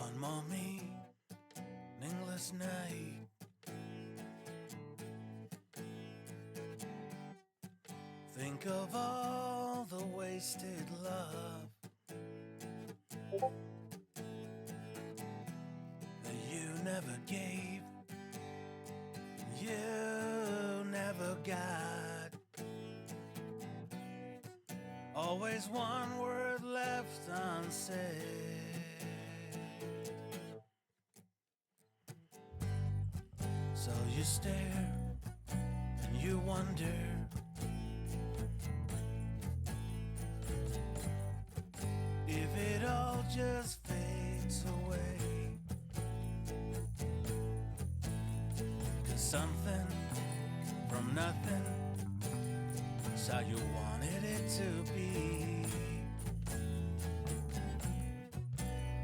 One more meaningless night. Think of all the wasted love that you never gave, you never got. Always one word left unsaid. So you stare and you wonder, if it all just fades away. 'Cause something from nothing is how you wanted it to be.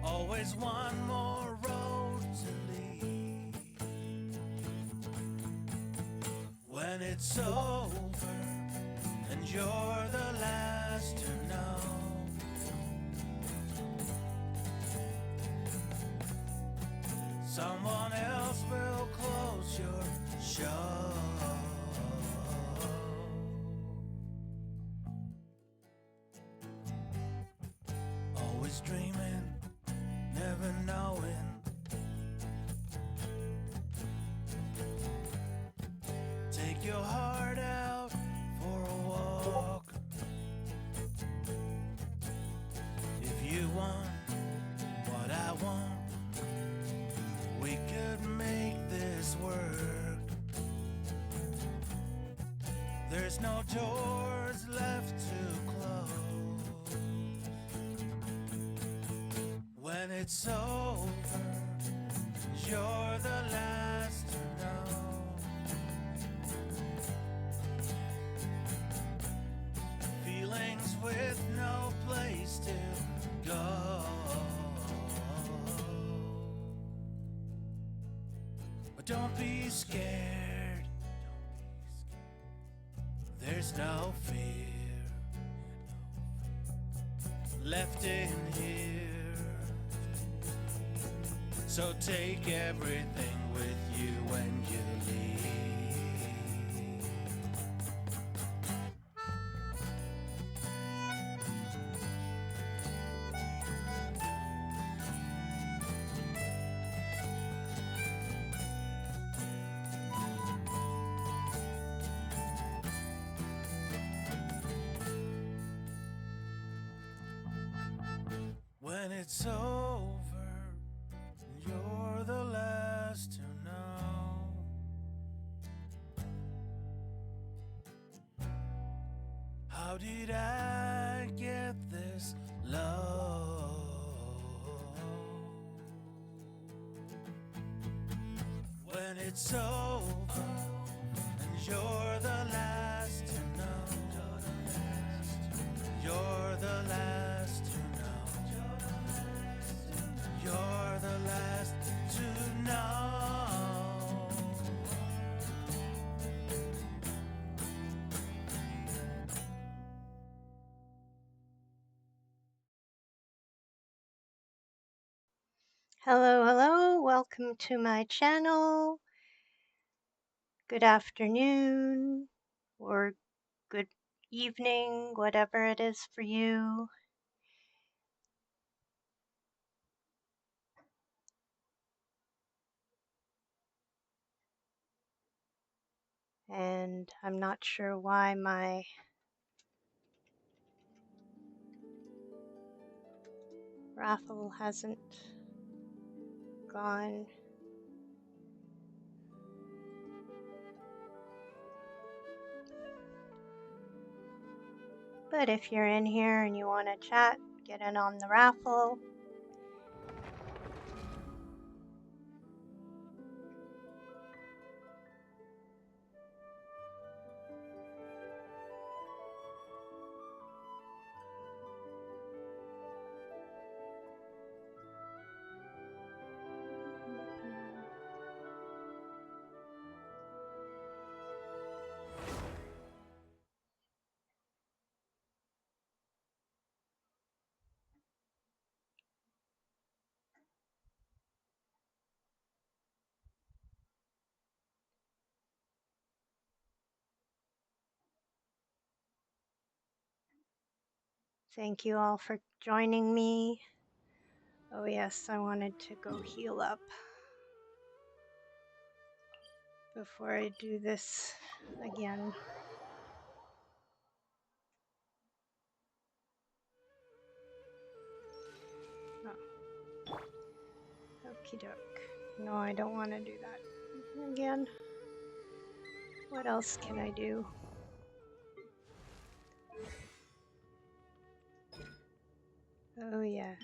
Always one more road to leave. When it's over and you're the last to know, someone else will close your show. Always dreaming, never knowing. Take your heart out for a walk. If you want what I want, we could make this work. There's no doors left to close. When it's over, you're the last to know. Feelings with no place to go. But don't be scared, there's no fear left in here. So take everything with you when you leave. When it's over, you're the last to know. How did I get this low? When it's over and you're the last to know, you're the last to know, you're the last to know. Hello, welcome to my channel. Good afternoon or good evening, whatever it is for you. And I'm not sure why my raffle hasn't gone. But if you're in here and you want to chat, get in on the raffle. Thank you all for joining me. Oh yes, I wanted to go heal up before I do this again. Oh. Okie doke. No, I don't want to do that again. What else can I do? Oh yeah.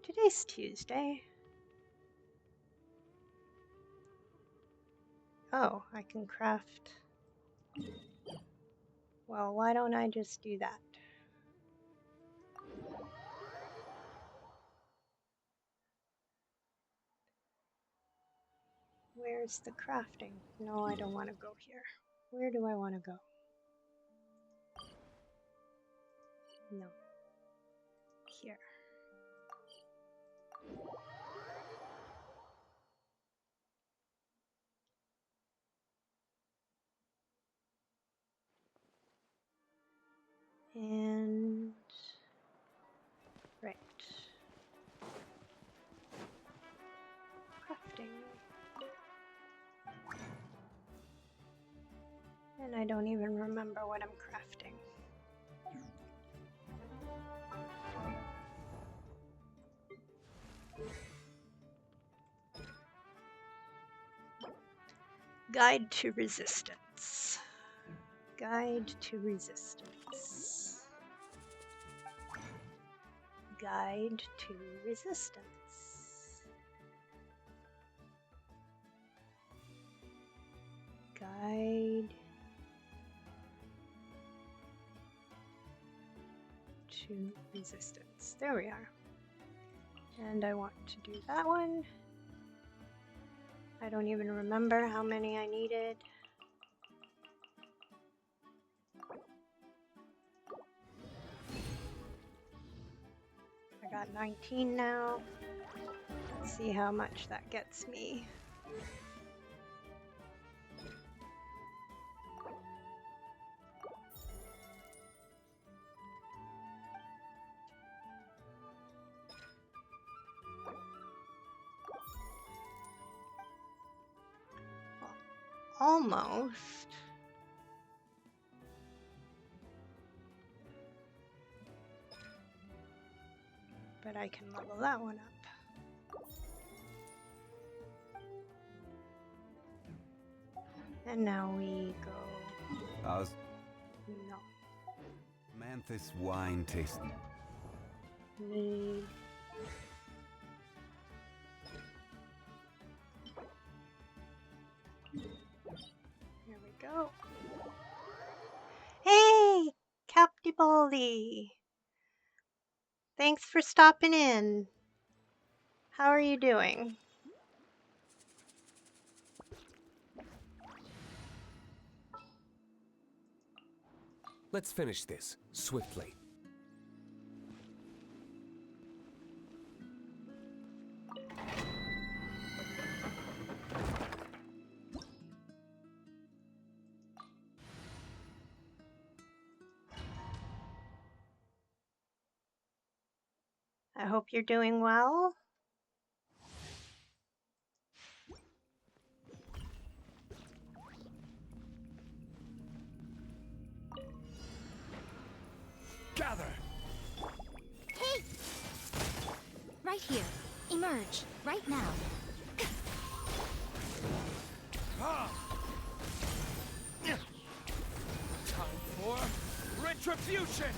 Today's Tuesday. Oh, I can craft. Well, why don't I just do that? Where's the crafting? No, I don't want to go here. Where do I want to go? No. Here. And right. Crafting. And I don't even remember what I'm crafting. Guide to Resistance. Guide to Resistance. Guide to Resistance. Guide to Resistance. There we are. And I want to do that one. I don't even remember how many I needed. I got 19 now. Let's see how much that gets me. Almost. But I can level that one up. And now we go. How's No. Manthus wine tasting? Need. There we go. Hey, Captibaldi. Thanks for stopping in. How are you doing? Let's finish this swiftly. I hope you're doing well. Gather! Hey! Right here. Emerge. Right now. Time for retribution!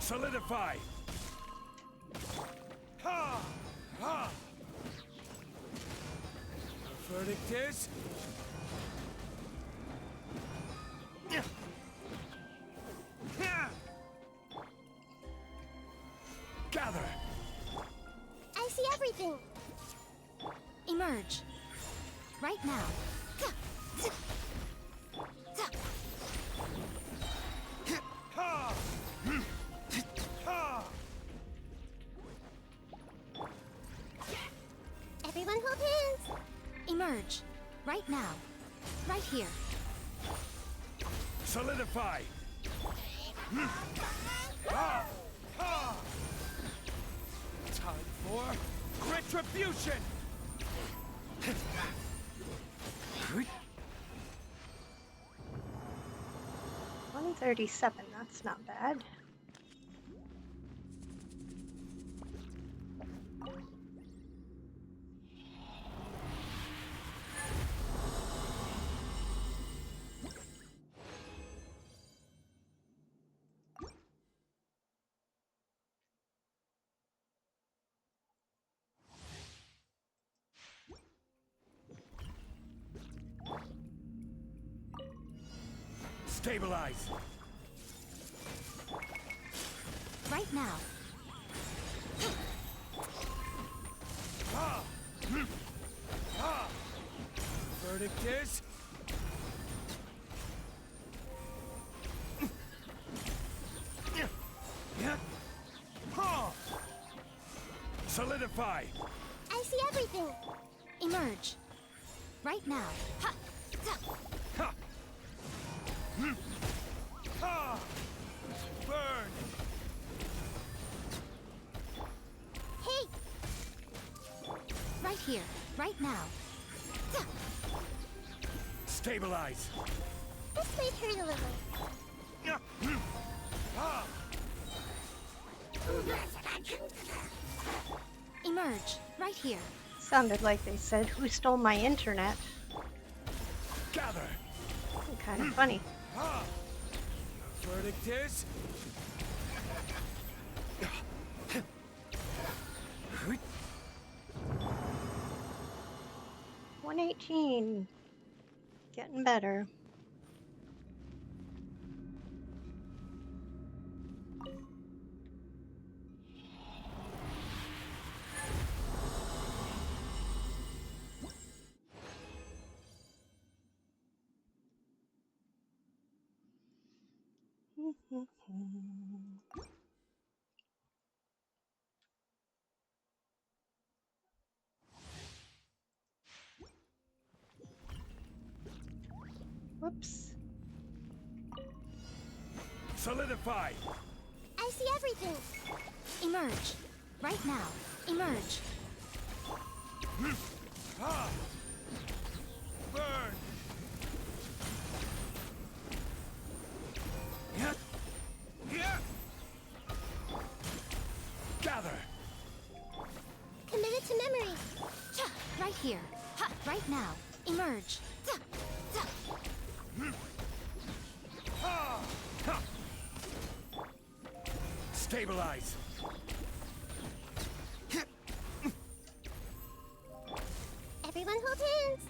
Solidify! Ha! Ha! The verdict is... Gather! I see everything. Emerge. Right now. Ha! Ha! Everyone hold hands. Emerge. Right now. Right here. Solidify! Time for retribution! 137, that's not bad. Stabilize! Right now. Verdict is... Solidify! I see everything. Emerge. Right now. Ha! Ha! Burn! Hey! Right here. Right now. Stabilize! This might hurt a little. Emerge. Right here. Sounded like they said, "Who stole my internet?" Gather! Kind of funny. Verdict is... 118. Getting better. Whoops. Solidify! I see everything. Emerge. Right now. Emerge. Burn! Gather! Committed to memory. Right here. Ha! Right now. Emerge. Stabilize! Everyone hold hands.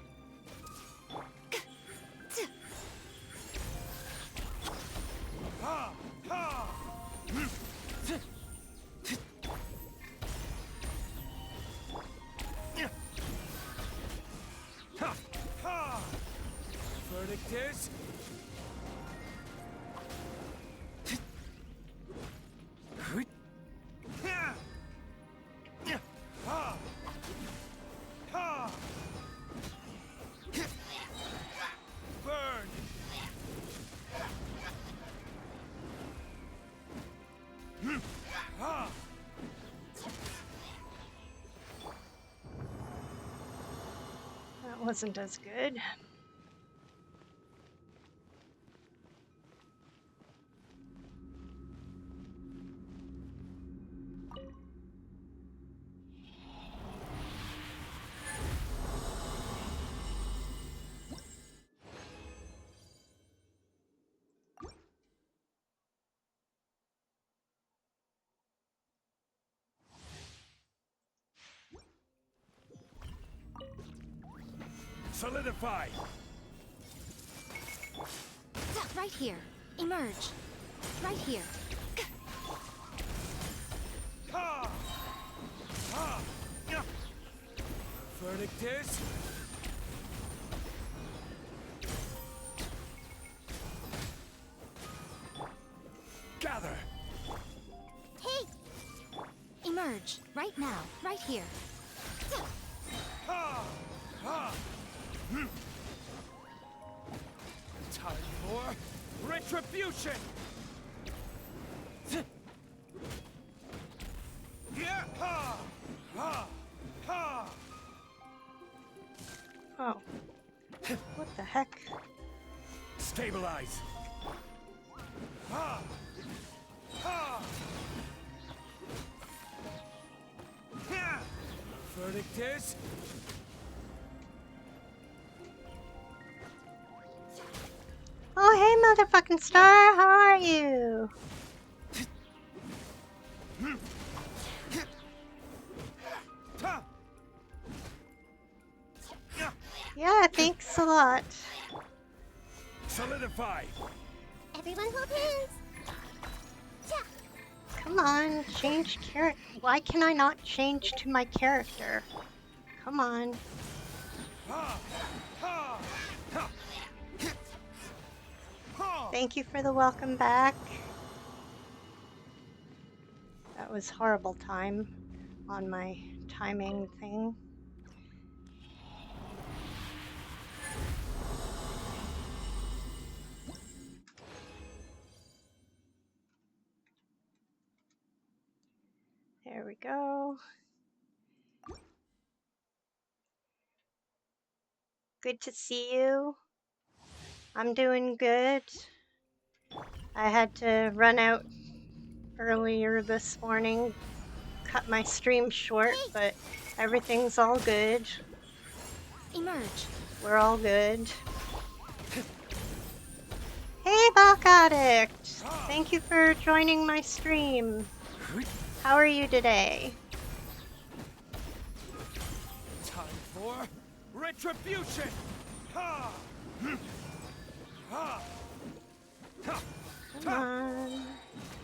Verdict is... Burn! That wasn't as good. Solidify! Right here. Emerge. Right here. Verdict is... Gather! Hey! Emerge. Right now. Right here. Retribution! Yeah! Ha! Ha! Ha! Oh. What the heck? Stabilize. Ha! Ha! Yeah! Verdict is Oh, hey, motherfucking star. How are you? Ta! Yeah! Yeah, thanks a lot. solidify. Everyone hold hands. Yeah. Come on, change character. Why can I not change to my character? Come on. Ha! Ha! Ha! Ha! Thank you for the welcome back. That was horrible time on my timing thing. There we go. Good to see you. I'm doing good. I had to run out earlier this morning, cut my stream short, but everything's all good. Emerge. We're all good. Hey, Balk Addict! Thank you for joining my stream. How are you today? Time for retribution! Ha! Ha! Ha! Come on.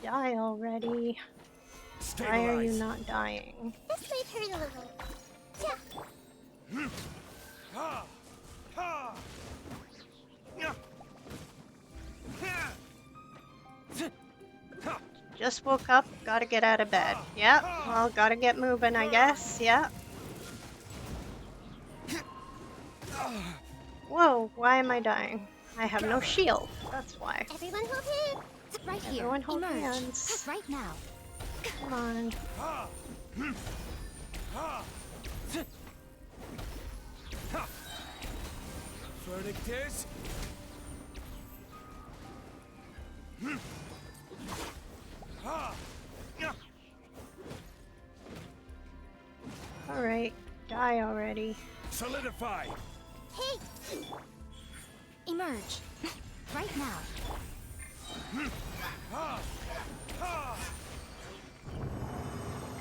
Die already. Why are you not dying? This might hurt a little. Yeah. Ha! Ha! Yeah! Yeah! Ha! Just woke up, gotta get out of bed. Yep, well, gotta get moving, I guess. Yep. Whoa, why am I dying? I have no shield. That's why. Everyone hold hands. Right here. Everyone hold Emerge. hands. Right now. Come on. Ha! Ha! Ha! Verdict is Ha! Yeah! Alright, die already. solidify. Hey. Emerge. Right now. Ha! Ha!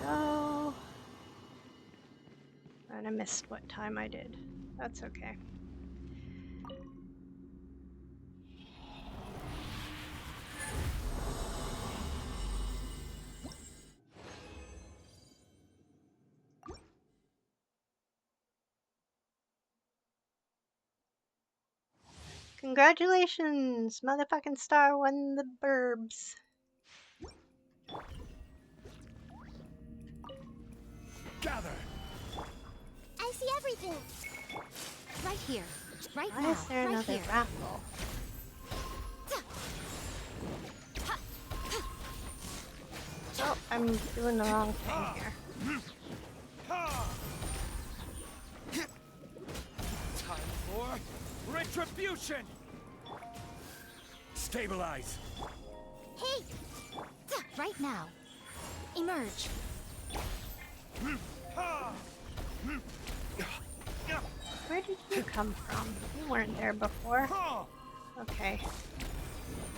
Go. And I missed what time I did. That's okay. Congratulations! Motherfucking Star won the burbs. Gather. I see everything. Right here. Right Why now. is there right another here. raffle? Oh, I'm doing the wrong thing here. Ha! Time for retribution! Stabilize. Hey. Right now. Emerge. Ha! Yeah! Where did you come from? You weren't there before. Ha! Okay,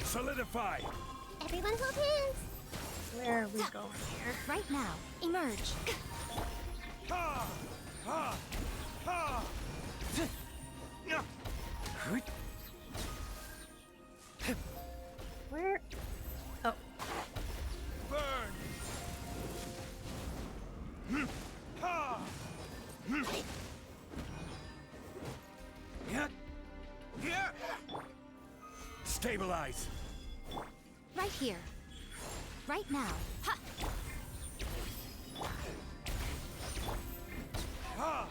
Solidify. Everyone hold hands. where are we going here? Right now. Emerge. Ha! Ha! Ha! Yeah! Where? Oh, Burn! Ha! Yeah. Yeah! Stabilize. Right here. Right now. Ha. Ha!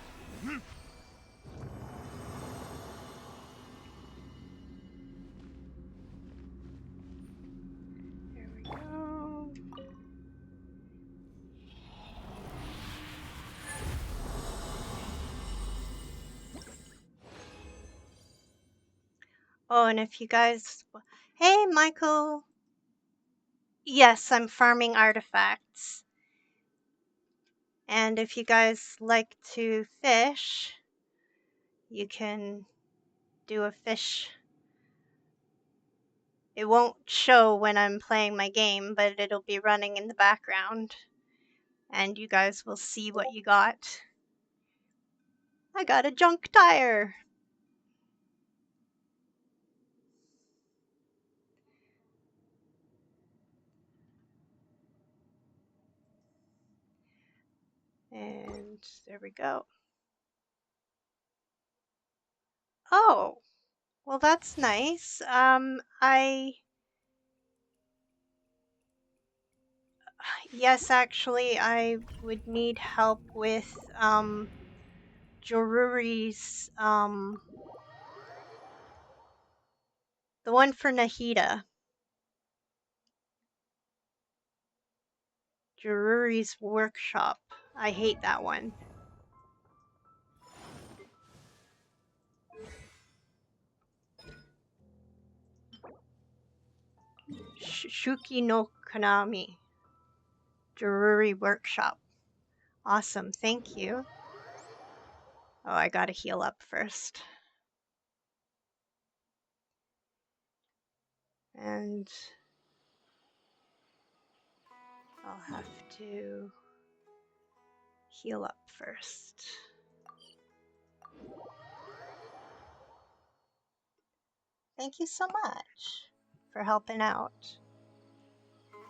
Oh, and if you guys... Hey, Michael! Yes, I'm farming artifacts. And if you guys like to fish, you can do a fish. It won't show when I'm playing my game, but it'll be running in the background. And you guys will see what you got. I got a junk tire! And there we go. Oh, well that's nice. Yes, actually, I would need help with, Joruri's, the one for Nahida. Joruri's workshop. I hate that one. Shuki no Kanami. Joruri workshop. Awesome, thank you. Oh, I gotta heal up first. And I'll have to heal up first. Thank you so much for helping out.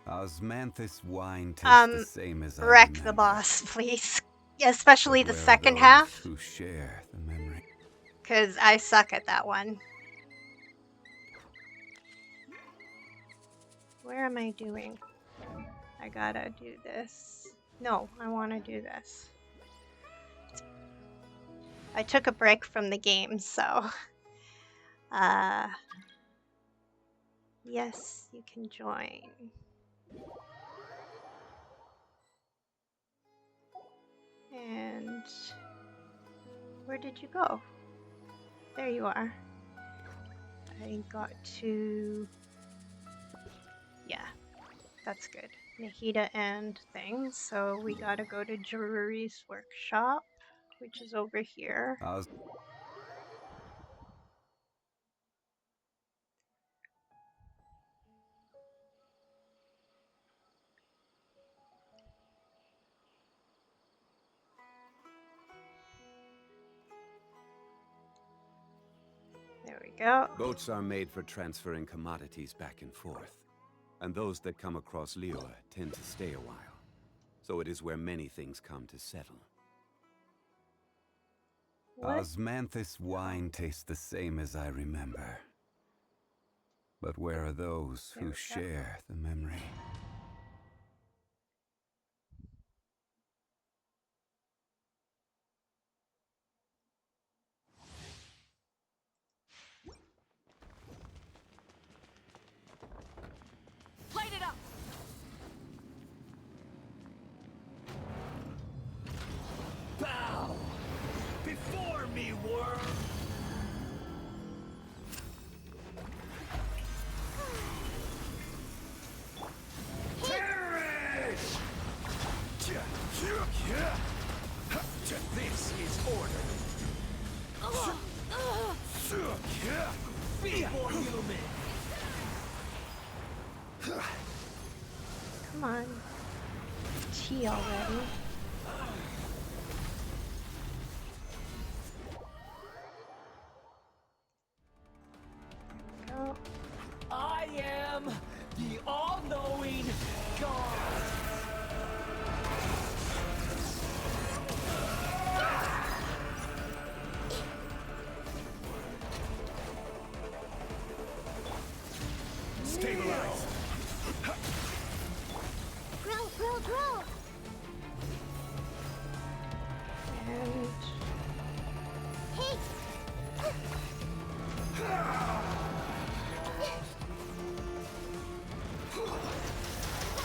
Osmanthus wine tastes the same as I Wreck the remember. boss, please. Especially But the where are second those half, who share the memory? because I suck at that one. Where am I doing? I gotta do this. No, I want to do this. I took a break from the game, so... Yes, you can join. And... Where did you go? There you are. I got to... Yeah, that's good. Nahida and things, so we gotta go to Joruri's workshop, which is over here. There we go. Boats are made for transferring commodities back and forth, and those that come across Lior tend to stay a while. So it is where many things come to settle. What? Osmanthus wine tastes the same as I remember. But where are those who share the memory? Light it up! Bow before me, worm. Perish! This is order. Be more human. Come on. Tea already. Go. I am the all-knowing God. Stabilize. Grow, grow, grow! And... Hey!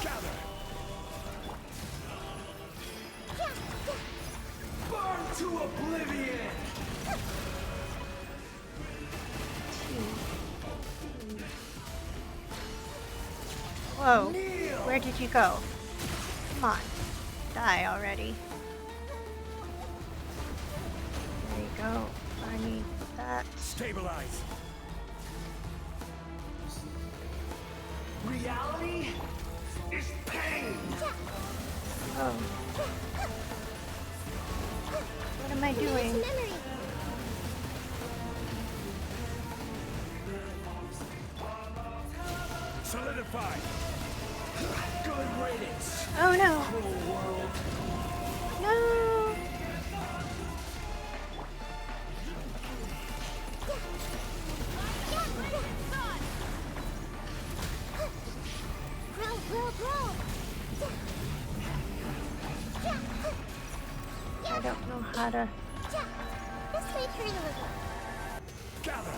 Gather. Burn to oblivion. tea. Whoa. Where did you go? Come on. Die already. There you go. I need that. Stabilize. Reality is pain. Oh. What am I doing? Memory. Solidify. Good riddance. Oh no. Cruel world. No. Grow, grow, grow. I don't know how to. This may hurt a little. Gather.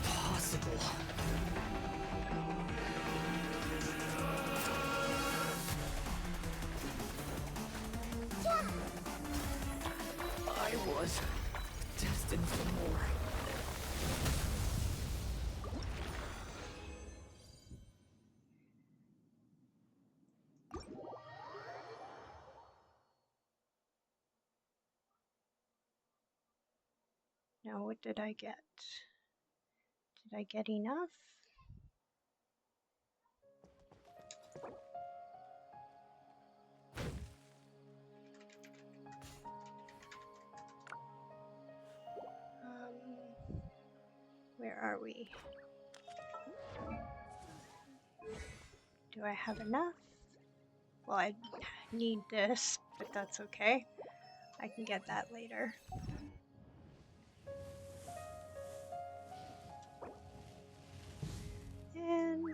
Possible. I was destined for more. Now, what did I get? Did I get enough? Where are we? Do I have enough? Well, I need this, but that's okay. I can get that later. And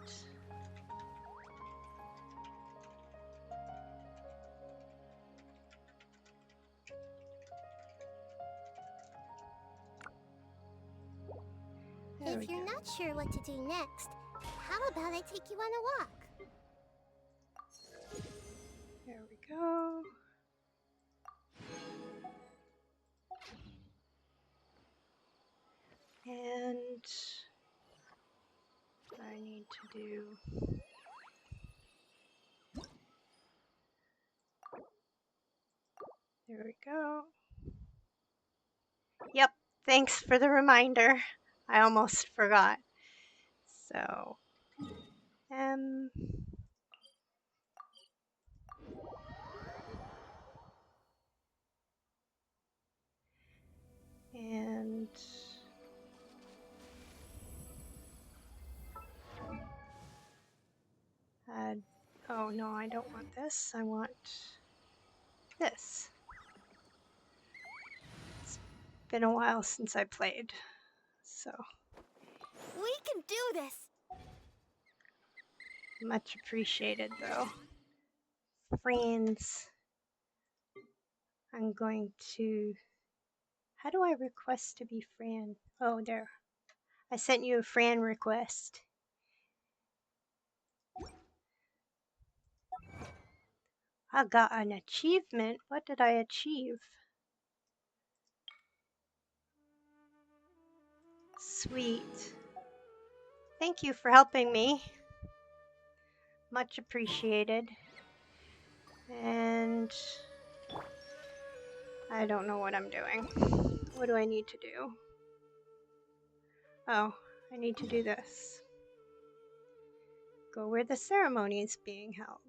there we If you're go. not sure what to do next, how about I take you on a walk? There we go. And I need to do there we go. Yep, thanks for the reminder. I almost forgot. So, and oh no, I don't want this. I want this. It's been a while since I played, so We can do this! much appreciated though. Friends, I'm going to. How do I request to be Fran? Oh, there. I sent you a Fran request. I got an achievement. What did I achieve? Sweet. Thank you for helping me. Much appreciated. And I don't know what I'm doing. What do I need to do? Oh, I need to do this. Go where the ceremony is being held.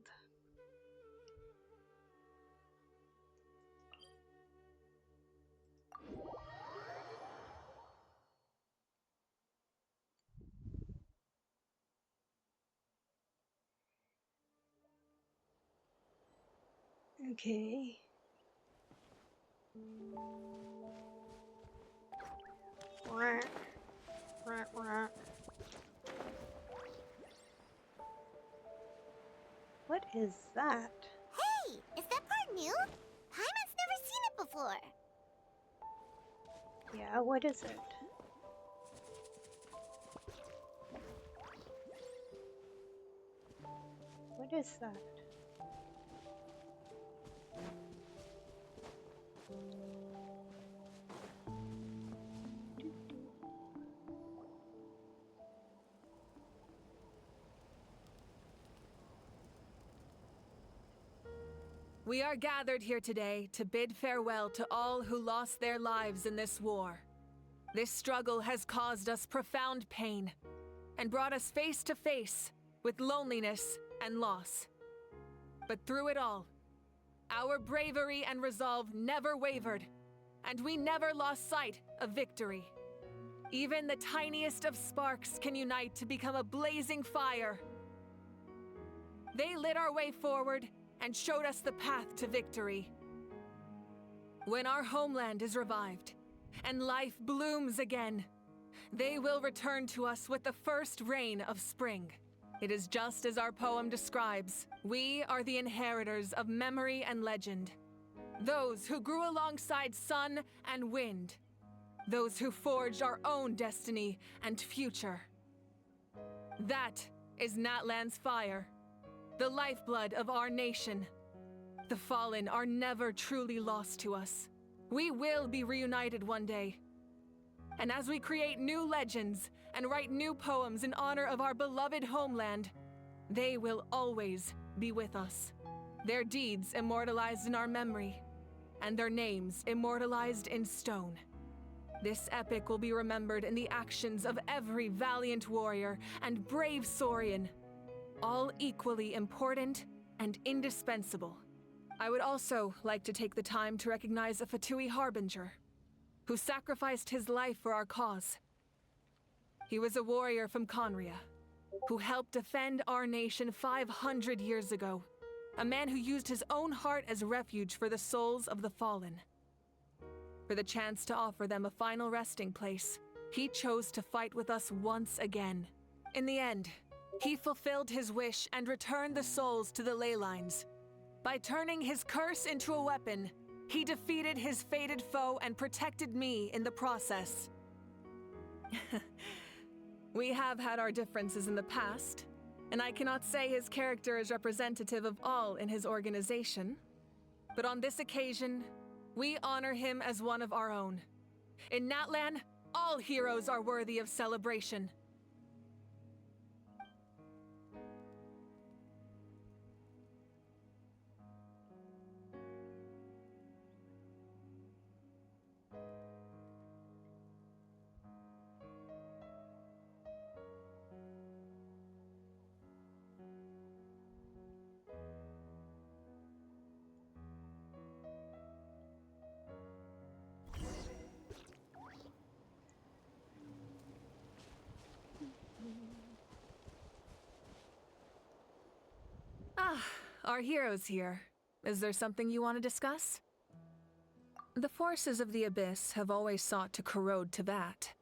Okay. Rah, rah, rah. What is that? Hey, is that part new? Paimon's never seen it before. Yeah, what is it? What is that? We are gathered here today to bid farewell to all who lost their lives in this war. This struggle has caused us profound pain and brought us face to face with loneliness and loss. But through it all, our bravery and resolve never wavered, and we never lost sight of victory. Even the tiniest of sparks can unite to become a blazing fire. They lit our way forward and showed us the path to victory. When our homeland is revived and life blooms again, they will return to us with the first rain of spring. It is just as our poem describes. We are the inheritors of memory and legend. Those who grew alongside sun and wind. Those who forged our own destiny and future. That is Natlan's fire, the lifeblood of our nation. The fallen are never truly lost to us. We will be reunited one day. And as we create new legends and write new poems in honor of our beloved homeland, they will always be with us. Their deeds immortalized in our memory, and their names immortalized in stone. This epic will be remembered in the actions of every valiant warrior and brave Saurian, all equally important and indispensable. I would also like to take the time to recognize a Fatui Harbinger, who sacrificed his life for our cause. He was a warrior from Conria, who helped defend our nation 500 years ago. A man who used his own heart as refuge for the souls of the fallen. For the chance to offer them a final resting place, he chose to fight with us once again. In the end, he fulfilled his wish and returned the souls to the ley lines. By turning his curse into a weapon, he defeated his fated foe and protected me in the process. We have had our differences in the past, and I cannot say his character is representative of all in his organization. But on this occasion, we honor him as one of our own. In Natlan, all heroes are worthy of celebration. Our heroes here. Is there something you want to discuss? The forces of the Abyss have always sought to corrode Tevat.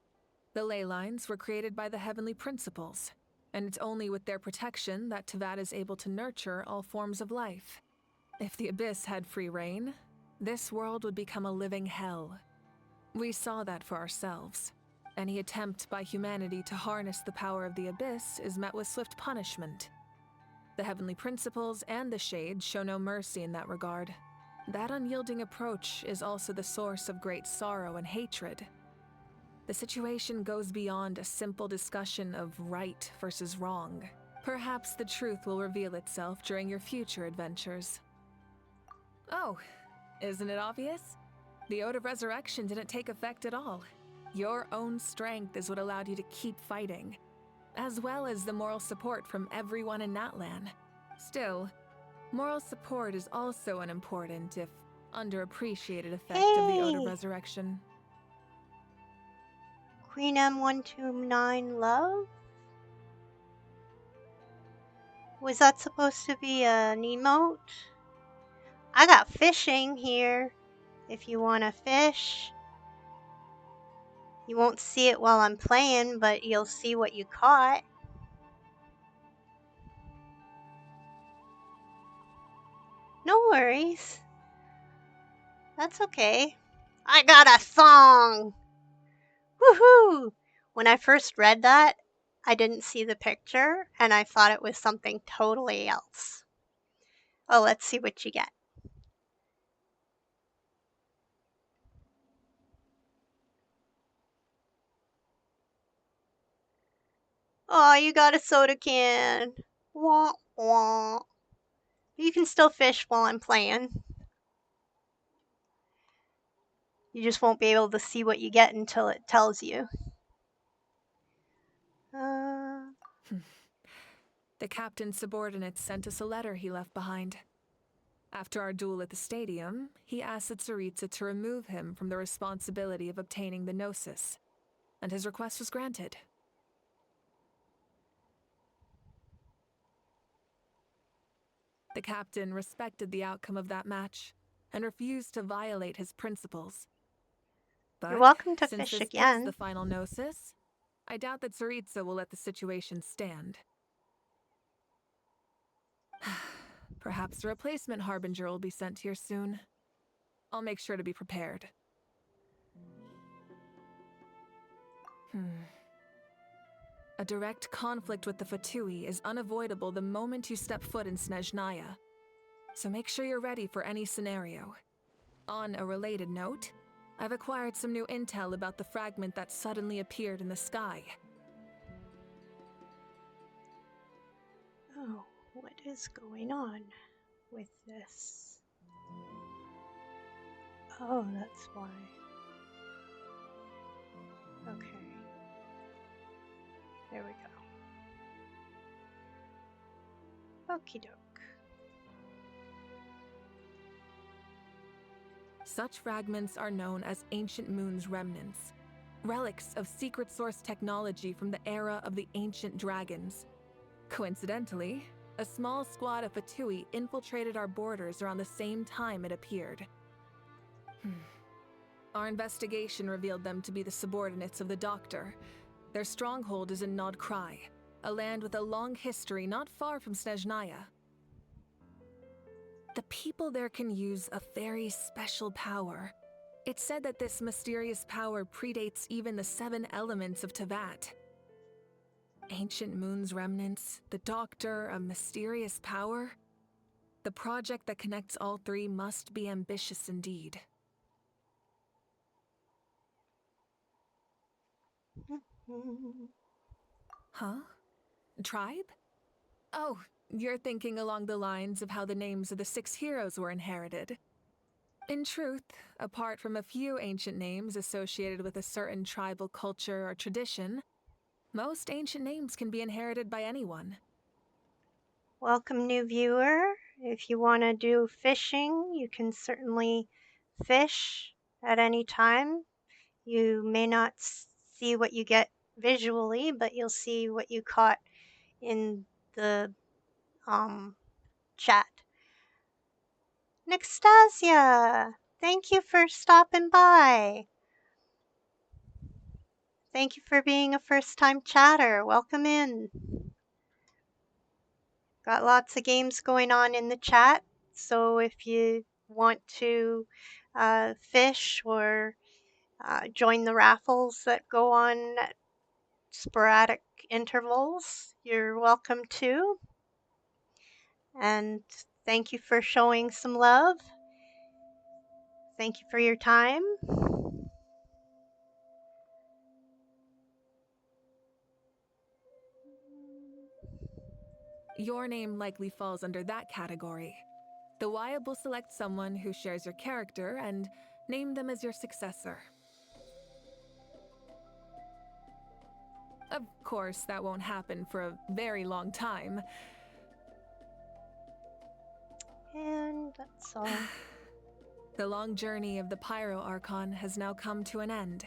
The ley lines were created by the heavenly principles, and it's only with their protection that Tevat is able to nurture all forms of life. If the Abyss had free reign, this world would become a living hell. We saw that for ourselves. Any attempt by humanity to harness the power of the Abyss is met with swift punishment. The heavenly principles and the Shades show no mercy in that regard. That unyielding approach is also the source of great sorrow and hatred. The situation goes beyond a simple discussion of right versus wrong. Perhaps the truth will reveal itself during your future adventures. Oh, isn't it obvious? The Ode of Resurrection didn't take effect at all. Your own strength is what allowed you to keep fighting, as well as the moral support from everyone in Natlan. Still, moral support is also an important, if underappreciated, effect of the Ode of Hey! Resurrection. Queen M129 Love? Was that supposed to be an emote? I got fishing here. If you want to fish. You won't see it while I'm playing, but you'll see what you caught. No worries. That's okay. I got a song! Woohoo! When I first read that, I didn't see the picture, and I thought it was something totally else. Oh, let's see what you get. Oh, you got a soda can. Wah, wah. You can still fish while I'm playing. You just won't be able to see what you get until it tells you. The captain's subordinates sent us a letter he left behind. After our duel at the stadium, he asked Tsaritsa to remove him from the responsibility of obtaining the Gnosis, and his request was granted. The captain respected the outcome of that match and refused to violate his principles. But You're welcome to since fish this is again. the final Gnosis, I doubt that Tsaritsa will let the situation stand. Perhaps a replacement Harbinger will be sent here soon. I'll make sure to be prepared. A direct conflict with the Fatui is unavoidable the moment you step foot in Snezhnaya, so make sure you're ready for any scenario. On a related note, I've acquired some new intel about the fragment that suddenly appeared in the sky. Oh, what is going on with this? Oh, that's why. Okay. There we go. Okie doke. Such fragments are known as Ancient Moon's remnants, relics of secret source technology from the era of the ancient dragons. Coincidentally, a small squad of Fatui infiltrated our borders around the same time it appeared. Our investigation revealed them to be the subordinates of the Doctor. Their stronghold is in Nod Krai, a land with a long history not far from Snezhnaya. The people there can use a very special power. It's said that this mysterious power predates even the 7 elements of Tevat. Ancient Moon's remnants, the Doctor, a mysterious power. The project that connects all 3 must be ambitious indeed. Huh? Tribe? Oh, you're thinking along the lines of how the names of the 6 heroes were inherited. In truth, apart from a few ancient names associated with a certain tribal culture or tradition, most ancient names can be inherited by anyone. Welcome, new viewer. If you want to do fishing, you can certainly fish at any time. You may not see what you get visually, but you'll see what you caught in the chat. Nextasia, thank you for stopping by. Thank you for being a first-time chatter. Welcome in. Got lots of games going on in the chat, so if you want to fish or join the raffles that go on at sporadic intervals, you're welcome to. And thank you for showing some love. Thank you for your time. Your name likely falls under that category. The Wyatt will select someone who shares your character and name them as your successor. Of course, that won't happen for a very long time. And that's all. The long journey of the Pyro Archon has now come to an end.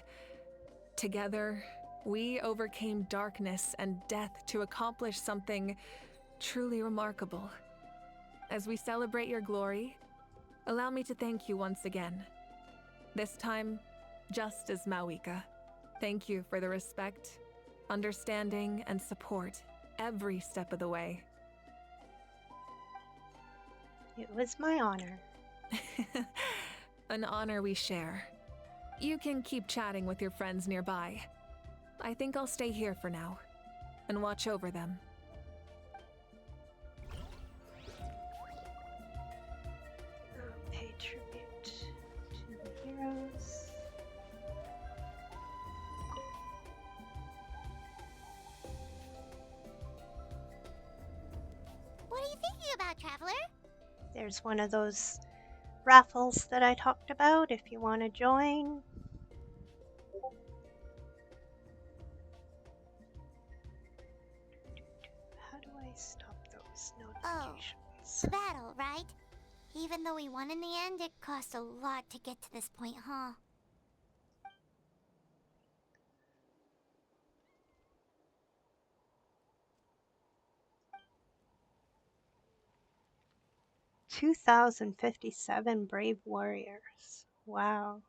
Together, we overcame darkness and death to accomplish something truly remarkable. As we celebrate your glory, allow me to thank you once again. This time, just as Mawika. Thank you for the respect, understanding, and support every step of the way. It was my honor. An honor we share. You can keep chatting with your friends nearby. I think I'll stay here for now and watch over them. Pay tribute to the heroes. What are you thinking about, Traveler? There's one of those raffles that I talked about if you want to join. How do I stop those notifications? The battle, right? Even though we won in the end, it cost a lot to get to this point, huh? $2,057 brave warriors. Wow.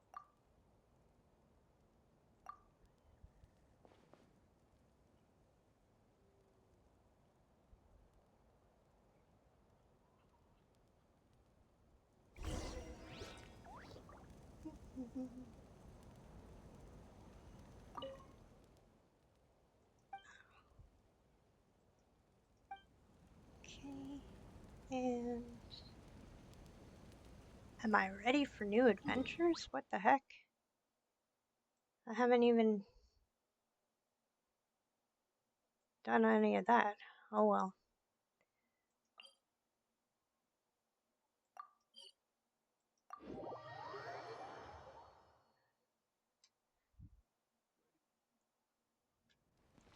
Okay, and am I ready for new adventures? What the heck? I haven't even done any of that. Oh well.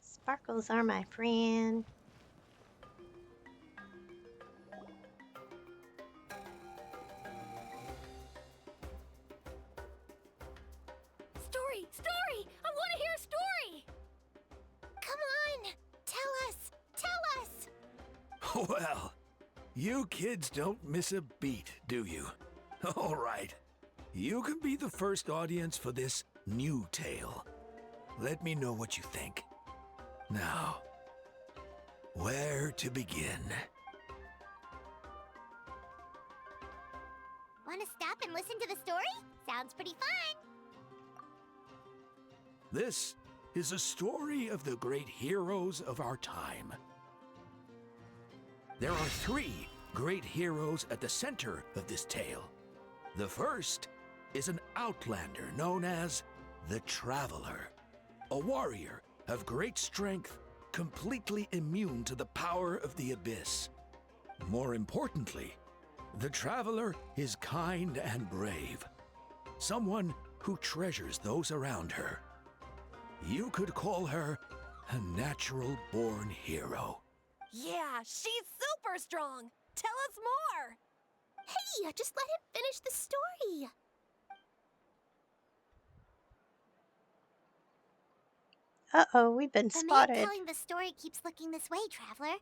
Sparkles are my friend. Story! Story! I want to hear a story! Come on! Tell us! Tell us! Well, you kids don't miss a beat, do you? All right. You can be the first audience for this new tale. Let me know what you think. Now, where to begin? Want to stop and listen to the story? Sounds pretty fun! This is a story of the great heroes of our time. There are 3 great heroes at the center of this tale. The first is an outlander known as the Traveler, a warrior of great strength, completely immune to the power of the abyss. More importantly, the Traveler is kind and brave, someone who treasures those around her. You could call her a natural-born hero. Yeah, she's super strong. Tell us more. Hey, just let him finish the story! Uh-oh, we've been The man spotted. telling the story keeps looking this way, Traveler.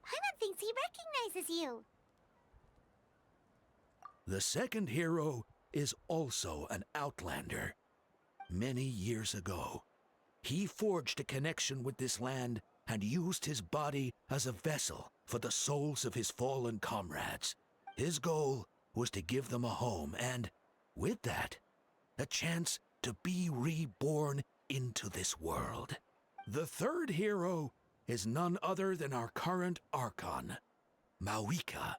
Paimon thinks he recognizes you. The second hero is also an outlander. Many years ago, he forged a connection with this land and used his body as a vessel for the souls of his fallen comrades. His goal was to give them a home and, with that, a chance to be reborn into this world. The third hero is none other than our current Archon, Mawika.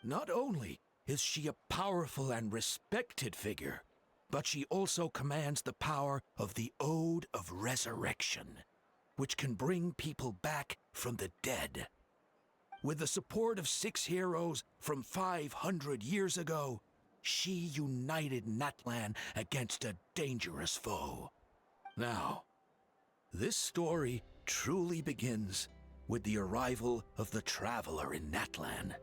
Not only is she a powerful and respected figure, but she also commands the power of the Ode of Resurrection, which can bring people back from the dead. With the support of 6 heroes from 500 years ago, she united Natlan against a dangerous foe. Now, this story truly begins with the arrival of the Traveler in Natlan.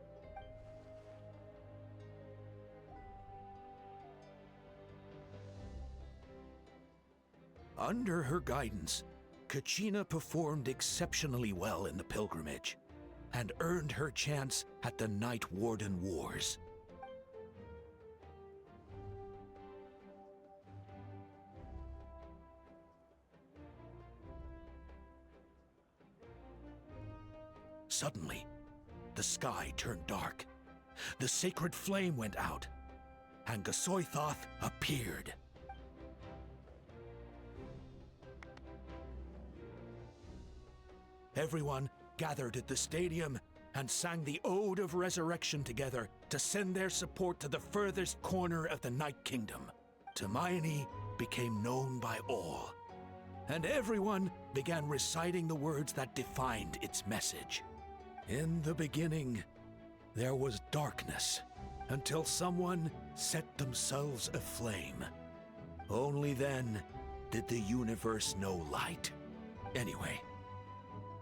Under her guidance, Kachina performed exceptionally well in the pilgrimage and earned her chance at the Night Warden Wars. Suddenly, the sky turned dark. The sacred flame went out, and Gasoithoth appeared. Everyone gathered at the stadium and sang the Ode of Resurrection together to send their support to the furthest corner of the Night Kingdom. Hermione became known by all, and everyone began reciting the words that defined its message. In the beginning, there was darkness until someone set themselves aflame. Only then did the universe know light. Anyway,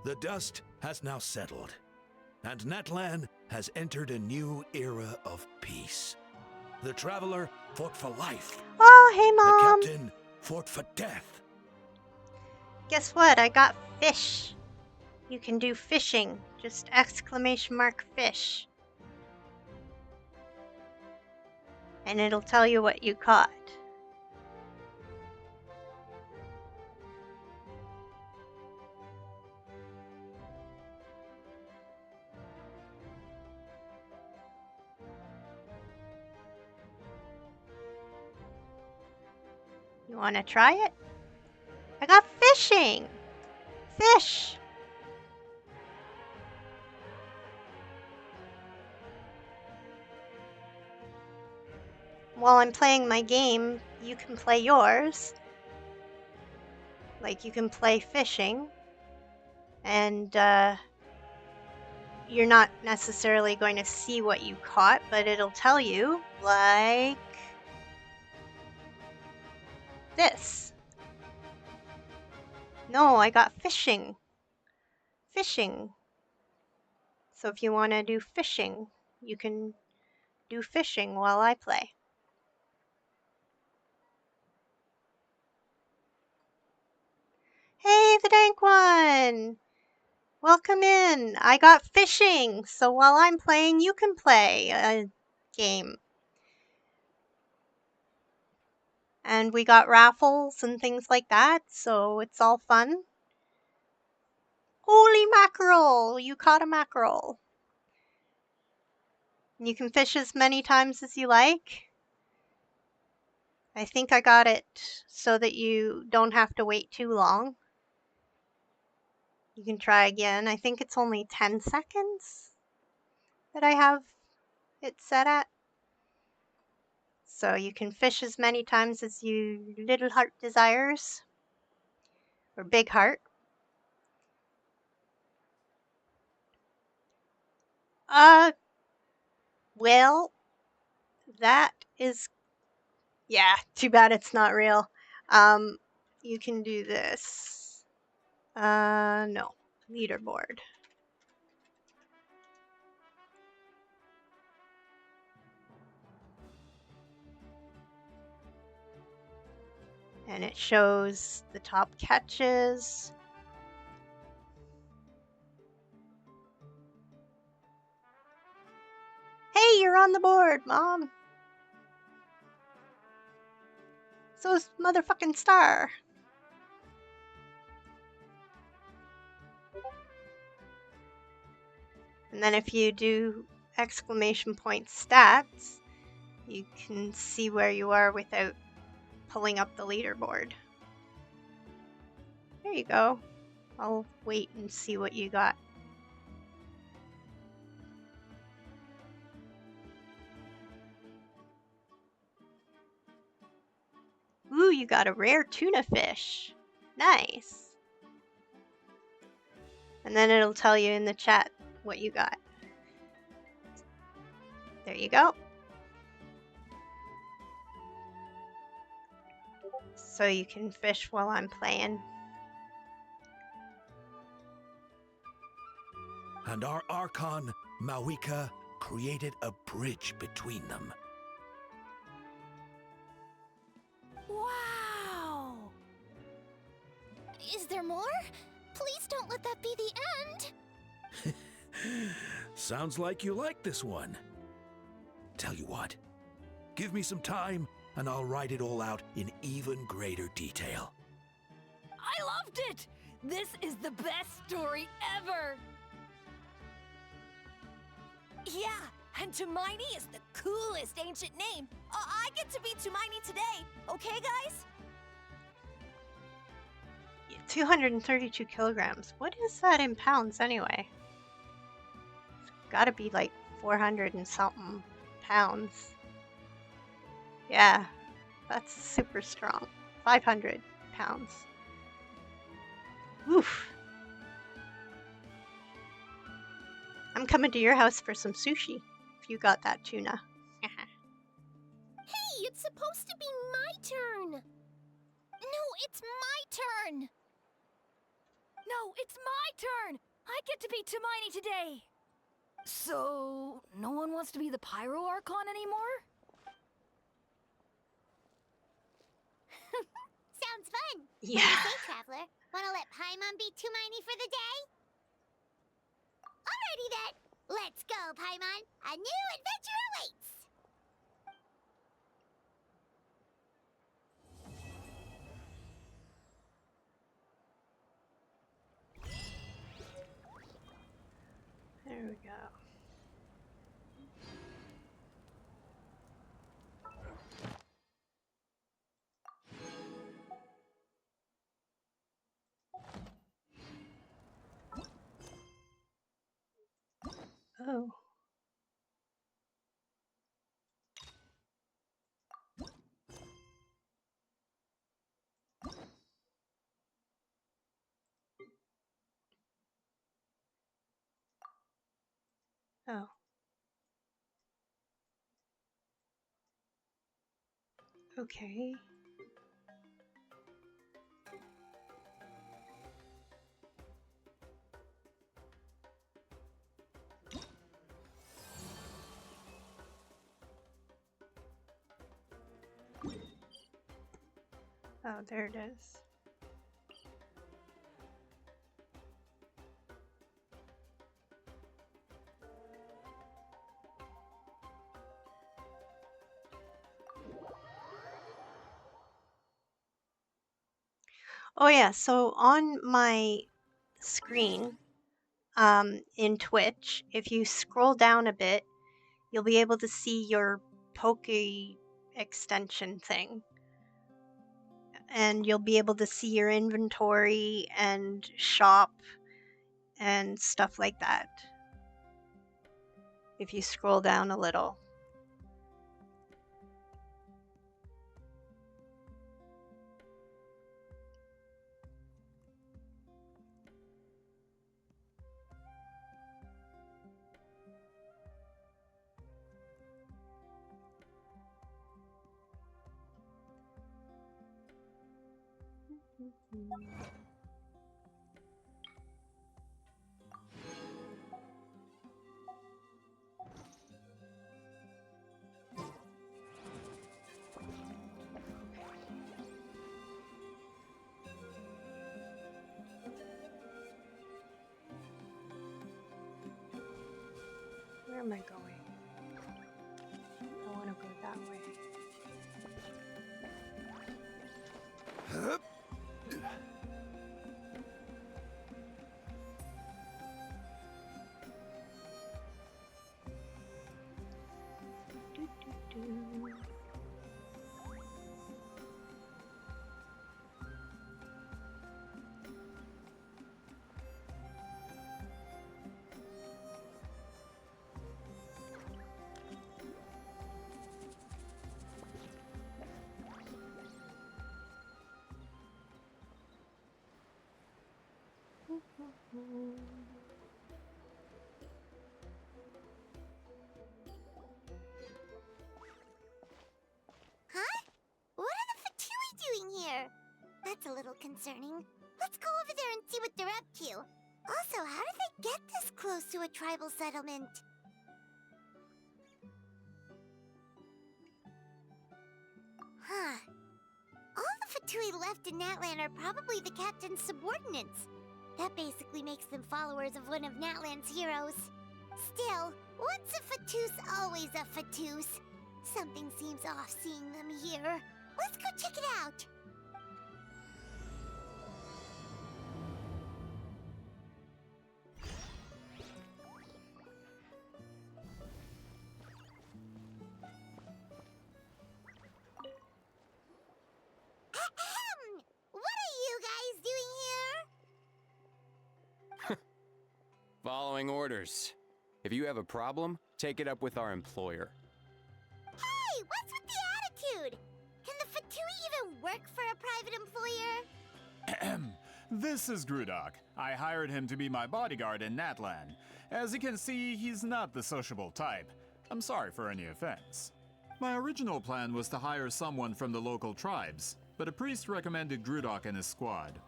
the dust has now settled, and Netland has entered a new era of peace. The Traveler fought for life. Oh, hey, The Mom. Captain fought for death. Guess what? I got fish. You can do fishing. Just exclamation mark fish. And it'll tell you what you caught. You want to try it? I got fishing! Fish! While I'm playing my game, you can play yours. Like, you can play fishing. And, you're not necessarily going to see what you caught, but it'll tell you, like this. No, I got fishing. Fishing. So if you want to do fishing, you can do fishing while I play. Hey, the dank one! Welcome in. I got fishing, so while I'm playing, you can play a game. And we got raffles and things like that, so it's all fun. Holy mackerel! You caught a mackerel. You can fish as many times as you like. I think I got it so that you don't have to wait too long. You can try again. I think it's only 10 seconds that I have it set at. So you can fish as many times as you little heart desires. Or big heart. Well, that is, yeah, too bad it's not real. You can do this. No, leaderboard. And it shows the top catches. Hey, you're on the board, Mom. So's motherfucking Star. And then if you do exclamation point stats, you can see where you are without pulling up the leaderboard. There you go. I'll wait and see what you got. Ooh, you got a rare tuna fish. Nice. And then it'll tell you in the chat what you got. There you go. So you can fish while I'm playing. And our Archon, Mawika, created a bridge between them. Wow! Is there more? Please don't let that be the end! Sounds like you like this one. Tell you what, give me some time and I'll write it all out in even greater detail. I loved it! This is the best story ever! Yeah, and Tumaini is the coolest ancient name. I get to be Tumaini today, okay, guys? 232 kilograms. What is that in pounds anyway? It's gotta be like 400 and something pounds. Yeah, that's super strong. 500 pounds. Oof. I'm coming to your house for some sushi. If you got that tuna. Hey, it's supposed to be my turn. No, it's my turn. No, it's my turn! I get to be Hermione today! So, no one wants to be the Pyro Archon anymore? Sounds fun. Yeah. What do you say, Traveler? Wanna let Paimon be Hermione for the day? Alrighty then. Let's go, Paimon. A new adventure awaits. There we go. Oh. Oh. Okay. Oh, there it is. Oh yeah, so on my screen in Twitch, if you scroll down a bit, you'll be able to see your Poke extension thing. And you'll be able to see your inventory and shop and stuff like that. If you scroll down a little. Where am I going? I want to go that way. Do. Huh? What are the Fatui doing here? That's a little concerning. Let's go over there and see what they're up to. Also, how did they get this close to a tribal settlement? Huh. All the Fatui left in Natlan are probably the captain's subordinates. That basically makes them followers of one of Natlan's heroes. Still, once a Fatus, always a Fatus. Something seems off seeing them here. Let's go check it out. Ahem! What are you guys doing here? Following orders. If you have a problem, take it up with our employer. Hey, what's with the attitude? Can the Fatui even work for a private employer? This is Grudok. I hired him to be my bodyguard in Natlan. As you can see, he's not the sociable type. I'm sorry for any offense. My original plan was to hire someone from the local tribes, but a priest recommended Grudok and his squad.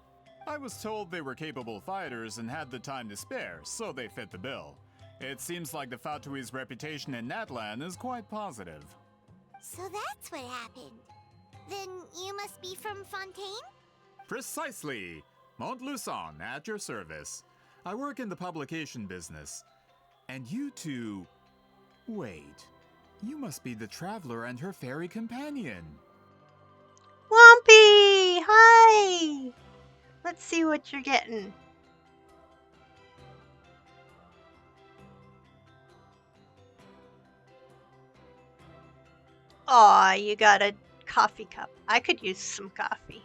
I was told they were capable fighters and had the time to spare, so they fit the bill. It seems like the Fatui's reputation in Natlan is quite positive. So that's what happened. Then you must be from Fontaine? Precisely! Montluçon, at your service. I work in the publication business. And you two... Wait. You must be the traveler and her fairy companion. Whompy! Hi! Let's see what you're getting. Aw, you got a coffee cup. I could use some coffee.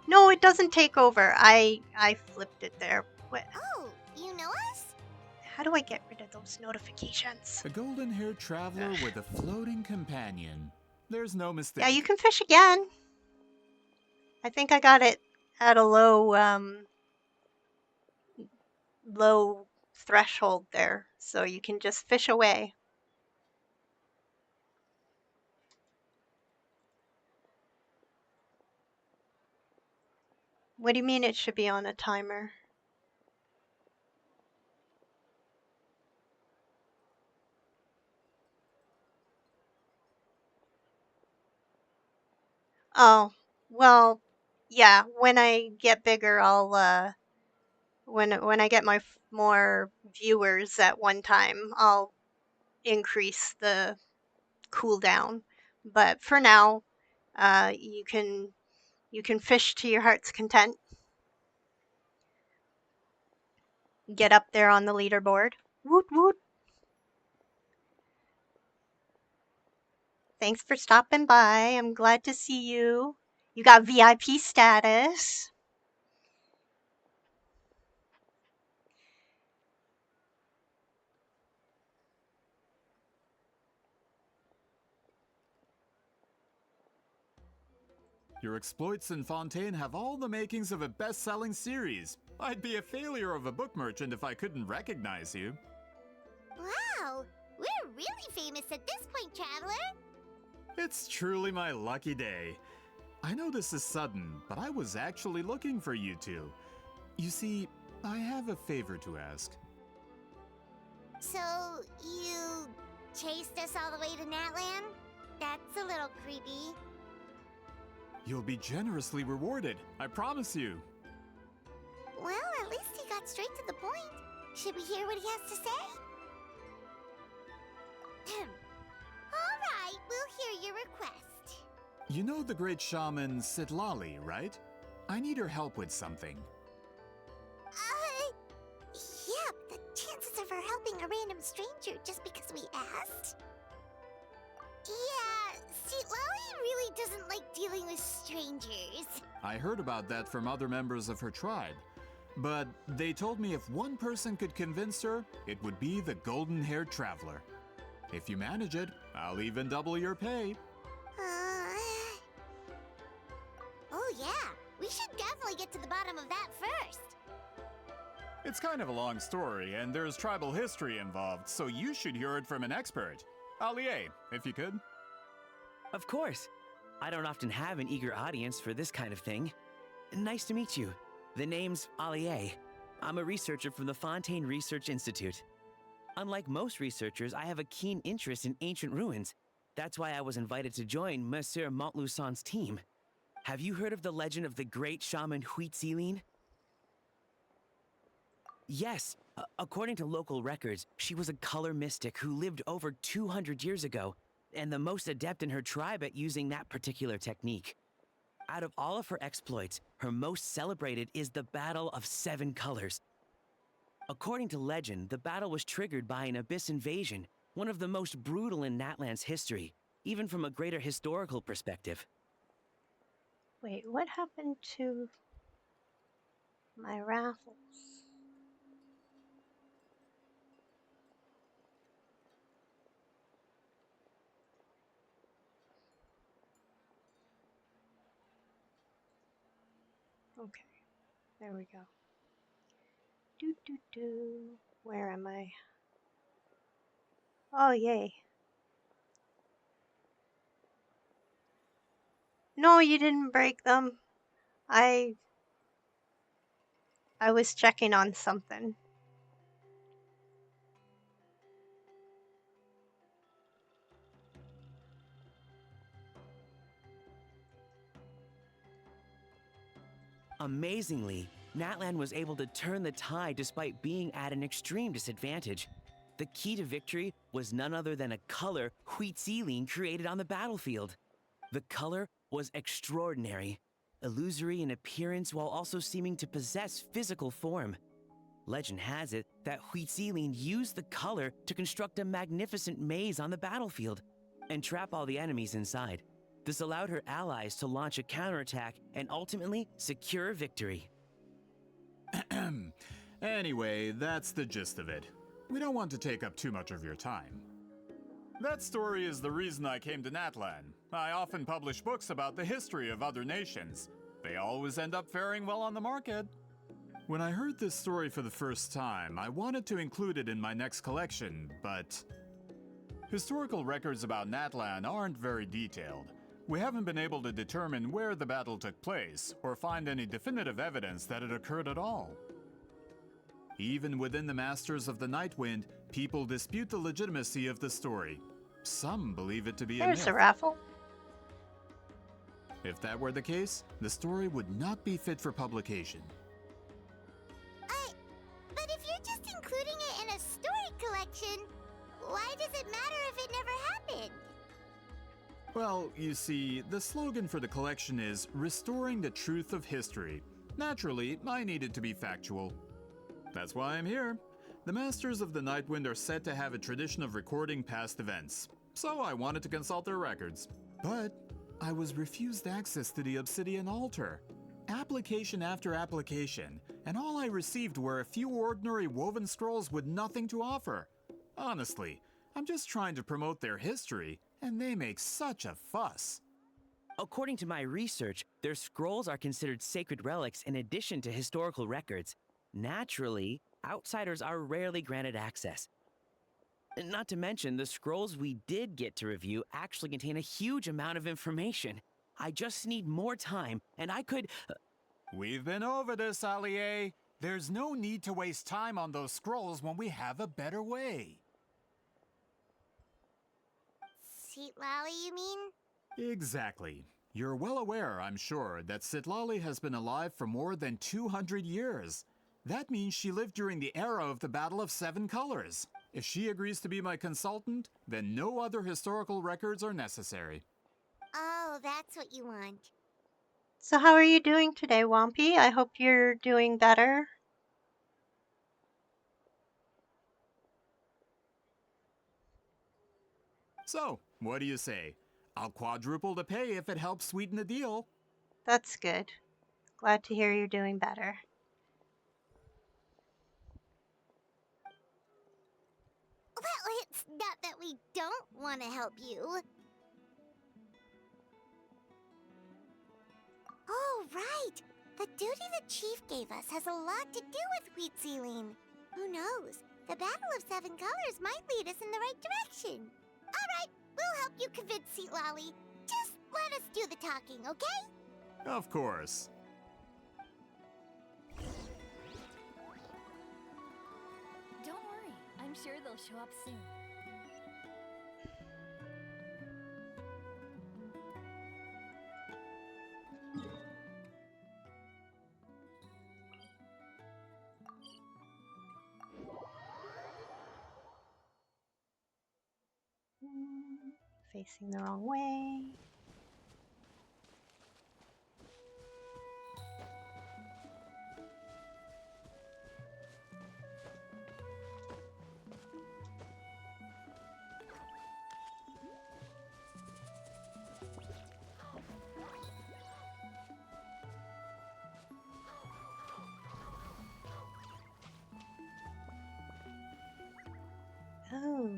No, it doesn't take over. I flipped it there. What? Oh, you know us? How do I get rid of those notifications? A golden-haired traveler with a floating companion. There's no mistake. Yeah, you can fish again. I think I got it at a low threshold there, so you can just fish away. What do you mean it should be on a timer? Oh, well, yeah, when I get bigger, I'll when I get more viewers at one time, I'll increase the cooldown. But for now, you can fish to your heart's content. Get up there on the leaderboard. Woot woot. Thanks for stopping by. I'm glad to see you. You got VIP status. Your exploits in Fontaine have all the makings of a best-selling series. I'd be a failure of a book merchant if I couldn't recognize you. Wow, we're really famous at this point, Traveler. It's truly my lucky day. I know this is sudden, but I was actually looking for you two. You see, I have a favor to ask. So, you chased us all the way to Natlan? That's a little creepy. You'll be generously rewarded, I promise you. Well, at least he got straight to the point. Should we hear what he has to say? Alright, we'll hear your request. You know the great shaman Sitlali, right? I need her help with something. Yeah, the chances of her helping a random stranger just because we asked? Yeah, see, Lolly really doesn't like dealing with strangers. I heard about that from other members of her tribe. But they told me if one person could convince her, it would be the golden-haired traveler. If you manage it, I'll even double your pay. Oh yeah, we should definitely get to the bottom of that first. It's kind of a long story, and there's tribal history involved, so you should hear it from an expert. Allier, if you could. Of course. I don't often have an eager audience for this kind of thing. Nice to meet you. The name's Allier. I'm a researcher from the Fontaine Research Institute. Unlike most researchers, I have a keen interest in ancient ruins. That's why I was invited to join Monsieur Montluçon's team. Have you heard of the legend of the great shaman Huitzilin? Yes, according to local records, she was a color mystic who lived over 200 years ago, and the most adept in her tribe at using that particular technique. Out of all of her exploits, her most celebrated is the Battle of Seven Colors. According to legend, the battle was triggered by an abyss invasion, one of the most brutal in Natlan's history, even from a greater historical perspective. Wait, what happened to my raffles? Okay, there we go. Do do do. Where am I? Oh, yay. No, you didn't break them. I was checking on something. Amazingly, Natlan was able to turn the tide despite being at an extreme disadvantage. The key to victory was none other than a color Huitziling created on the battlefield. The color was extraordinary, illusory in appearance while also seeming to possess physical form. Legend has it that Huitziling used the color to construct a magnificent maze on the battlefield and trap all the enemies inside. This allowed her allies to launch a counterattack and ultimately secure victory. Anyway, that's the gist of it. We don't want to take up too much of your time. That story is the reason I came to Natlan. I often publish books about the history of other nations. They always end up faring well on the market. When I heard this story for the first time, I wanted to include it in my next collection, but historical records about Natlan aren't very detailed. We haven't been able to determine where the battle took place, or find any definitive evidence that it occurred at all. Even within the Masters of the Nightwind, people dispute the legitimacy of the story. Some believe it to be a myth. There's a raffle. If that were the case, the story would not be fit for publication. But if you're just including it in a story collection, why does it matter if it never happened? Well, you see, the slogan for the collection is Restoring the Truth of History. Naturally, I needed to be factual. That's why I'm here. The Masters of the Nightwind are said to have a tradition of recording past events, so I wanted to consult their records. But I was refused access to the Obsidian Altar. Application after application, and all I received were a few ordinary woven scrolls with nothing to offer. Honestly, I'm just trying to promote their history, and they make such a fuss. According to my research, their scrolls are considered sacred relics in addition to historical records. Naturally, outsiders are rarely granted access. Not to mention, the scrolls we did get to review actually contain a huge amount of information. I just need more time, and I could... We've been over this, Allier. There's no need to waste time on those scrolls when we have a better way. Citlali, you mean? Exactly. You're well aware, I'm sure, that Citlali has been alive for more than 200 years. That means she lived during the era of the Battle of Seven Colors. If she agrees to be my consultant, then no other historical records are necessary. Oh, that's what you want. So how are you doing today, Wampy? I hope you're doing better. So, what do you say? I'll quadruple the pay if it helps sweeten the deal. That's good. Glad to hear you're doing better. Well, it's not that we don't want to help you. Oh, right. The duty the chief gave us has a lot to do with wheat sealing. Who knows? The Battle of Seven Colors might lead us in the right direction. All right, we'll help you convince Citlali. Just let us do the talking, okay? Of course. Don't worry, I'm sure they'll show up soon. Facing the wrong way. Oh.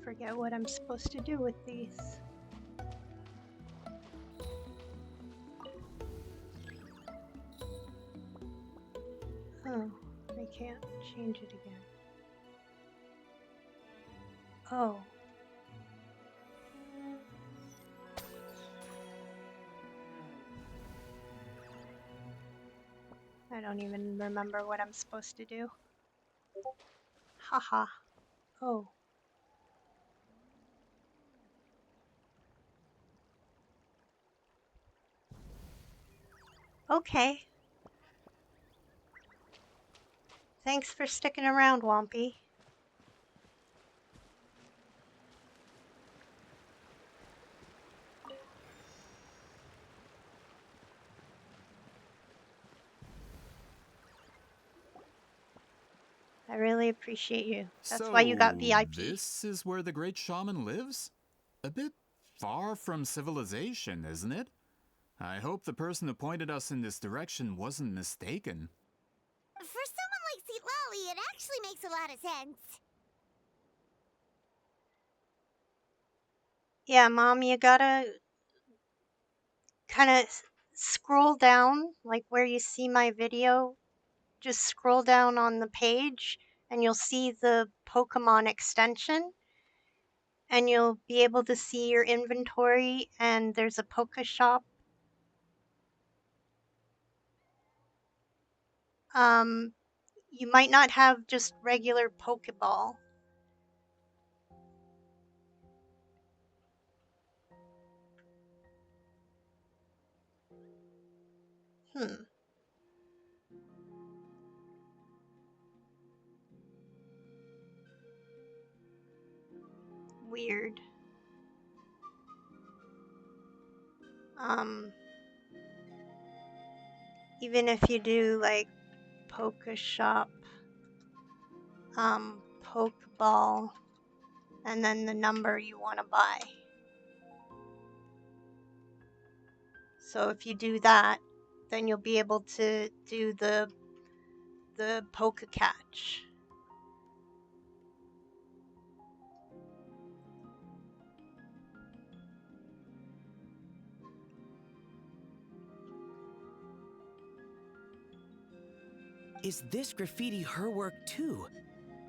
forget what I'm supposed to do with these. Oh, I can't change it again. Oh. I don't even remember what I'm supposed to do. Haha. Oh. Okay. Thanks for sticking around, Wompy. I really appreciate you. That's why you got VIP. This is where the great shaman lives? A bit far from civilization, isn't it? I hope the person who pointed us in this direction wasn't mistaken. For someone like Seatlali, it actually makes a lot of sense. Yeah, Mom, you gotta kind of scroll down, like where you see my video. Just scroll down on the page and you'll see the Pokemon extension. And you'll be able to see your inventory, and there's a Poke Shop. You might not have just regular Pokeball. Weird. Even if you do like Poke Shop, Pokeball, and then the number you want to buy. So if you do that, then you'll be able to do the Poke Catch. Is this graffiti her work too?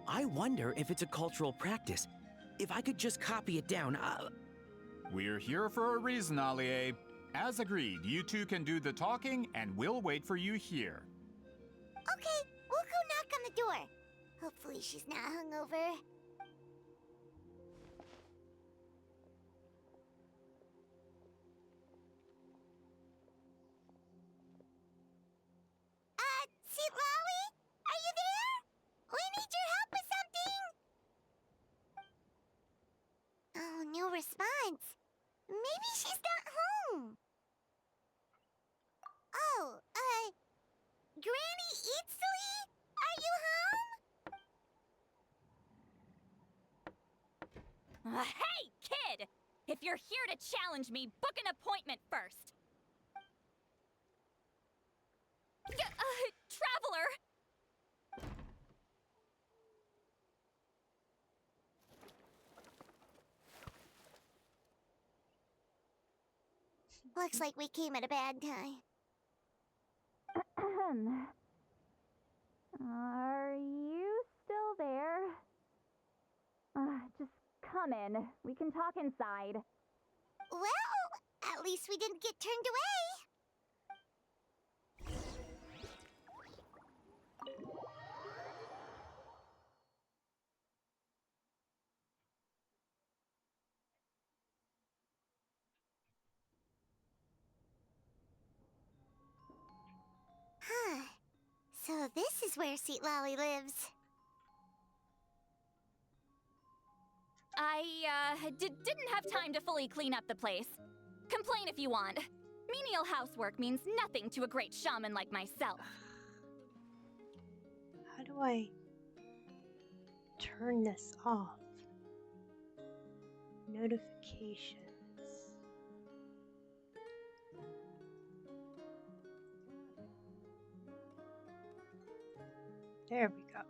I wonder if it's a cultural practice. If I could just copy it down, We're here for a reason, Allie. As agreed, you two can do the talking, and we'll wait for you here. Okay, we'll go knock on the door. Hopefully she's not hungover. Seatlali? Are you there? We need your help with something! Oh, no response. Maybe she's not home. Oh, Granny Eatsley? Are you home? Hey, kid! If you're here to challenge me, book an appointment first. Traveler! Looks like we came at a bad time. Are you still there? Just come in. We can talk inside. Well, at least we didn't get turned away. Huh. So this is where Seatlali lives. I didn't have time to fully clean up the place. Complain if you want. Menial housework means nothing to a great shaman like myself. How do I turn this off? Notifications. There we go.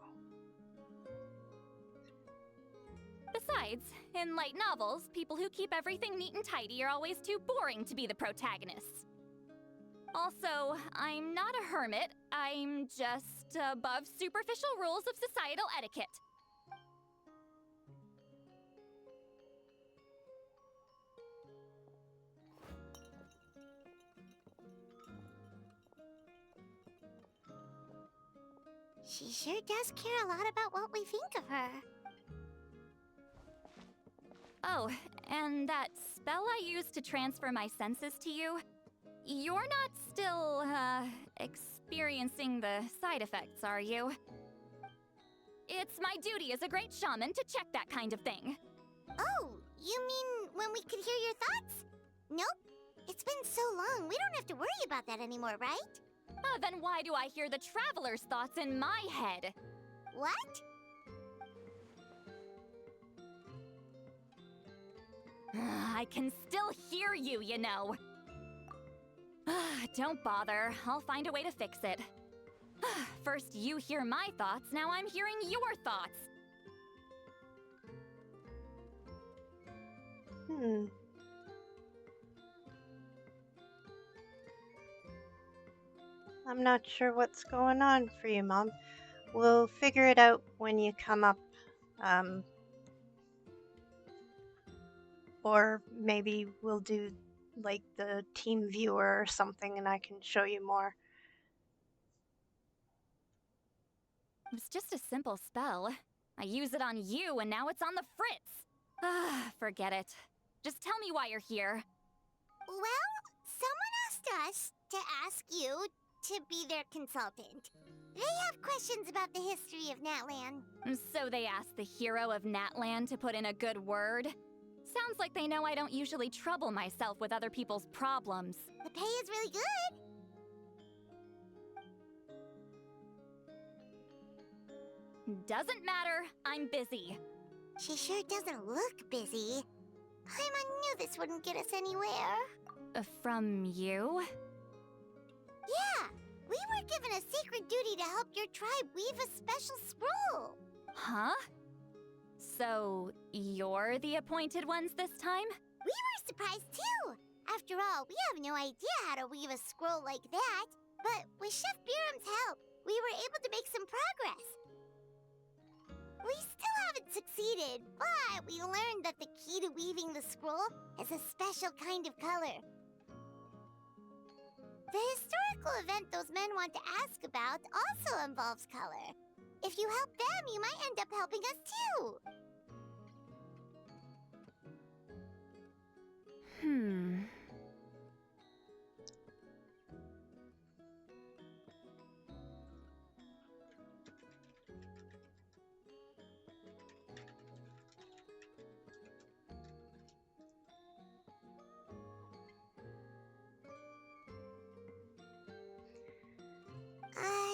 Besides, Besides, in light novels, people who keep everything neat and tidy are always too boring to be the protagonists. Also, I'm not a hermit. I'm just above superficial rules of societal etiquette. She sure does care a lot about what we think of her. Oh, and that spell I used to transfer my senses to you, you're not still, experiencing the side effects, are you? It's my duty as a great shaman to check that kind of thing. Oh, you mean when we could hear your thoughts? Nope. It's been so long, we don't have to worry about that anymore, right? Then why do I hear the traveler's thoughts in my head? What? I can still hear you, you know. Don't bother. I'll find a way to fix it. First you hear my thoughts, now I'm hearing your thoughts. I'm not sure what's going on for you, Mom. We'll figure it out when you come up. Or maybe we'll do like the team viewer or something and I can show you more. It was just a simple spell. I use it on you and now it's on the Fritz. Forget it. Just tell me why you're here. Well, someone asked us to ask you to be their consultant. They have questions about the history of Natlan. So they asked the hero of Natlan to put in a good word? Sounds like they know I don't usually trouble myself with other people's problems. The pay is really good. Doesn't matter, I'm busy. She sure doesn't look busy. Paimon knew this wouldn't get us anywhere. From you? Yeah, we were given a sacred duty to help your tribe weave a special scroll. Huh? So, you're the appointed ones this time? We were surprised too. After all, we have no idea how to weave a scroll like that. But with Chef Biram's help, we were able to make some progress. We still haven't succeeded, but we learned that the key to weaving the scroll is a special kind of color. The historical event those men want to ask about also involves color. If you help them, you might end up helping us too.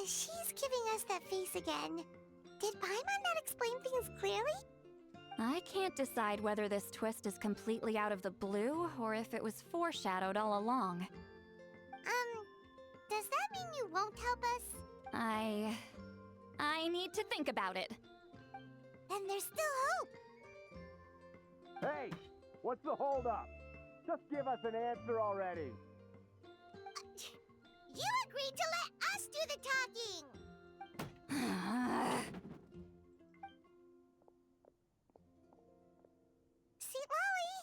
She's giving us that face again. Did Paimon not explain things clearly? I can't decide whether this twist is completely out of the blue or if it was foreshadowed all along. Does that mean you won't help us? I need to think about it. Then there's still hope. Hey, what's the holdup? Just give us an answer already. You agreed to let us do the talking! Sweet Lolly!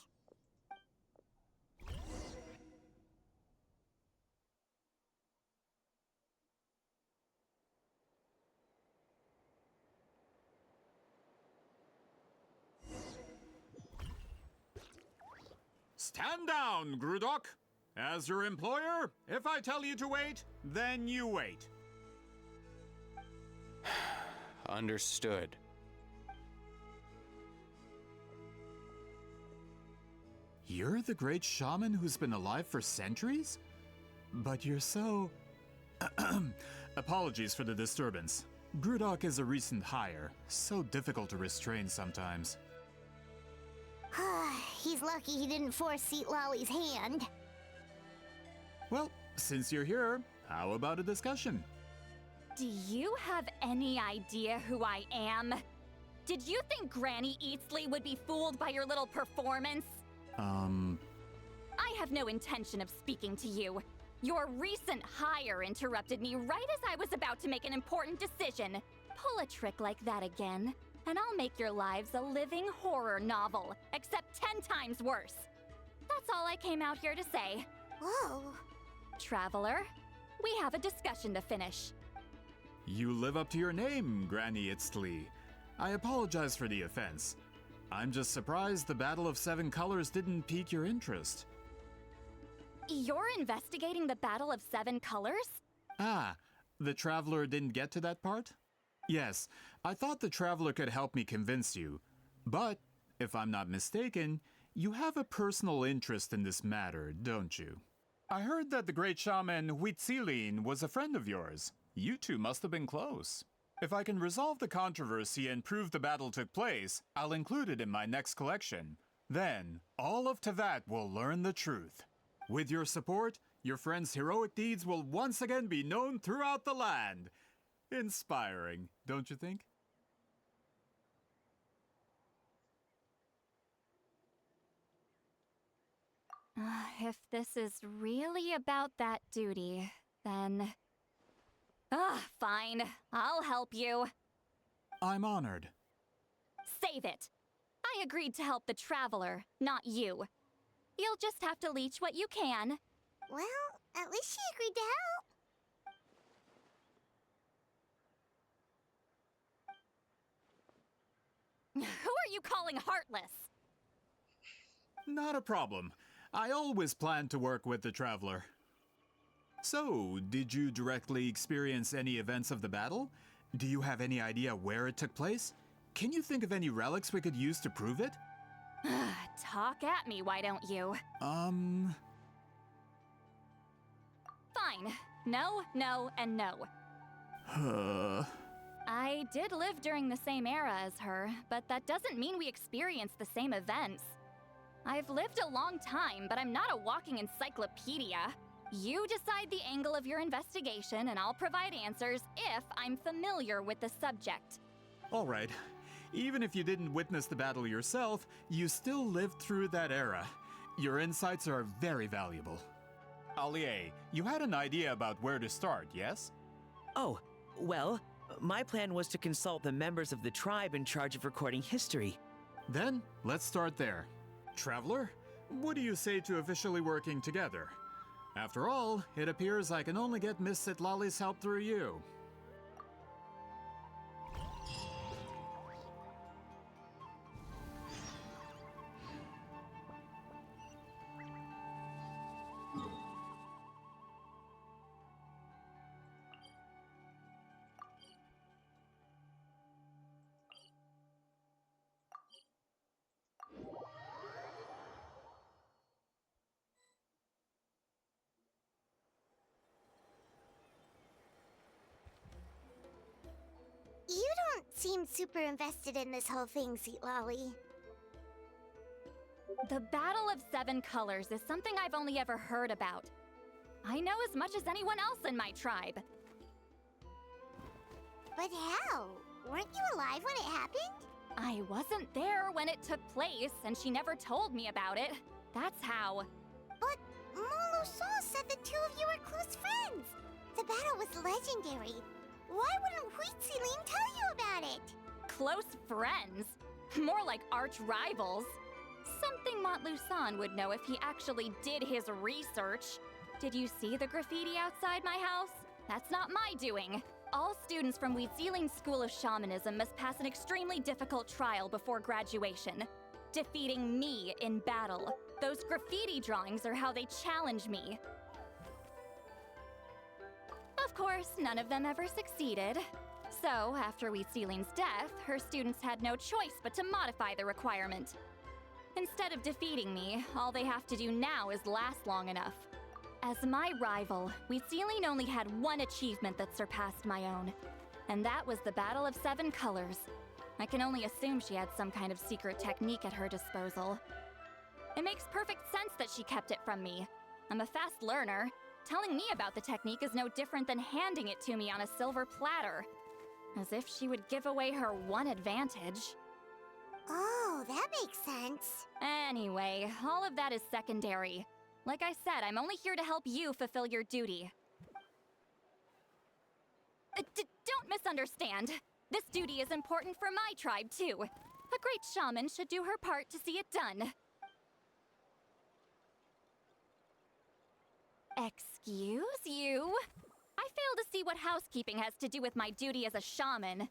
Stand down, Grudok. As your employer, if I tell you to wait, then you wait. Understood. You're the great shaman who's been alive for centuries? But you're so... Apologies for the disturbance. Grudok is a recent hire, so difficult to restrain sometimes. He's lucky he didn't force Seat Lolly's hand. Well, since you're here, how about a discussion? Do you have any idea who I am? Did you think Granny Eatsley would be fooled by your little performance? I have no intention of speaking to you. Your recent hire interrupted me right as I was about to make an important decision. Pull a trick like that again, and I'll make your lives a living horror novel, except 10 times worse. That's all I came out here to say. Whoa. Traveler, we have a discussion to finish. You live up to your name, Granny Itztli. I apologize for the offense. I'm just surprised the Battle of Seven Colors didn't pique your interest. You're investigating the Battle of Seven Colors? Ah, the Traveler didn't get to that part? Yes, I thought the Traveler could help me convince you. But, if I'm not mistaken, you have a personal interest in this matter, don't you? I heard that the great shaman Huitzilin was a friend of yours. You two must have been close. If I can resolve the controversy and prove the battle took place, I'll include it in my next collection. Then, all of Tevat will learn the truth. With your support, your friend's heroic deeds will once again be known throughout the land. Inspiring, don't you think? If this is really about that duty, then... fine. I'll help you. I'm honored. Save it. I agreed to help the Traveler, not you. You'll just have to leech what you can. Well, at least she agreed to help. Who are you calling heartless? Not a problem. I always planned to work with the Traveler. So, did you directly experience any events of the battle? Do you have any idea where it took place? Can you think of any relics we could use to prove it? Talk at me, why don't you? Fine. No, no, and no. I did live during the same era as her, but that doesn't mean we experienced the same events. I've lived a long time, but I'm not a walking encyclopedia. You decide the angle of your investigation, and I'll provide answers if I'm familiar with the subject. All right. Even if you didn't witness the battle yourself, you still lived through that era. Your insights are very valuable. Allie, you had an idea about where to start, yes? Oh, well, my plan was to consult the members of the tribe in charge of recording history. Then, let's start there. Traveler, what do you say to officially working together? After all, it appears I can only get Miss Sitlali's help through you. You don't seem super invested in this whole thing, Sitlali. The Battle of Seven Colors is something I've only ever heard about. I know as much as anyone else in my tribe. But how? Weren't you alive when it happened? I wasn't there when it took place, and she never told me about it. That's how. But Molo Saw said the two of you were close friends. The battle was legendary. Why wouldn't Huitzilin tell you about it? Close friends? More like arch rivals. Something Montluçon would know if he actually did his research. Did you see the graffiti outside my house? That's not my doing. All students from Huitzilin's School of Shamanism must pass an extremely difficult trial before graduation. Defeating me in battle. Those graffiti drawings are how they challenge me. Of course, none of them ever succeeded. So, after Huitzilin's death, her students had no choice but to modify the requirement. Instead of defeating me, all they have to do now is last long enough. As my rival, Huitzilin only had one achievement that surpassed my own, and that was the Battle of Seven Colors. I can only assume she had some kind of secret technique at her disposal. It makes perfect sense that she kept it from me. I'm a fast learner. Telling me about the technique is no different than handing it to me on a silver platter. As if she would give away her one advantage. Oh, that makes sense. Anyway, all of that is secondary. Like I said, I'm only here to help you fulfill your duty. Don't misunderstand. This duty is important for my tribe, too. A great shaman should do her part to see it done. Excuse you? I fail to see what housekeeping has to do with my duty as a shaman.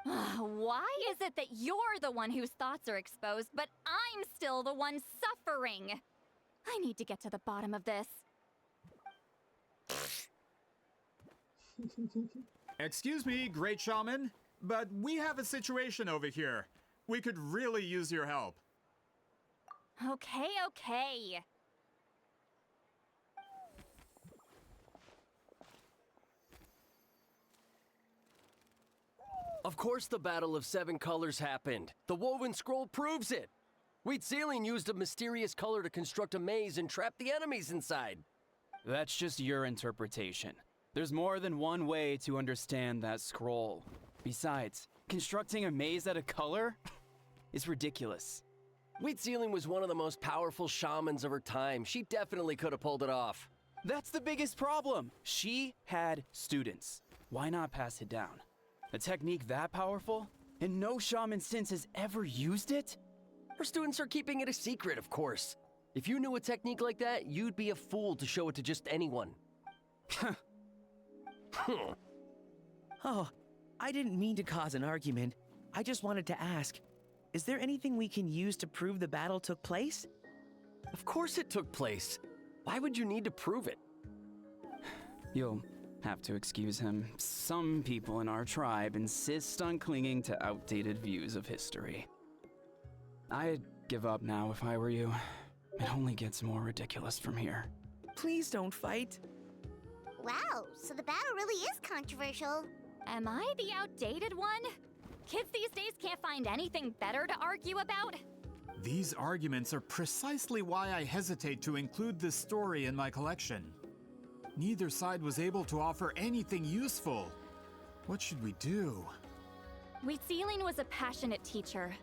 Why is it that you're the one whose thoughts are exposed, but I'm still the one suffering? I need to get to the bottom of this. Excuse me, great shaman, but we have a situation over here. We could really use your help. Okay. Of course the Battle of Seven Colors happened. The woven scroll proves it. Wheat Ceiling used a mysterious color to construct a maze and trap the enemies inside. That's just your interpretation. There's more than one way to understand that scroll. Besides, constructing a maze out of color is ridiculous. Wheat Ceiling was one of the most powerful shamans of her time. She definitely could have pulled it off. That's the biggest problem. She had students. Why not pass it down? A technique that powerful? And no shaman since has ever used it? Her students are keeping it a secret, of course. If you knew a technique like that, you'd be a fool to show it to just anyone. Oh, I didn't mean to cause an argument. I just wanted to ask, is there anything we can use to prove the battle took place? Of course it took place. Why would you need to prove it? You'll have to excuse him. Some people in our tribe insist on clinging to outdated views of history. I'd give up now if I were you. It only gets more ridiculous from here. Please don't fight. Wow, so the battle really is controversial. Am I the outdated one? Kids these days can't find anything better to argue about? These arguments are precisely why I hesitate to include this story in my collection. Neither side was able to offer anything useful. What should we do? Wheat Ceiling was a passionate teacher.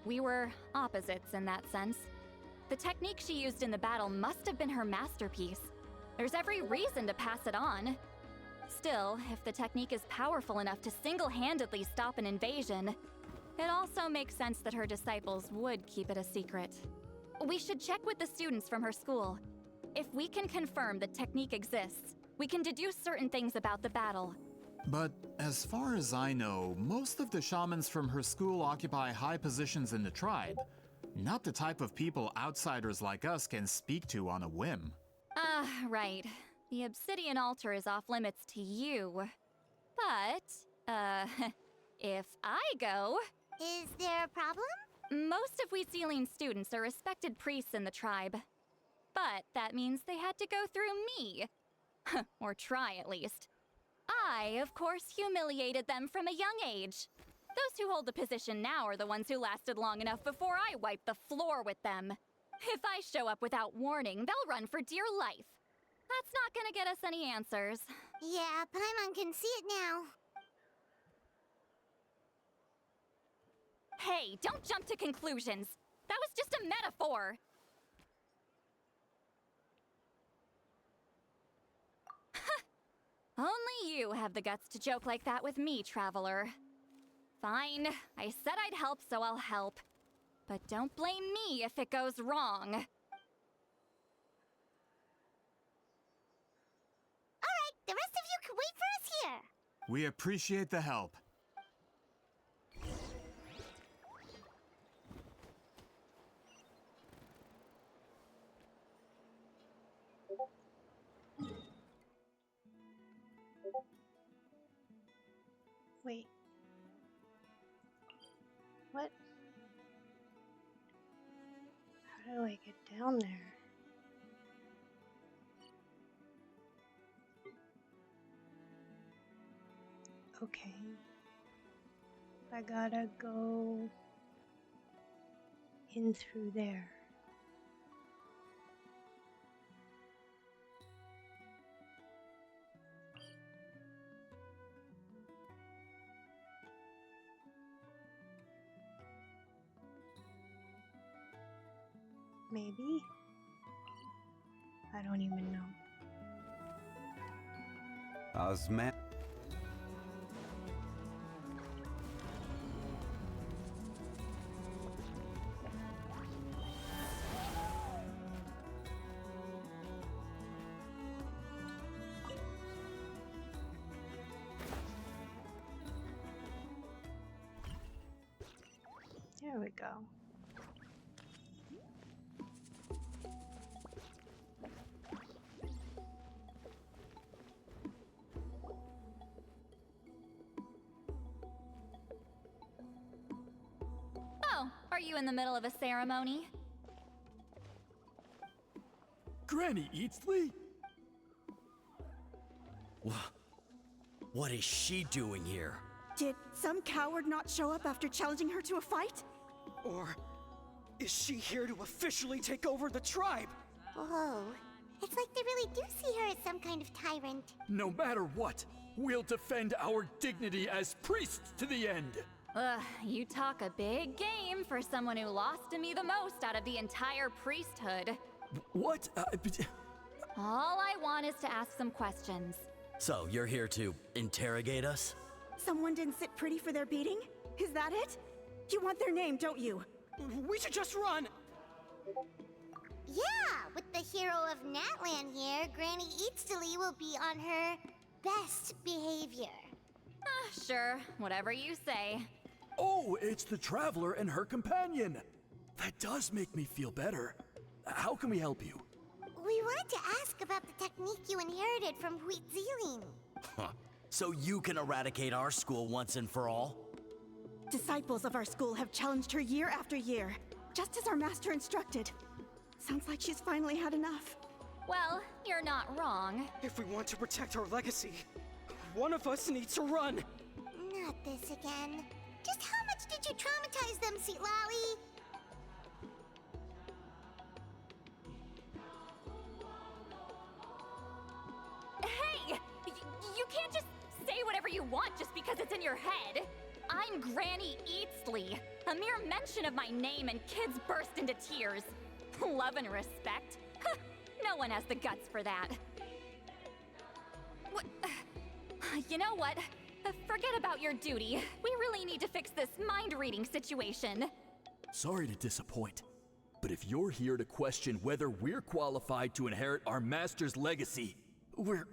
We were opposites in that sense. The technique she used in the battle must have been her masterpiece. There's every reason to pass it on. Still, if the technique is powerful enough to single-handedly stop an invasion, it also makes sense that her disciples would keep it a secret. We should check with the students from her school. If we can confirm the technique exists, we can deduce certain things about the battle. But as far as I know, most of the shamans from her school occupy high positions in the tribe. Not the type of people outsiders like us can speak to on a whim. Right. The obsidian altar is off limits to you. But, if I go... Is there a problem? Most of Wheat Ceiling students are respected priests in the tribe. But that means they had to go through me. Or try, at least. I, of course, humiliated them from a young age. Those who hold the position now are the ones who lasted long enough before I wiped the floor with them. If I show up without warning, they'll run for dear life. That's not gonna get us any answers. Yeah, Paimon can see it now. Hey, don't jump to conclusions. That was just a metaphor. Only you have the guts to joke like that with me, Traveler. Fine, I said I'd help, so I'll help. But don't blame me if it goes wrong. Alright, the rest of you can wait for us here. We appreciate the help. Wait. What? How do I get down there? Okay. I gotta go in through there. maybe? I don't even know. Osman. There we go. Oh, are you in the middle of a ceremony? Granny Eatsley? What is she doing here? Did some coward not show up after challenging her to a fight? Or is she here to officially take over the tribe? Whoa. It's like they really do see her as some kind of tyrant. No matter what, we'll defend our dignity as priests to the end. Ugh, you talk a big game for someone who lost to me the most out of the entire priesthood. What? All I want is to ask some questions. So, you're here to interrogate us? Someone didn't sit pretty for their beating? Is that it? You want their name, don't you? We should just run! Yeah, with the hero of Natlan here, Granny Eatsley will be on her best behavior. Sure, whatever you say. Oh, it's the Traveler and her companion. That does make me feel better. How can we help you? We wanted to ask about the technique you inherited from Huitziling. Huh. So you can eradicate our school once and for all? Disciples of our school have challenged her year after year, just as our master instructed. Sounds like she's finally had enough. Well, you're not wrong. If we want to protect our legacy, one of us needs to run. Not this again. Just how much did you traumatize them, Sweet Lolly? Hey! You can't just say whatever you want just because it's in your head. I'm Granny Eatsley. A mere mention of my name and kids burst into tears. Love and respect? No one has the guts for that. What? You know what? Forget about your duty. We really need to fix this mind-reading situation. Sorry to disappoint, but if you're here to question whether we're qualified to inherit our master's legacy, we're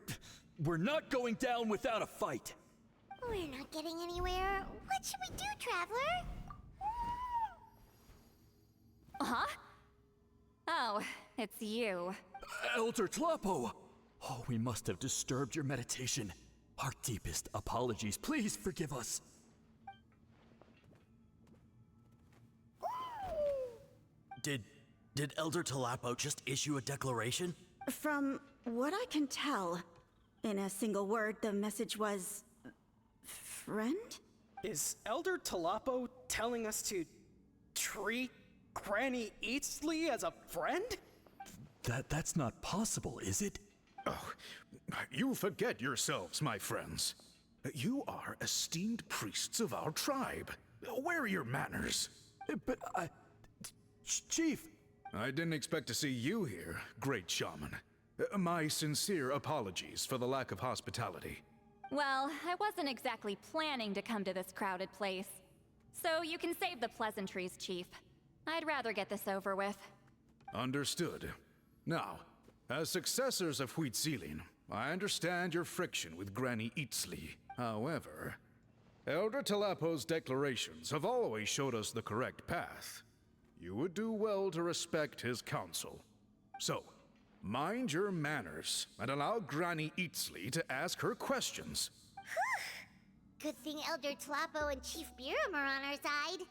not going down without a fight. We're not getting anywhere. What should we do, Traveler? Huh? Oh, it's you. Elder Tlapo! Oh, we must have disturbed your meditation. Our deepest apologies. Please forgive us. Did Elder Tlapo just issue a declaration? From what I can tell, in a single word, the message was... friend? Is Elder Tlapo telling us to treat Granny Eatsley as a friend? That's not possible, is it? Oh, you forget yourselves, my friends. You are esteemed priests of our tribe. Where are your manners? But Chief! I didn't expect to see you here, great shaman. My sincere apologies for the lack of hospitality. Well, I wasn't exactly planning to come to this crowded place. So you can save the pleasantries, Chief. I'd rather get this over with. Understood. Now, as successors of Huitziling, I understand your friction with Granny Eatsley. However, Elder Tlapo's declarations have always showed us the correct path. You would do well to respect his counsel. So, mind your manners and allow Granny Eatsley to ask her questions. Good thing Elder Tlapo and Chief Biram are on our side.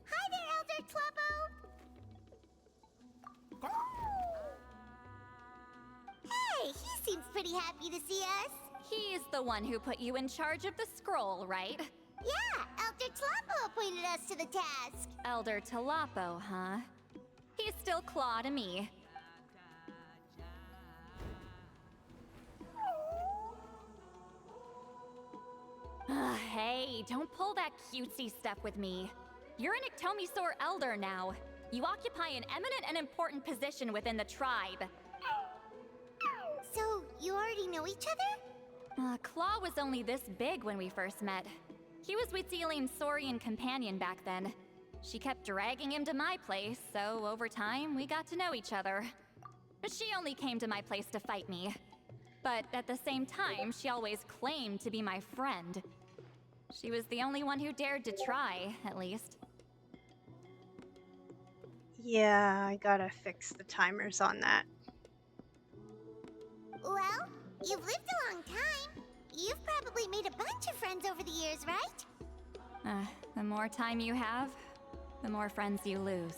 Hi there, Elder Tlapo! Hey, he seems pretty happy to see us. He's the one who put you in charge of the scroll, right? Yeah, Elder Tlapo appointed us to the task. Elder Tlapo, huh? He's still Claw to me. Hey, don't pull that cutesy stuff with me. You're an Iktomi-Sor elder now. You occupy an eminent and important position within the tribe. So, you already know each other? Claw was only this big when we first met. He was Wheatsealing's Saurian companion back then. She kept dragging him to my place, so over time, we got to know each other. She only came to my place to fight me. But at the same time, she always claimed to be my friend. She was the only one who dared to try, at least. Yeah, I gotta fix the timers on that. Well, you've lived a long time. You've probably made a bunch of friends over the years, right? The more time you have, the more friends you lose.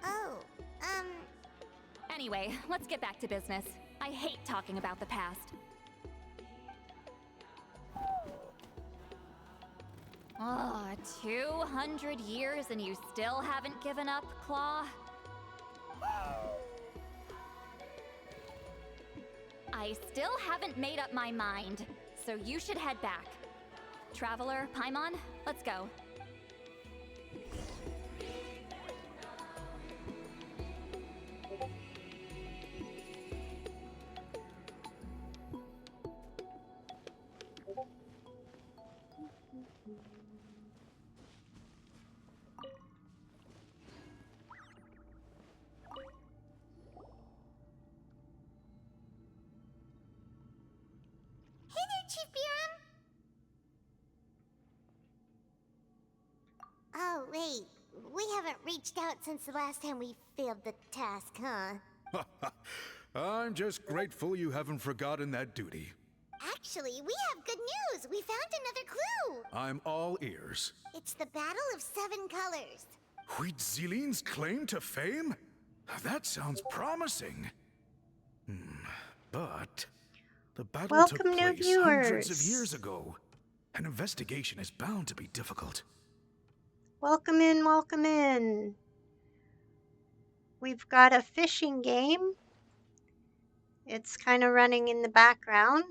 Oh, Anyway, let's get back to business. I hate talking about the past. Oh, 200 years and you still haven't given up, Claw? I still haven't made up my mind, so you should head back. Traveler, Paimon, let's go. Hey there, Chief Biram! Oh, wait. We haven't reached out since the last time we failed the task, huh? I'm just grateful you haven't forgotten that duty. Actually, we have good news! We found another clue! I'm all ears. It's the Battle of Seven Colors. Wheatsealing's claim to fame? That sounds promising. But the battle took Welcome, new place hundreds of viewers. years ago. An investigation is bound to be difficult. Welcome in, welcome in. We've got a fishing game. It's kind of running in the background,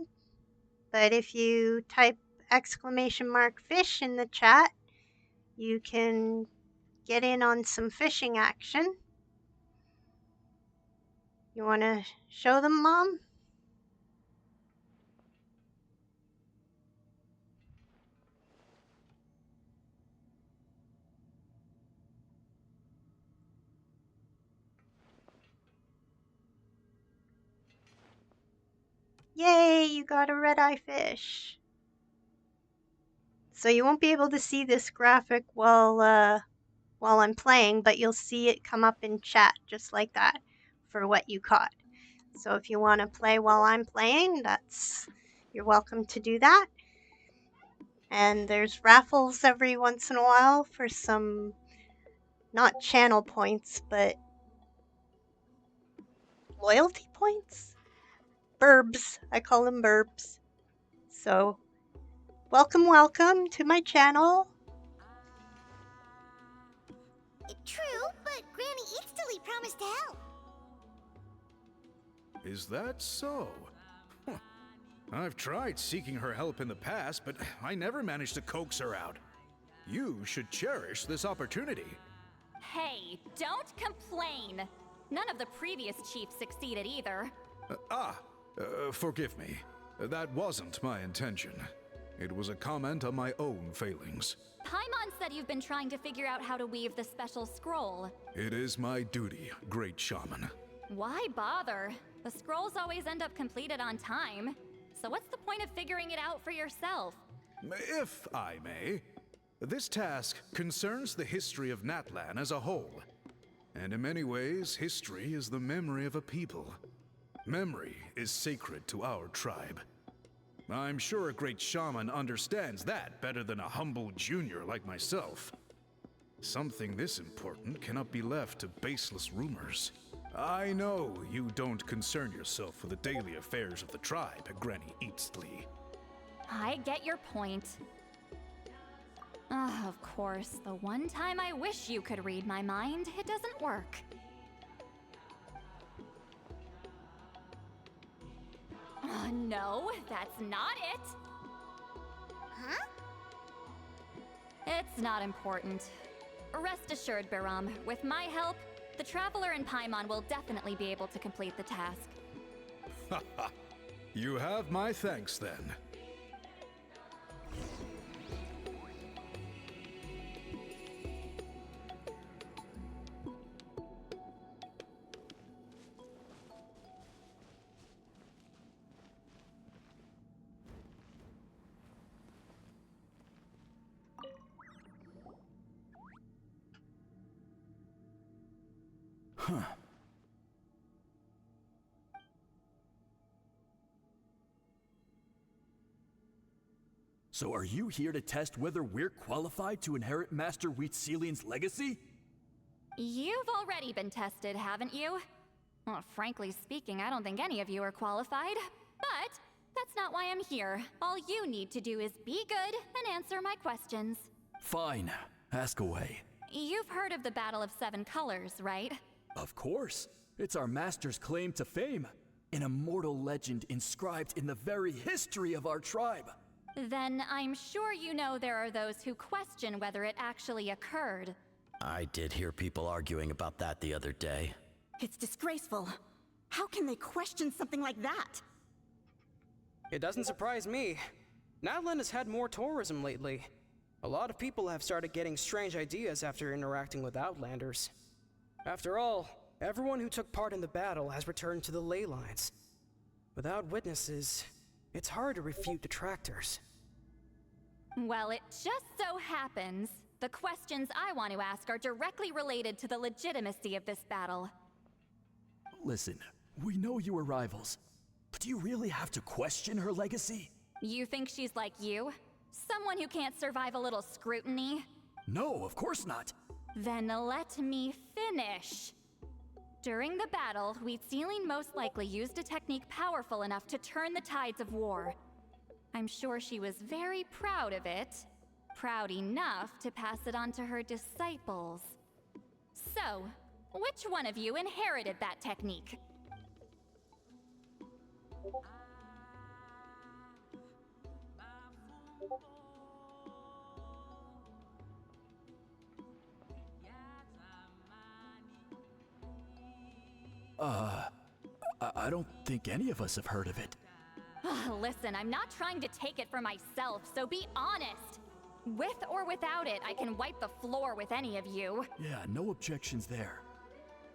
but if you type !fish in the chat, you can get in on some fishing action. You want to show them, Mom? Yay, you got a red-eye fish. So you won't be able to see this graphic while I'm playing, but you'll see it come up in chat just like that for what you caught. So if you want to play while I'm playing, you're welcome to do that. And there's raffles every once in a while for some, not channel points, but loyalty points? Burbs. I call them burbs. So, welcome to my channel. True, but Granny Eatsterly promised to help. Is that so? Huh. I've tried seeking her help in the past, but I never managed to coax her out. You should cherish this opportunity. Hey, don't complain. None of the previous chiefs succeeded either. Forgive me. That wasn't my intention. It was a comment on my own failings. Paimon said you've been trying to figure out how to weave the special scroll. It is my duty, great shaman. Why bother? The scrolls always end up completed on time. So what's the point of figuring it out for yourself? If I may, this task concerns the history of Natlan as a whole. And in many ways, history is the memory of a people. Memory is sacred to our tribe. I'm sure a great shaman understands that better than a humble junior like myself. Something this important cannot be left to baseless rumors. I know you don't concern yourself with the daily affairs of the tribe, Granny Eatsterly. I get your point. Of course, the one time I wish you could read my mind, it doesn't work. No, that's not it. Huh? It's not important. Rest assured, Biram, with my help, the Traveler and Paimon will definitely be able to complete the task. You have my thanks then. Huh. So are you here to test whether we're qualified to inherit Master Wheatselian's legacy? You've already been tested, haven't you? Well, frankly speaking, I don't think any of you are qualified. But that's not why I'm here. All you need to do is be good and answer my questions. Fine. Ask away. You've heard of the Battle of Seven Colors, right? Of course. It's our master's claim to fame. An immortal legend inscribed in the very history of our tribe. Then I'm sure you know there are those who question whether it actually occurred. I did hear people arguing about that the other day. It's disgraceful. How can they question something like that? It doesn't surprise me. Natlan has had more tourism lately. A lot of people have started getting strange ideas after interacting with Outlanders. After all, everyone who took part in the battle has returned to the ley lines. Without witnesses, it's hard to refute detractors. Well, it just so happens the questions I want to ask are directly related to the legitimacy of this battle. Listen, we know you are rivals, but do you really have to question her legacy? You think she's like you? Someone who can't survive a little scrutiny? No, of course not. Then let me finish. During the battle, Wheatselian most likely used a technique powerful enough to turn the tides of war. I'm sure she was very proud of it. Proud enough to pass it on to her disciples. So, which one of you inherited that technique? I don't think any of us have heard of it. Listen, I'm not trying to take it for myself, so be honest. With or without it, I can wipe the floor with any of you. Yeah, no objections there.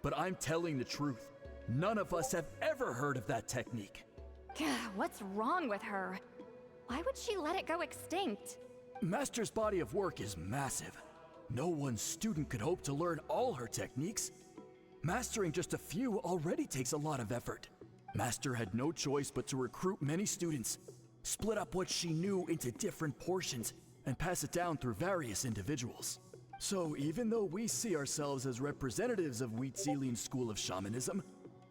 But I'm telling the truth. None of us have ever heard of that technique. What's wrong with her? Why would she let it go extinct? Master's body of work is massive. No one student could hope to learn all her techniques. Mastering just a few already takes a lot of effort. Master had no choice but to recruit many students, split up what she knew into different portions, and pass it down through various individuals. So even though we see ourselves as representatives of Wheatselian's school of shamanism,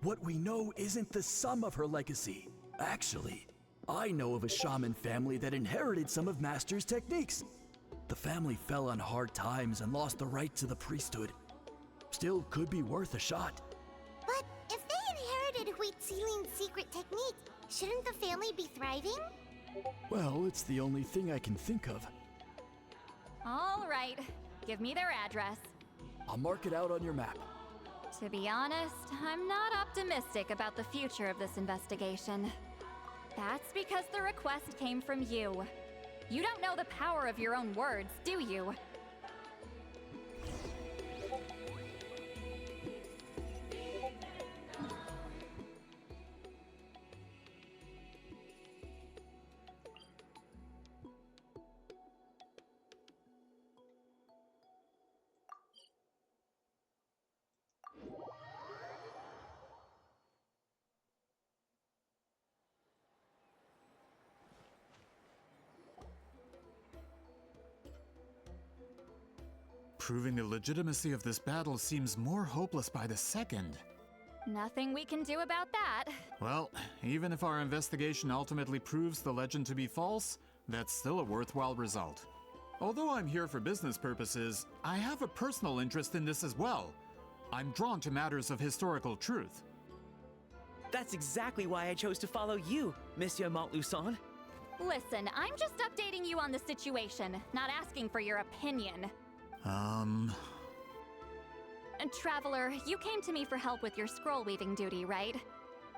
what we know isn't the sum of her legacy. Actually, I know of a shaman family that inherited some of Master's techniques. The family fell on hard times and lost the right to the priesthood. Still could be worth a shot. But if they inherited Wheatselian's secret technique, shouldn't the family be thriving? Well, it's the only thing I can think of. All right, give me their address. I'll mark it out on your map. To be honest, I'm not optimistic about the future of this investigation. That's because the request came from you. You don't know the power of your own words, do you? Proving the legitimacy of this battle seems more hopeless by the second. Nothing we can do about that. Well, even if our investigation ultimately proves the legend to be false, that's still a worthwhile result. Although I'm here for business purposes, I have a personal interest in this as well. I'm drawn to matters of historical truth. That's exactly why I chose to follow you, Monsieur Montluçon. Listen, I'm just updating you on the situation, not asking for your opinion. And Traveler, you came to me for help with your scroll weaving duty, right?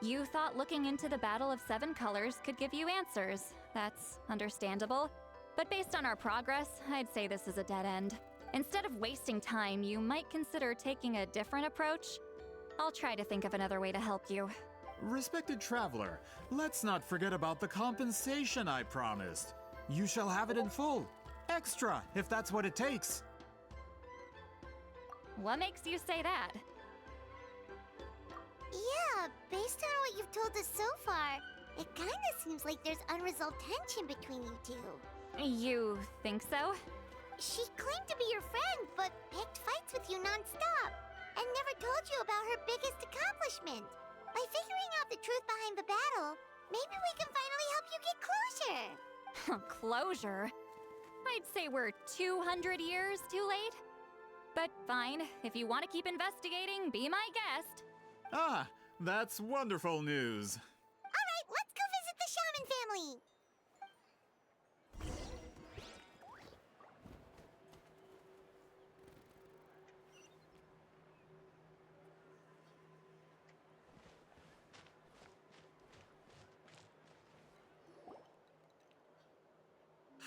You thought looking into the Battle of Seven Colors could give you answers. That's understandable. But based on our progress, I'd say this is a dead end. Instead of wasting time, you might consider taking a different approach. I'll try to think of another way to help you. Respected traveler, let's not forget about the compensation I promised. You shall have it in full. Extra, if that's what it takes. What makes you say that? Yeah, based on what you've told us so far, it kinda seems like there's unresolved tension between you two. You think so? She claimed to be your friend, but picked fights with you non-stop, and never told you about her biggest accomplishment. By figuring out the truth behind the battle, maybe we can finally help you get closure. Closure? I'd say we're 200 years too late. But fine, if you want to keep investigating, be my guest. Ah, that's wonderful news. Alright, let's go visit the shaman family.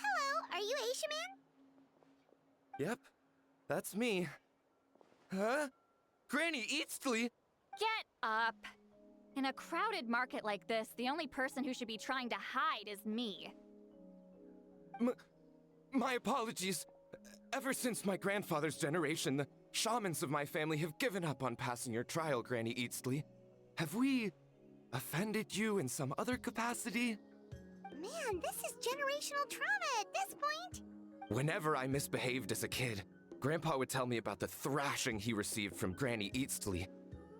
Hello, are you Aishaman? Yep, that's me. Huh? Granny Eatsley? Get up! In a crowded market like this, the only person who should be trying to hide is me. My apologies. Ever since my grandfather's generation, the shamans of my family have given up on passing your trial, Granny Eatsley. Have we offended you in some other capacity? Man, this is generational trauma at this point. Whenever I misbehaved as a kid, Grandpa would tell me about the thrashing he received from Granny Eatsley.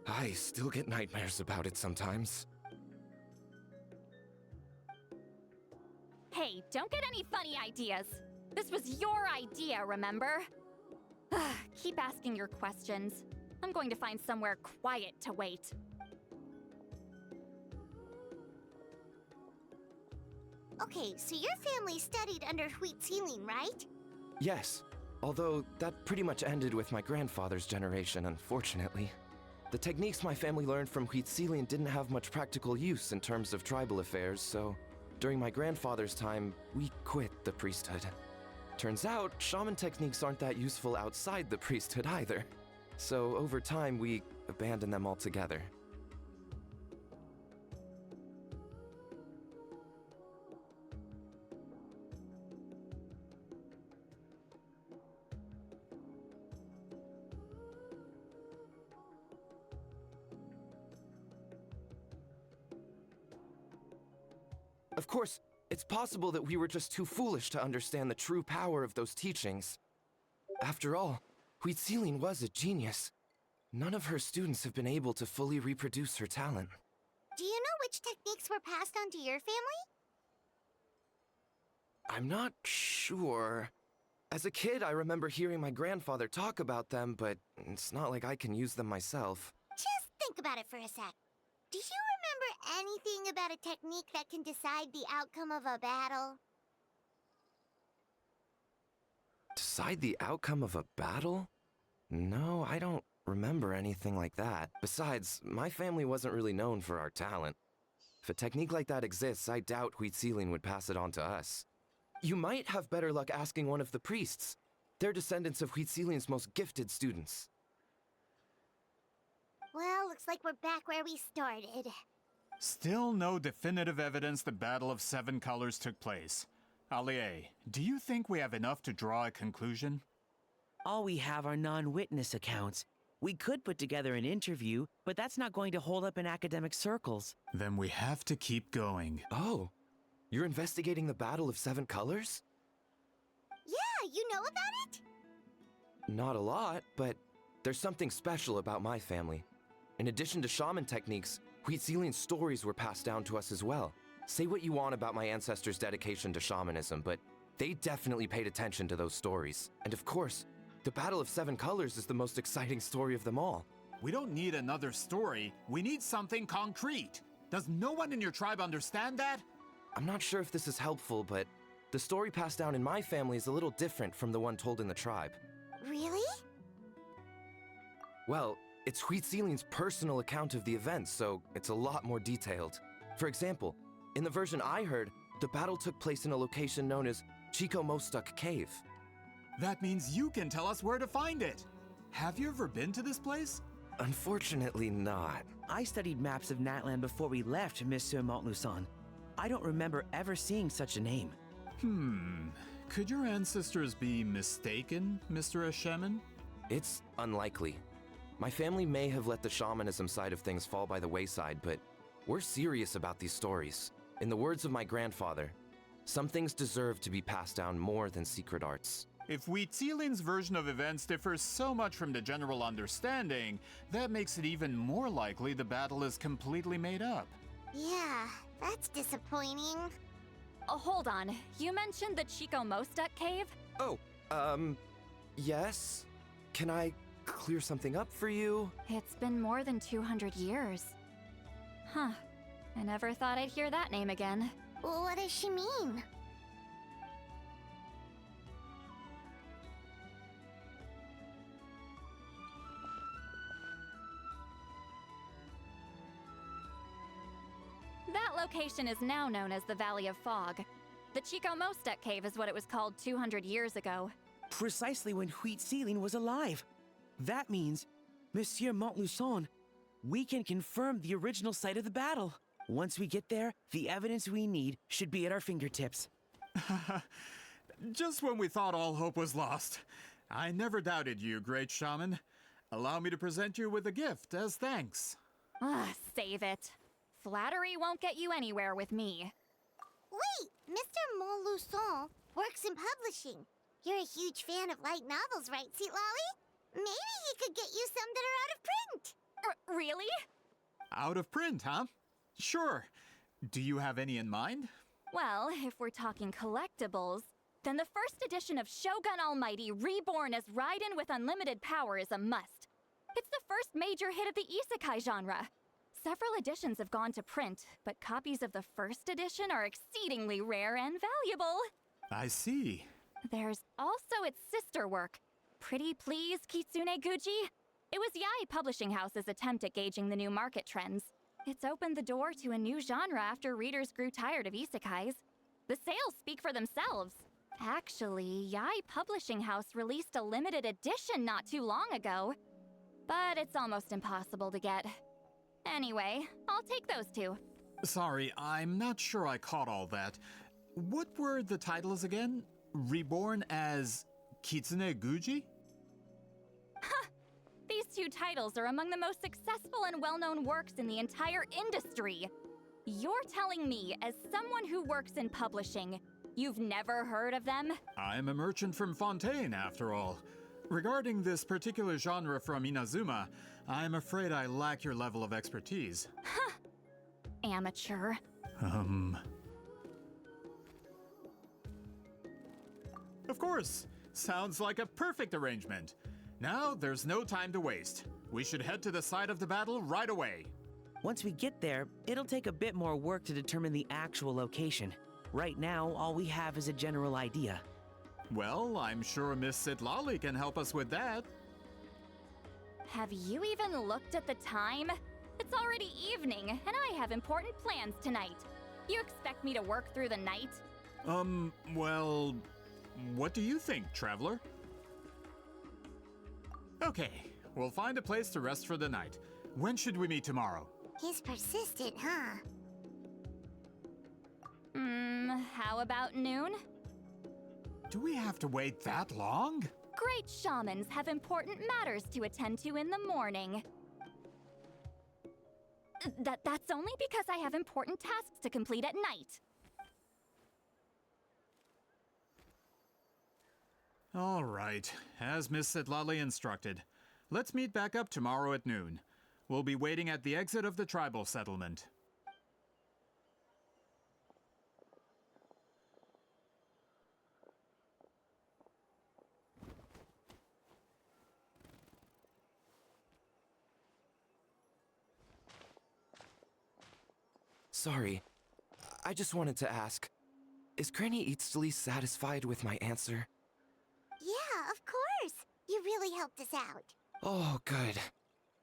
I still get nightmares about it sometimes. Hey, don't get any funny ideas. This was your idea, remember? Keep asking your questions. I'm going to find somewhere quiet to wait. Okay, so your family studied under Huitzilin, right? Yes, although that pretty much ended with my grandfather's generation, unfortunately. The techniques my family learned from Huitzilin didn't have much practical use in terms of tribal affairs, so during my grandfather's time, we quit the priesthood. Turns out, shaman techniques aren't that useful outside the priesthood either. So over time, we abandoned them altogether. Of course, it's possible that we were just too foolish to understand the true power of those teachings. After all, Huitzilin was a genius. None of her students have been able to fully reproduce her talent. Do you know which techniques were passed on to your family? I'm not sure. As a kid, I remember hearing my grandfather talk about them, but it's not like I can use them myself. Just think about it for a sec. Do you remember anything about a technique that can decide the outcome of a battle? Decide the outcome of a battle? No, I don't remember anything like that. Besides, my family wasn't really known for our talent. If a technique like that exists, I doubt Huitzilin would pass it on to us. You might have better luck asking one of the priests. They're descendants of Huitzilin's most gifted students. Well, looks like we're back where we started. Still no definitive evidence the Battle of Seven Colors took place. Allie, do you think we have enough to draw a conclusion? All we have are non-witness accounts. We could put together an interview, but that's not going to hold up in academic circles. Then we have to keep going. Oh, you're investigating the Battle of Seven Colors? Yeah, you know about it? Not a lot, but there's something special about my family. In addition to shaman techniques, Huitzilin's stories were passed down to us as well. Say what you want about my ancestors' dedication to shamanism, but they definitely paid attention to those stories. And of course, the Battle of Seven Colors is the most exciting story of them all. We don't need another story. We need something concrete. Does no one in your tribe understand that? I'm not sure if this is helpful, but the story passed down in my family is a little different from the one told in the tribe. Really? Well, it's Huitzilin's personal account of the events, so it's a lot more detailed. For example, in the version I heard, the battle took place in a location known as Chico Mostuk Cave. That means you can tell us where to find it. Have you ever been to this place? Unfortunately not. I studied maps of Natlan before we left, Monsieur Montluçon. I don't remember ever seeing such a name. Could your ancestors be mistaken, Mr. Ashemin? It's unlikely. My family may have let the shamanism side of things fall by the wayside, but we're serious about these stories. In the words of my grandfather, some things deserve to be passed down more than secret arts. If Huitzilin's version of events differs so much from the general understanding, that makes it even more likely the battle is completely made up. Yeah, that's disappointing. Oh, hold on. You mentioned the Chico Mostuk cave? Oh, yes? Can I clear something up for you? It's been more than 200 years. Huh. I never thought I'd hear that name again. Well, what does she mean? That location is now known as the Valley of Fog. The Chico Mostuk cave is what it was called 200 years ago. Precisely when Huitzilin was alive. That means, Monsieur Montluçon, we can confirm the original site of the battle. Once we get there, the evidence we need should be at our fingertips. Just when we thought all hope was lost. I never doubted you, great shaman. Allow me to present you with a gift as thanks. Save it. Flattery won't get you anywhere with me. Wait, Mr. Montluçon works in publishing. You're a huge fan of light novels, right, Lolly? Maybe he could get you some that are out of print. Really? Out of print, huh? Sure. Do you have any in mind? Well, if we're talking collectibles, then the first edition of Shogun Almighty Reborn as Raiden with unlimited power is a must. It's the first major hit of the isekai genre. Several editions have gone to print, but copies of the first edition are exceedingly rare and valuable. I see. There's also its sister work, Pretty Please Kitsune Guji. It was Yai Publishing House's attempt at gauging the new market trends. It's opened the door to a new genre after readers grew tired of isekais. The sales speak for themselves. Actually, Yai Publishing House released a limited edition not too long ago, but it's almost impossible to get. Anyway, I'll take those two. Sorry, I'm not sure I caught all that. What were the titles again? Reborn as Kitsune Guji? These two titles are among the most successful and well-known works in the entire industry. You're telling me, as someone who works in publishing, you've never heard of them? I'm a merchant from Fontaine, after all. Regarding this particular genre from Inazuma, I'm afraid I lack your level of expertise. Amateur. Of course. Sounds like a perfect arrangement. Now, there's no time to waste. We should head to the site of the battle right away. Once we get there, it'll take a bit more work to determine the actual location. Right now, all we have is a general idea. Well, I'm sure Miss Sitlali can help us with that. Have you even looked at the time? It's already evening, and I have important plans tonight. You expect me to work through the night? Well, what do you think, traveler? Okay, we'll find a place to rest for the night. When should we meet tomorrow? He's persistent, huh? How about noon? Do we have to wait that long? Great shamans have important matters to attend to in the morning. That's only because I have important tasks to complete at night. All right, as Miss Sitlali instructed. Let's meet back up tomorrow at noon. We'll be waiting at the exit of the tribal settlement. Sorry. I just wanted to ask, is Granny Eatsley satisfied with my answer? Yeah, of course. You really helped us out. Oh, good.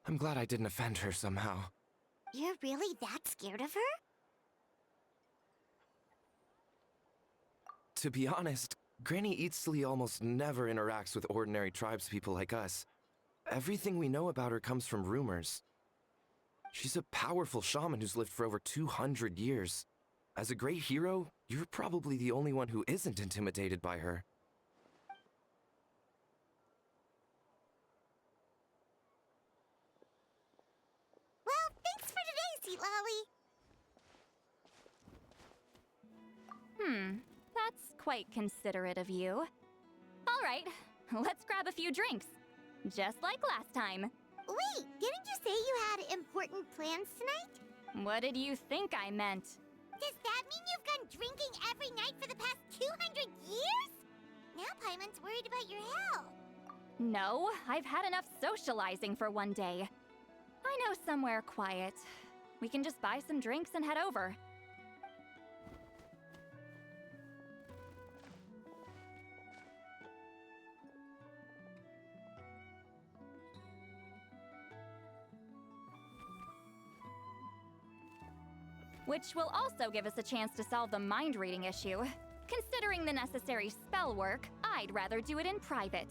I'm glad I didn't offend her somehow. You're really that scared of her? To be honest, Granny Eatsley almost never interacts with ordinary tribespeople like us. Everything we know about her comes from rumors. She's a powerful shaman who's lived for over 200 years. As a great hero, you're probably the only one who isn't intimidated by her. Well, thanks for today, Sweet Lolly. That's quite considerate of you. All right, let's grab a few drinks. Just like last time. Wait, didn't you say you had important plans tonight? What did you think I meant? Does that mean you've gone drinking every night for the past 200 years? Now Paimon's worried about your health. No, I've had enough socializing for one day. I know somewhere quiet. We can just buy some drinks and head over. Which will also give us a chance to solve the mind reading issue. Considering the necessary spell work, I'd rather do it in private.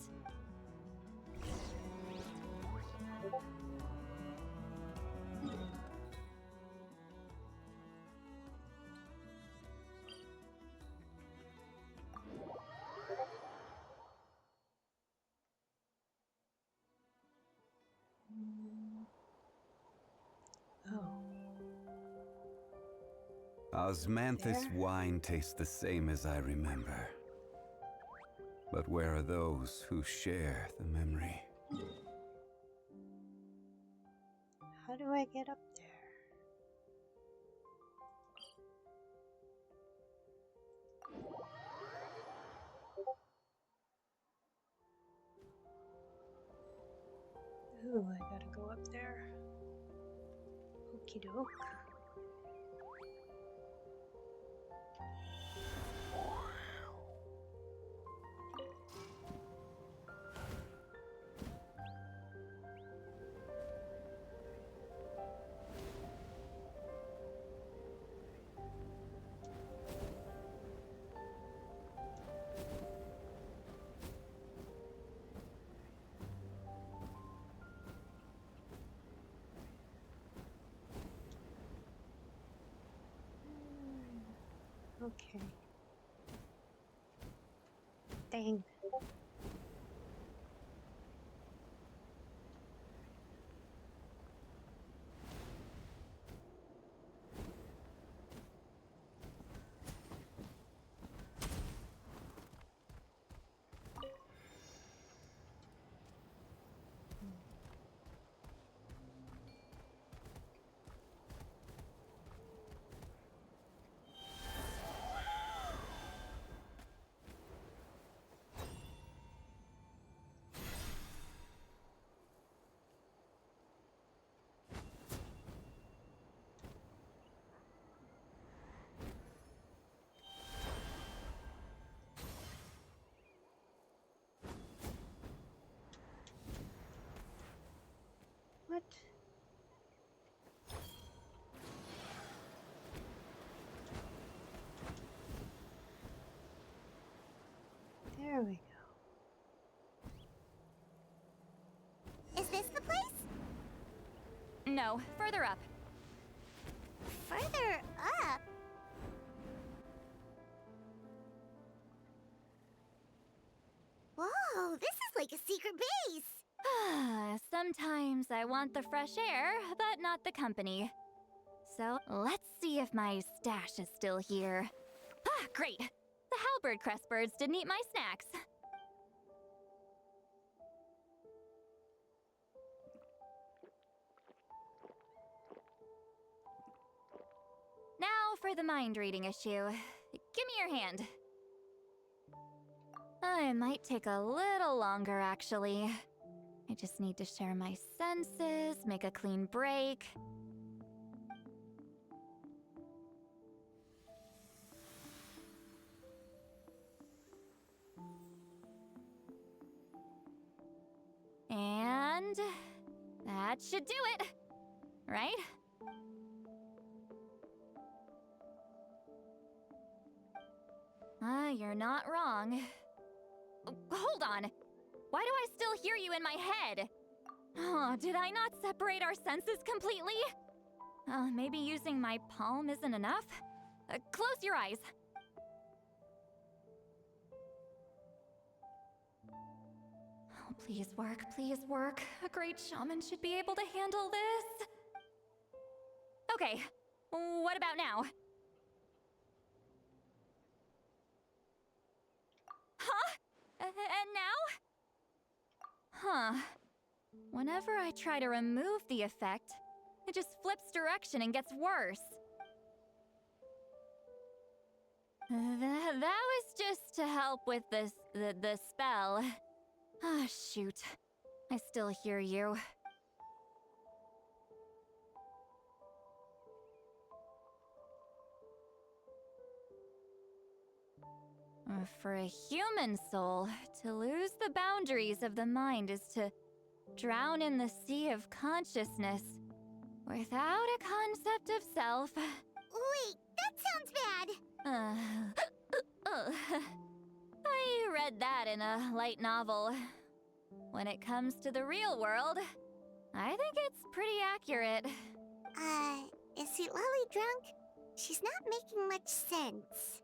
Osmanthus wine tastes the same as I remember. But where are those who share the memory? How do I get up there? Ooh, I gotta go up there. Okie doke. Okay. Dang. What? There we go. Is this the place? No, further up. Further up? Whoa, this is like a secret base. Sometimes I want the fresh air, but not the company. So, let's see if my stash is still here. Ah, great! The halberd crest birds didn't eat my snacks. Now for the mind reading issue. Give me your hand. It might take a little longer, actually. I just need to share my senses, make a clean break. That should do it. Right? You're not wrong. Hold on. Why do I still hear you in my head? Oh, did I not separate our senses completely? Maybe using my palm isn't enough? Close your eyes. Oh, please work, please work. A great shaman should be able to handle this. Okay, what about now? Huh? And now? Huh. Whenever I try to remove the effect, it just flips direction and gets worse. That was just to help with the spell. Ah, shoot. I still hear you. For a human soul, to lose the boundaries of the mind is to drown in the sea of consciousness without a concept of self. Wait, that sounds bad. I read that in a light novel. When it comes to the real world, I think it's pretty accurate. Is Sweet Lolly drunk? She's not making much sense.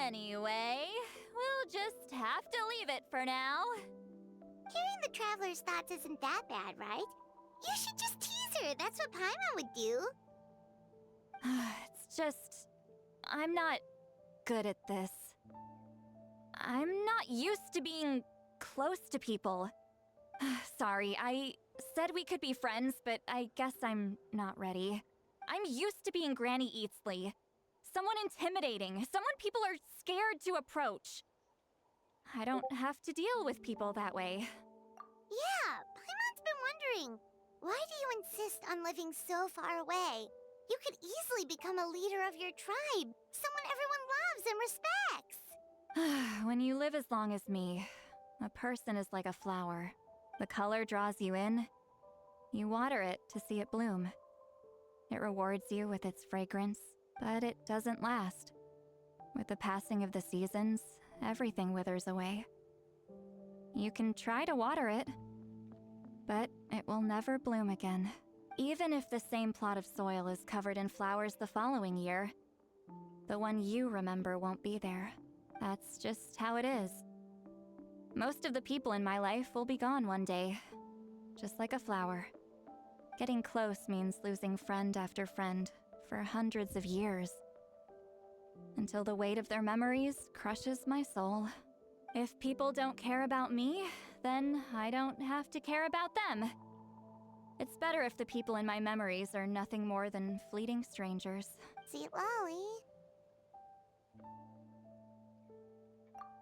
Anyway, we'll just have to leave it for now. Hearing the Traveler's thoughts isn't that bad, right? You should just tease her. That's what Paimon would do. It's just... I'm not good at this. I'm not used to being close to people. Sorry, I said we could be friends, but I guess I'm not ready. I'm used to being Granny Eatsley. Someone intimidating, someone people are scared to approach. I don't have to deal with people that way. Yeah, Paimon's been wondering. Why do you insist on living so far away? You could easily become a leader of your tribe, someone everyone loves and respects. When you live as long as me, a person is like a flower. The color draws you in. You water it to see it bloom. It rewards you with its fragrance, but it doesn't last. With the passing of the seasons, everything withers away. You can try to water it, but it will never bloom again. Even if the same plot of soil is covered in flowers the following year, the one you remember won't be there. That's just how it is. Most of the people in my life will be gone one day, just like a flower. Getting close means losing friend after friend for hundreds of years, until the weight of their memories crushes my soul. If people don't care about me, then I don't have to care about them. It's better if the people in my memories are nothing more than fleeting strangers. Sweet Lolly.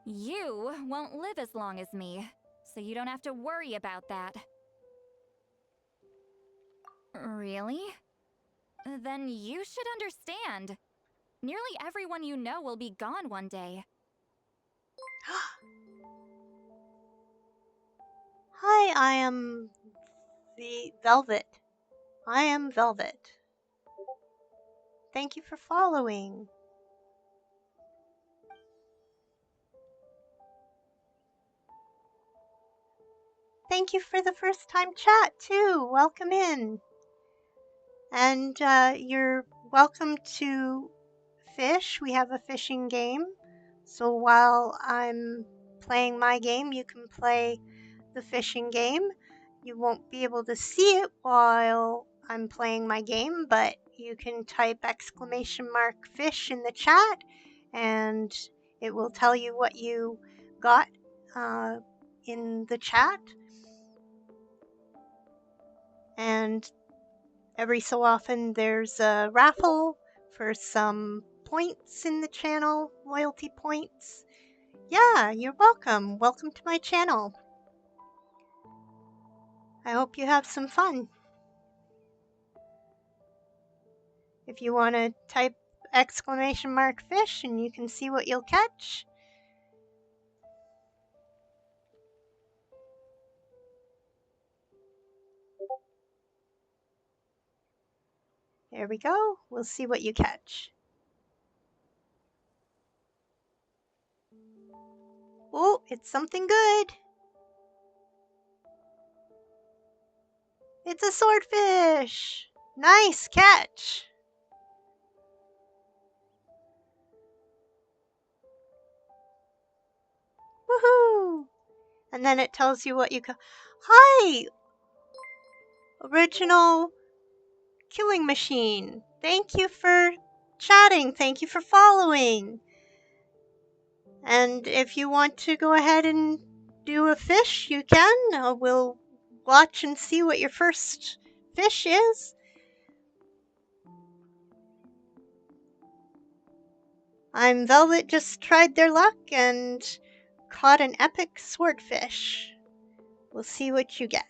You won't live as long as me, so you don't have to worry about that. Really? Then you should understand. Nearly everyone you know will be gone one day. Hi, I am the Velvet. I am Velvet. Thank you for following. Thank you for the first time chat too. Welcome in. And you're welcome to fish. We have a fishing game. So while I'm playing my game, you can play the fishing game. You won't be able to see it while I'm playing my game, but you can type !fish in the chat and it will tell you what you got in the chat. And every so often there's a raffle for some points in the channel, loyalty points. Yeah, you're welcome. Welcome to my channel. I hope you have some fun. If you want to type !fish and you can see what you'll catch. There we go. We'll see what you catch. Oh, it's something good. It's a swordfish. Nice catch. Woohoo! And then it tells you what you got. Hi! Original Killing Machine. Thank you for chatting. Thank you for following. And if you want to go ahead and do a fish, you can. We'll watch and see what your first fish is. I'm Velvet just tried their luck and caught an epic swordfish. We'll see what you get.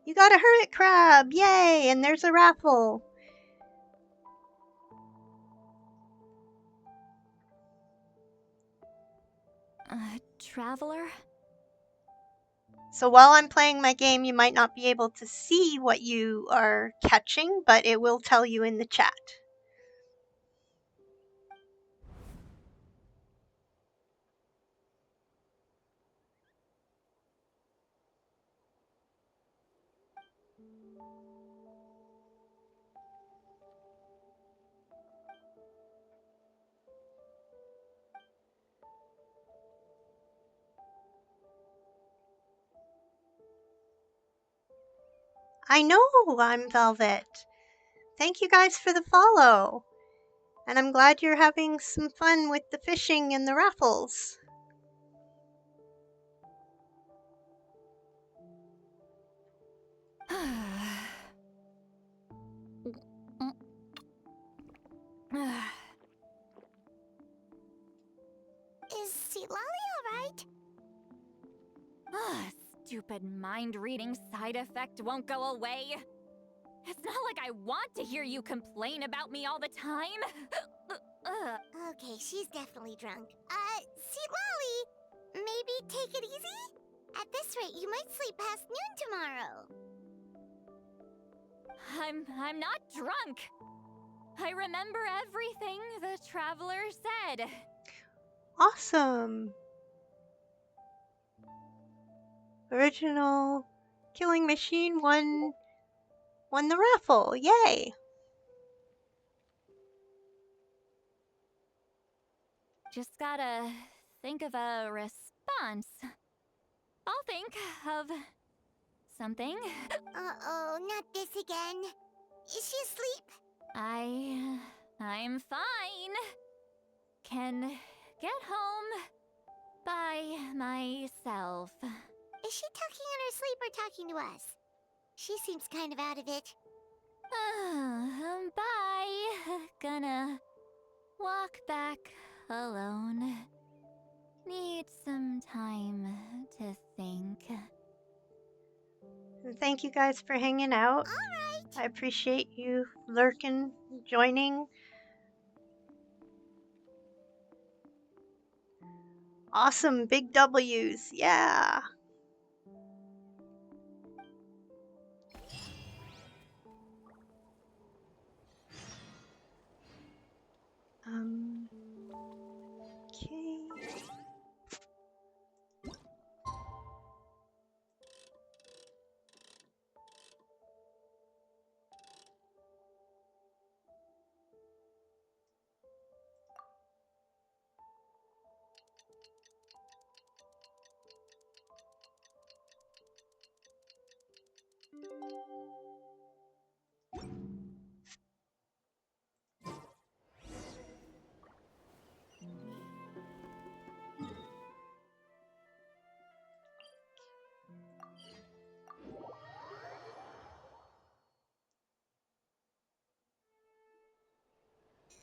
You got a hermit crab! Yay! And there's a raffle. Traveler? So while I'm playing my game, you might not be able to see what you are catching, but it will tell you in the chat. I know I'm Velvet. Thank you guys for the follow. And I'm glad you're having some fun with the fishing and the raffles. Is Seatlolly alright? Stupid mind-reading side effect won't go away. It's not like I want to hear you complain about me all the time. Okay, she's definitely drunk. Seatlolly, maybe take it easy? At this rate, you might sleep past noon tomorrow. I'm not drunk. I remember everything the traveler said. Awesome. Original Killing Machine won the raffle. Yay. Just gotta think of a response. I'll think of something. Uh-oh, not this again. Is she asleep? I'm fine. Can get home by myself. Is she talking in her sleep or talking to us? She seems kind of out of it. Bye. Gonna walk back alone. Need some time to think. Thank you guys for hanging out. Alright. I appreciate you lurking, joining. Awesome, big W's. Yeah. Okay.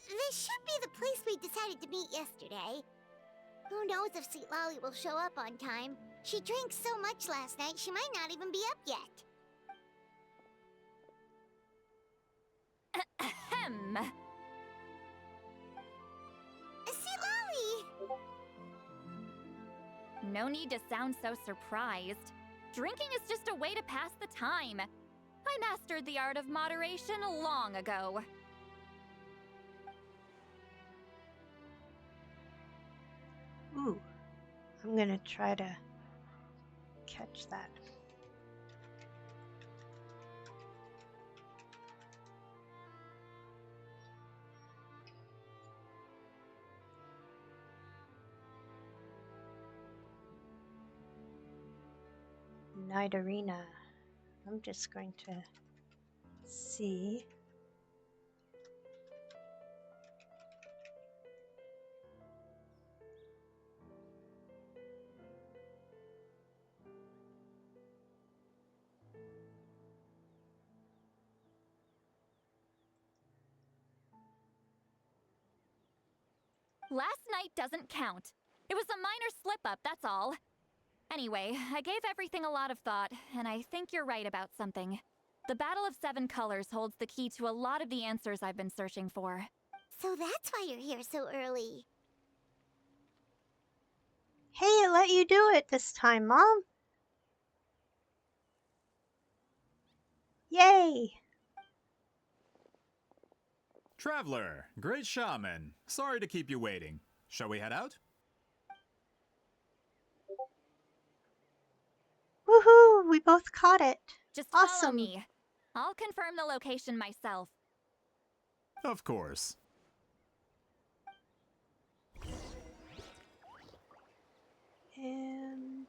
This should be the place we decided to meet yesterday. Who knows if Seatlolly will show up on time? She drank so much last night, she might not even be up yet. Ahem. Seatlolly! No need to sound so surprised. Drinking is just a way to pass the time. I mastered the art of moderation long ago. Ooh, I'm gonna try to catch that. Night Arena. I'm just going to see. Last night doesn't count. It was a minor slip-up, that's all. Anyway, I gave everything a lot of thought, and I think you're right about something. The Battle of Seven Colors holds the key to a lot of the answers I've been searching for. So that's why you're here so early. Hey, it let you do it this time, Mom. Yay! Traveler, great shaman. Sorry to keep you waiting. Shall we head out? Woohoo! We both caught it. Just awesome. Follow me. I'll confirm the location myself. Of course. And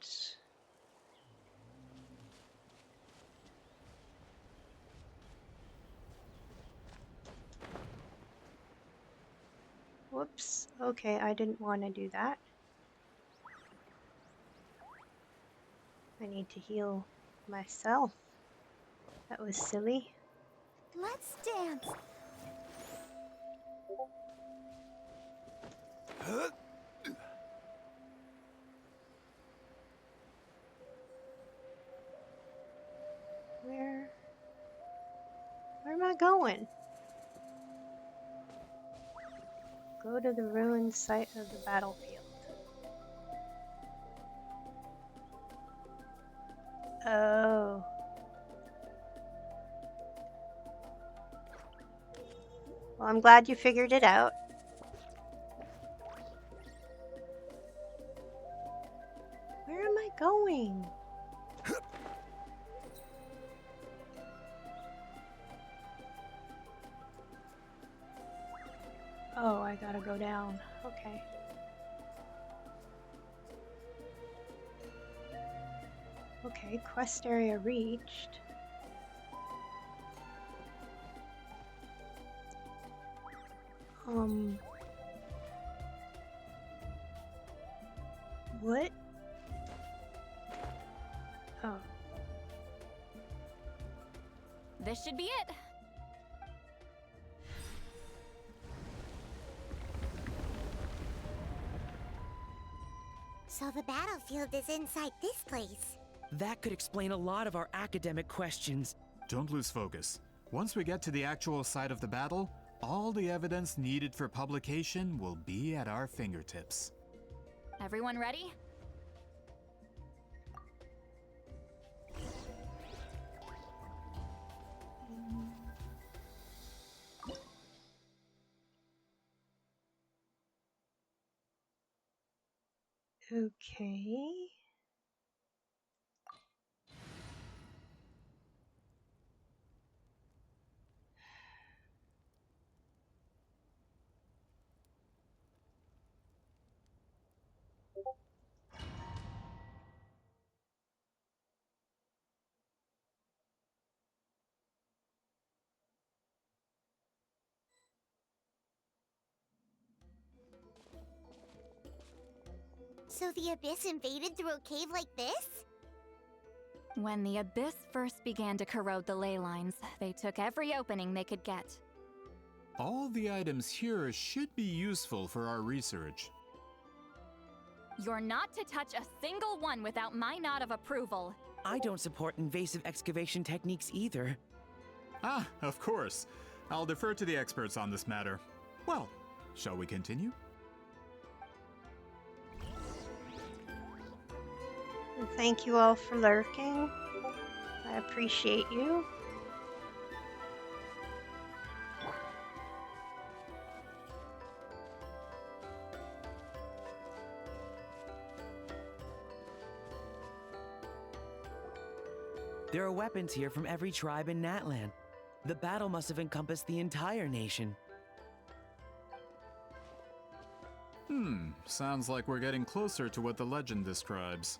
whoops. Okay, I didn't want to do that. I need to heal myself. That was silly. Let's dance. Where am I going? Go to the ruined site of the battlefield. Oh. Well, I'm glad you figured it out. Where am I going? Oh, I gotta go down. Okay. Okay, quest area reached. What? Oh. This should be it. So the battlefield is inside this place. That could explain a lot of our academic questions. Don't lose focus. Once we get to the actual site of the battle, all the evidence needed for publication will be at our fingertips. Everyone ready? Okay. So the Abyss invaded through a cave like this? When the Abyss first began to corrode the ley lines, they took every opening they could get. All the items here should be useful for our research. You're not to touch a single one without my nod of approval. I don't support invasive excavation techniques either. Ah, of course. I'll defer to the experts on this matter. Well, shall we continue? And thank you all for lurking. I appreciate you. There are weapons here from every tribe in Natland. The battle must have encompassed the entire nation. Sounds like we're getting closer to what the legend describes.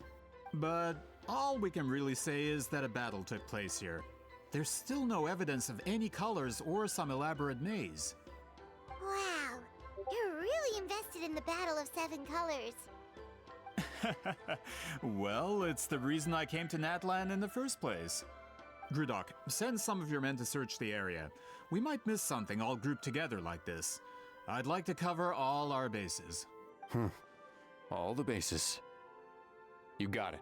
But all we can really say is that a battle took place here. There's still no evidence of any colors or some elaborate maze. Wow, you're really invested in the Battle of Seven Colors. Well, it's the reason I came to Natlan in the first place. Grudok, send some of your men to search the area. We might miss something all grouped together like this. I'd like to cover all our bases. All the bases. You got it.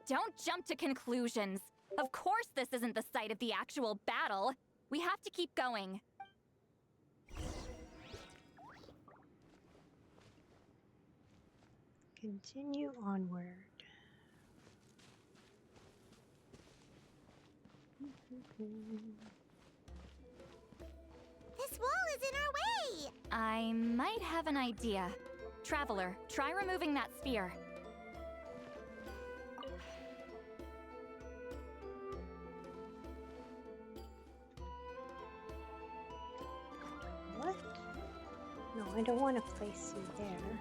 Don't jump to conclusions. Of course this isn't the site of the actual battle. We have to keep going. Continue onward. This wall is in our way! I might have an idea. Traveler, try removing that sphere. What? No, I don't want to place you there.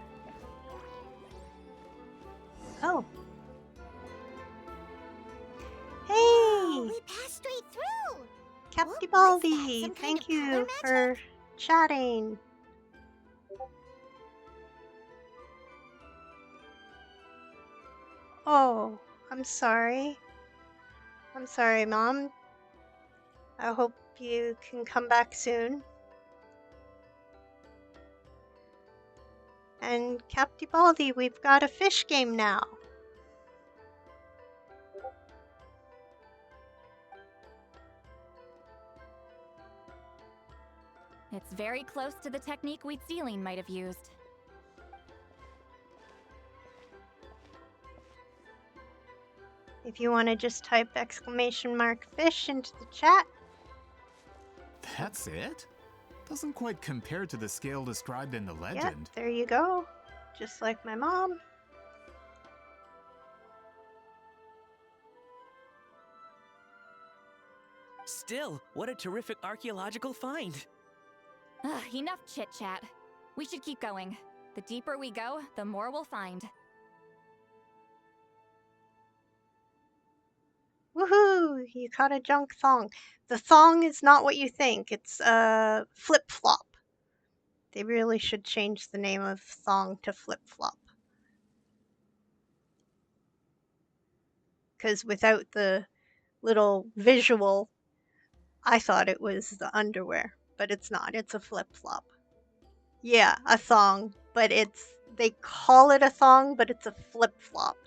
Oh. Hey! We passed straight through! Captibaldi, thank you for chatting. Oh, I'm sorry. I'm sorry, Mom. I hope you can come back soon. And Captibaldi, we've got a fish game now. It's very close to the technique Wheatsealing might have used. If you want to just type !fish into the chat. That's it? Doesn't quite compare to the scale described in the Yep, legend. there you go. Just like my mom. Still, what a terrific archaeological find. Enough chit-chat. We should keep going. The deeper we go, the more we'll find. Woohoo! You caught a junk thong. The thong is not what you think. It's a flip-flop. They really should change the name of thong to flip-flop. Because without the little visual, I thought it was the underwear. But it's not. It's a flip-flop. Yeah, a thong. But they call it a thong, but it's a flip-flop.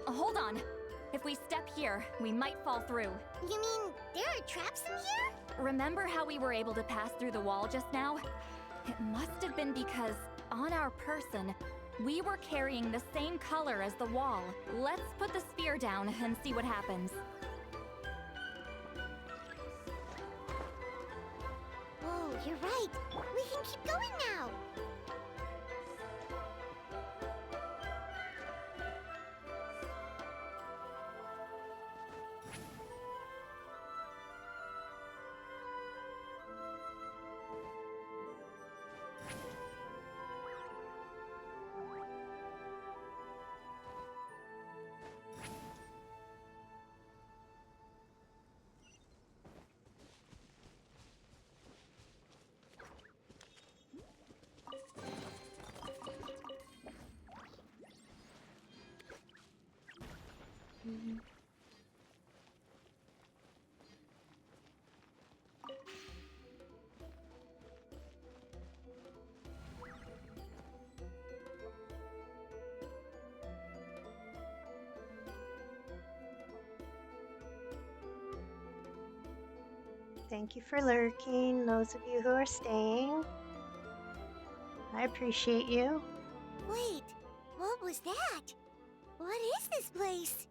Hold on. If we step here, we might fall through. You mean there are traps in here? Remember how we were able to pass through the wall just now? It must have been because, on our person, we were carrying the same color as the wall. Let's put the spear down and see what happens. Whoa, you're right. We can keep going now. Thank you for lurking, those of you who are staying. I appreciate you. Wait, what was that? What is this place?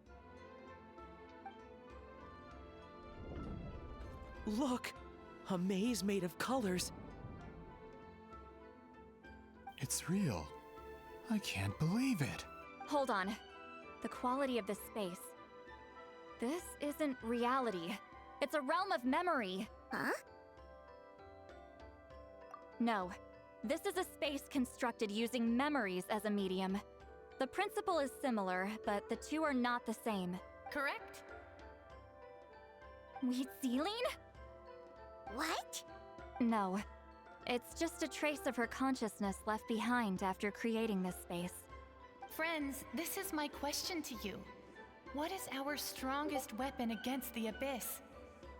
Look! A maze made of colors. It's real. I can't believe it. Hold on. The quality of this space. This isn't reality. It's a realm of memory. Huh? No. This is a space constructed using memories as a medium. The principle is similar, but the two are not the same. Correct? Wheat ceiling? What? No. It's just a trace of her consciousness left behind after creating this space. Friends, this is my question to you. What is our strongest weapon against the Abyss?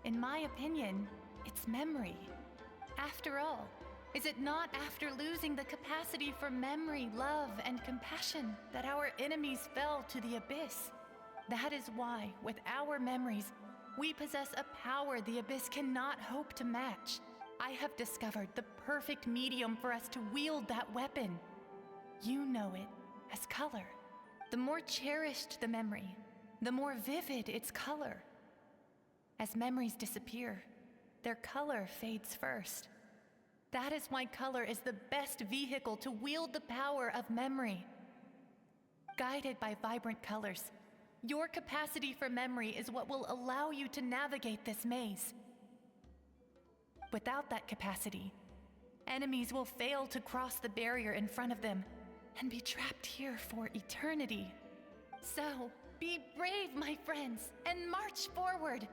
In my opinion, it's memory. After all, is it not after losing the capacity for memory, love, and compassion that our enemies fell to the Abyss? That is why, with our memories, we possess a power the Abyss cannot hope to match. I have discovered the perfect medium for us to wield that weapon. You know it as color. The more cherished the memory, the more vivid its color. As memories disappear, their color fades first. That is why color is the best vehicle to wield the power of memory. Guided by vibrant colors, your capacity for memory is what will allow you to navigate this maze. Without that capacity, enemies will fail to cross the barrier in front of them and be trapped here for eternity. So, be brave, my friends, and march forward.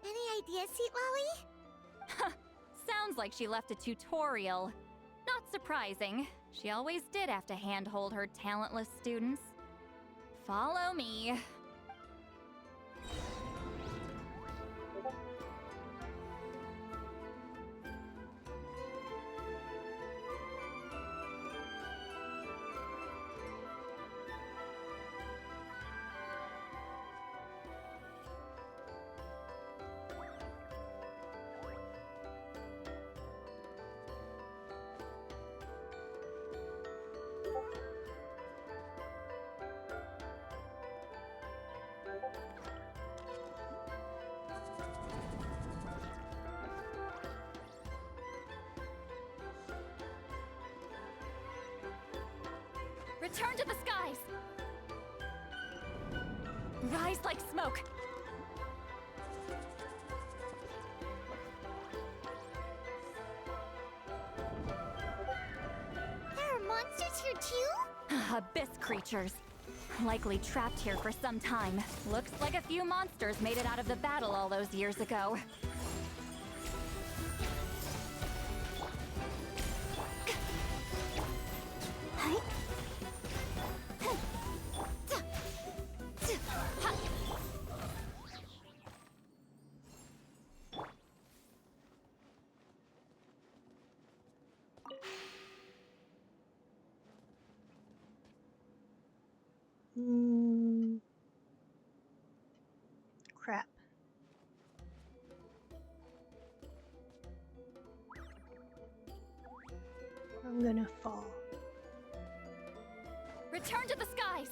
Any ideas, Sweet Lolly? Sounds like she left a tutorial. Not surprising. She always did have to handhold her talentless students. Follow me. Return to the skies! Rise like smoke! There are monsters here too? Abyss creatures. Likely trapped here for some time. Looks like a few monsters made it out of the battle all those years ago. Crap. I'm gonna fall. Return to the skies!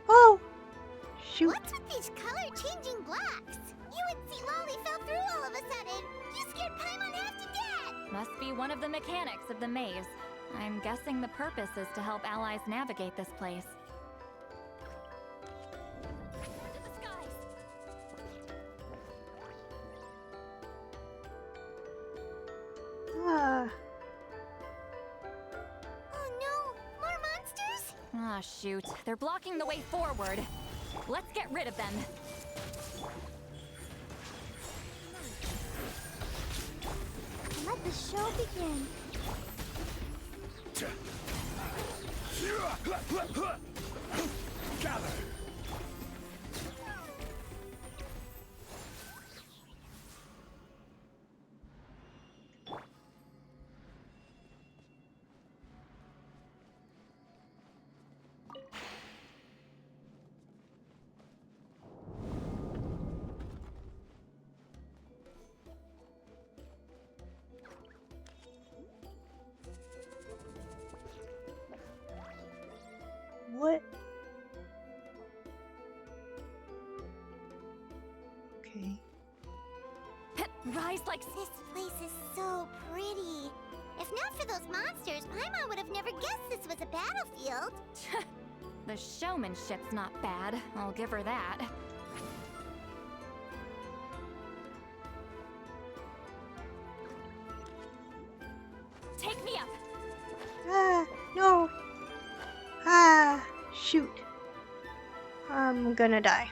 Oh! Shoot. What's with these color-changing blocks? You and Sweet Lolly fell through all of a sudden. You scared Paimon half to death. Must be one of the mechanics of the maze. I'm guessing the purpose is to help allies navigate this place. To the skies! Ah, shoot. They're blocking the way forward. Let's get rid of them. Let the show begin. Gather! What? Okay. Rise like... This place is so pretty. If not for those monsters, Paimon would have never guessed this was a battlefield. The showmanship's not bad, I'll give her that. Take me up! Ah, no. Ah, shoot. I'm gonna die.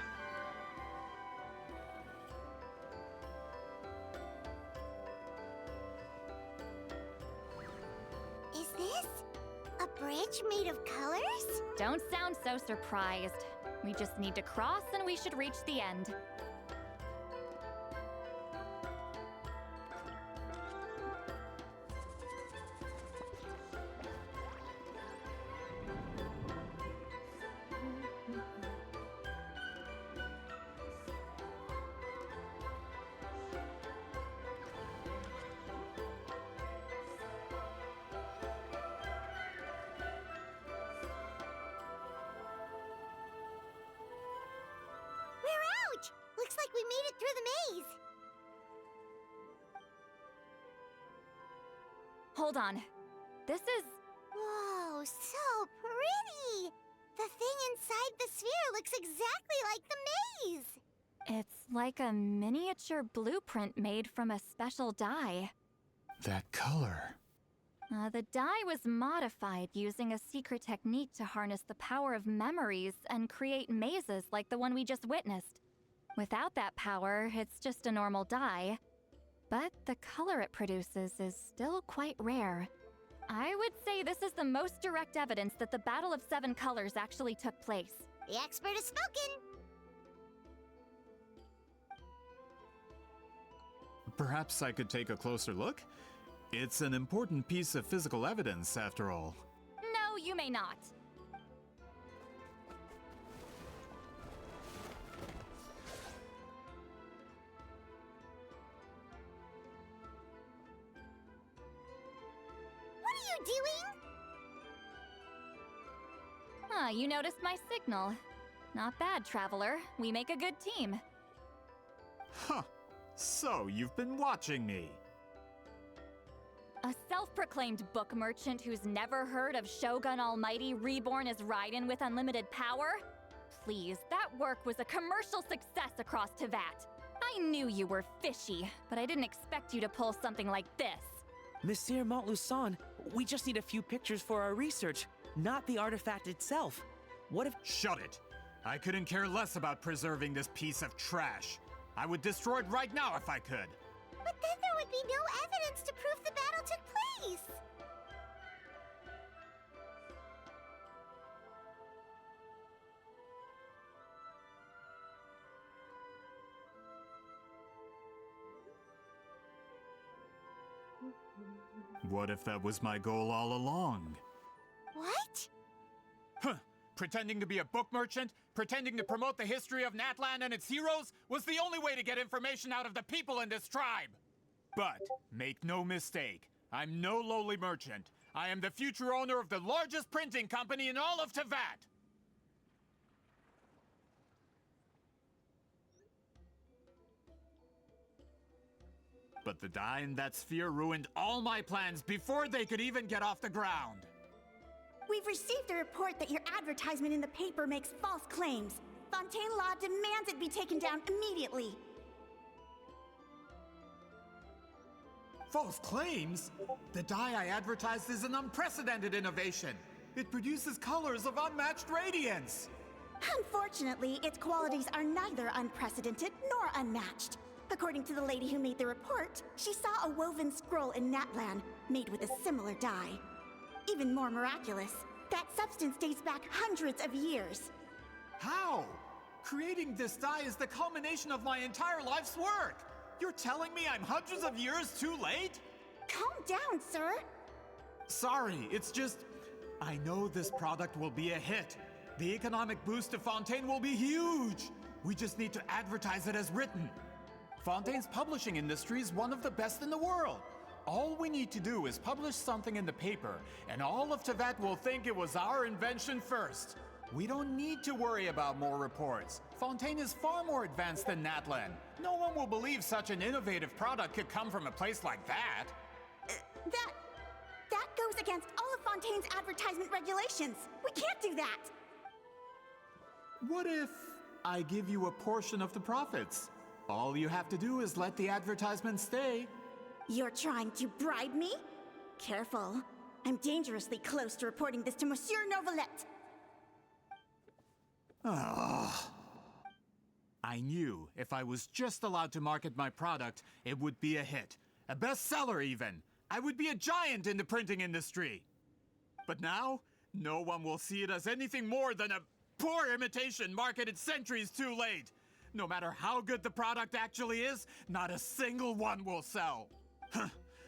Is this a bridge made of colors? Don't sound so surprised. We just need to cross and we should reach the end. We're out! Looks like we made it through the maze. Hold on. This is... Whoa, so pretty! The thing inside the sphere looks exactly like the maze! It's like a miniature blueprint made from a special dye. That color. The dye was modified using a secret technique to harness the power of memories and create mazes like the one we just witnessed. Without that power, it's just a normal dye. But the color it produces is still quite rare. I would say this is the most direct evidence that the Battle of Seven Colors actually took place. The expert has spoken! Perhaps I could take a closer look? It's an important piece of physical evidence, after all. No, you may not. What are you doing? Ah, you noticed my signal. Not bad, Traveler. We make a good team. Huh. So, you've been watching me. A self-proclaimed book merchant who's never heard of Shogun Almighty reborn as Raiden with unlimited power? Please, that work was a commercial success across Teyvat. I knew you were fishy, but I didn't expect you to pull something like this. Monsieur Montluçon, we just need a few pictures for our research, not the artifact itself. What if— Shut it! I couldn't care less about preserving this piece of trash. I would destroy it right now if I could. But then there would be no evidence to prove the battle took place! What if that was my goal all along? What? Huh! Pretending to be a book merchant, pretending to promote the history of Natlan and its heroes, was the only way to get information out of the people in this tribe! But, make no mistake, I'm no lowly merchant. I am the future owner of the largest printing company in all of Teyvat! But the dye in that sphere ruined all my plans before they could even get off the ground! We've received a report that your advertisement in the paper makes false claims. Fontaine Law demands it be taken down immediately. False claims? The dye I advertised is an unprecedented innovation. It produces colors of unmatched radiance! Unfortunately, its qualities are neither unprecedented nor unmatched. According to the lady who made the report, she saw a woven scroll in Natlan made with a similar dye. Even more miraculous, that substance dates back hundreds of years. How? Creating this dye is the culmination of my entire life's work! You're telling me I'm hundreds of years too late? Calm down, sir. Sorry, it's just... I know this product will be a hit. The economic boost to Fontaine will be huge! We just need to advertise it as written. Fontaine's publishing industry is one of the best in the world. All we need to do is publish something in the paper, and all of Tevat will think it was our invention first. We don't need to worry about more reports. Fontaine is far more advanced than Natlan. No one will believe such an innovative product could come from a place like that. That goes against all of Fontaine's advertisement regulations. We can't do that. What if I give you a portion of the profits? All you have to do is let the advertisement stay. You're trying to bribe me? Careful. I'm dangerously close to reporting this to Monsieur Novelette. I knew if I was just allowed to market my product, it would be a hit. A bestseller even. I would be a giant in the printing industry. But now, no one will see it as anything more than a poor imitation marketed centuries too late. No matter how good the product actually is, not a single one will sell.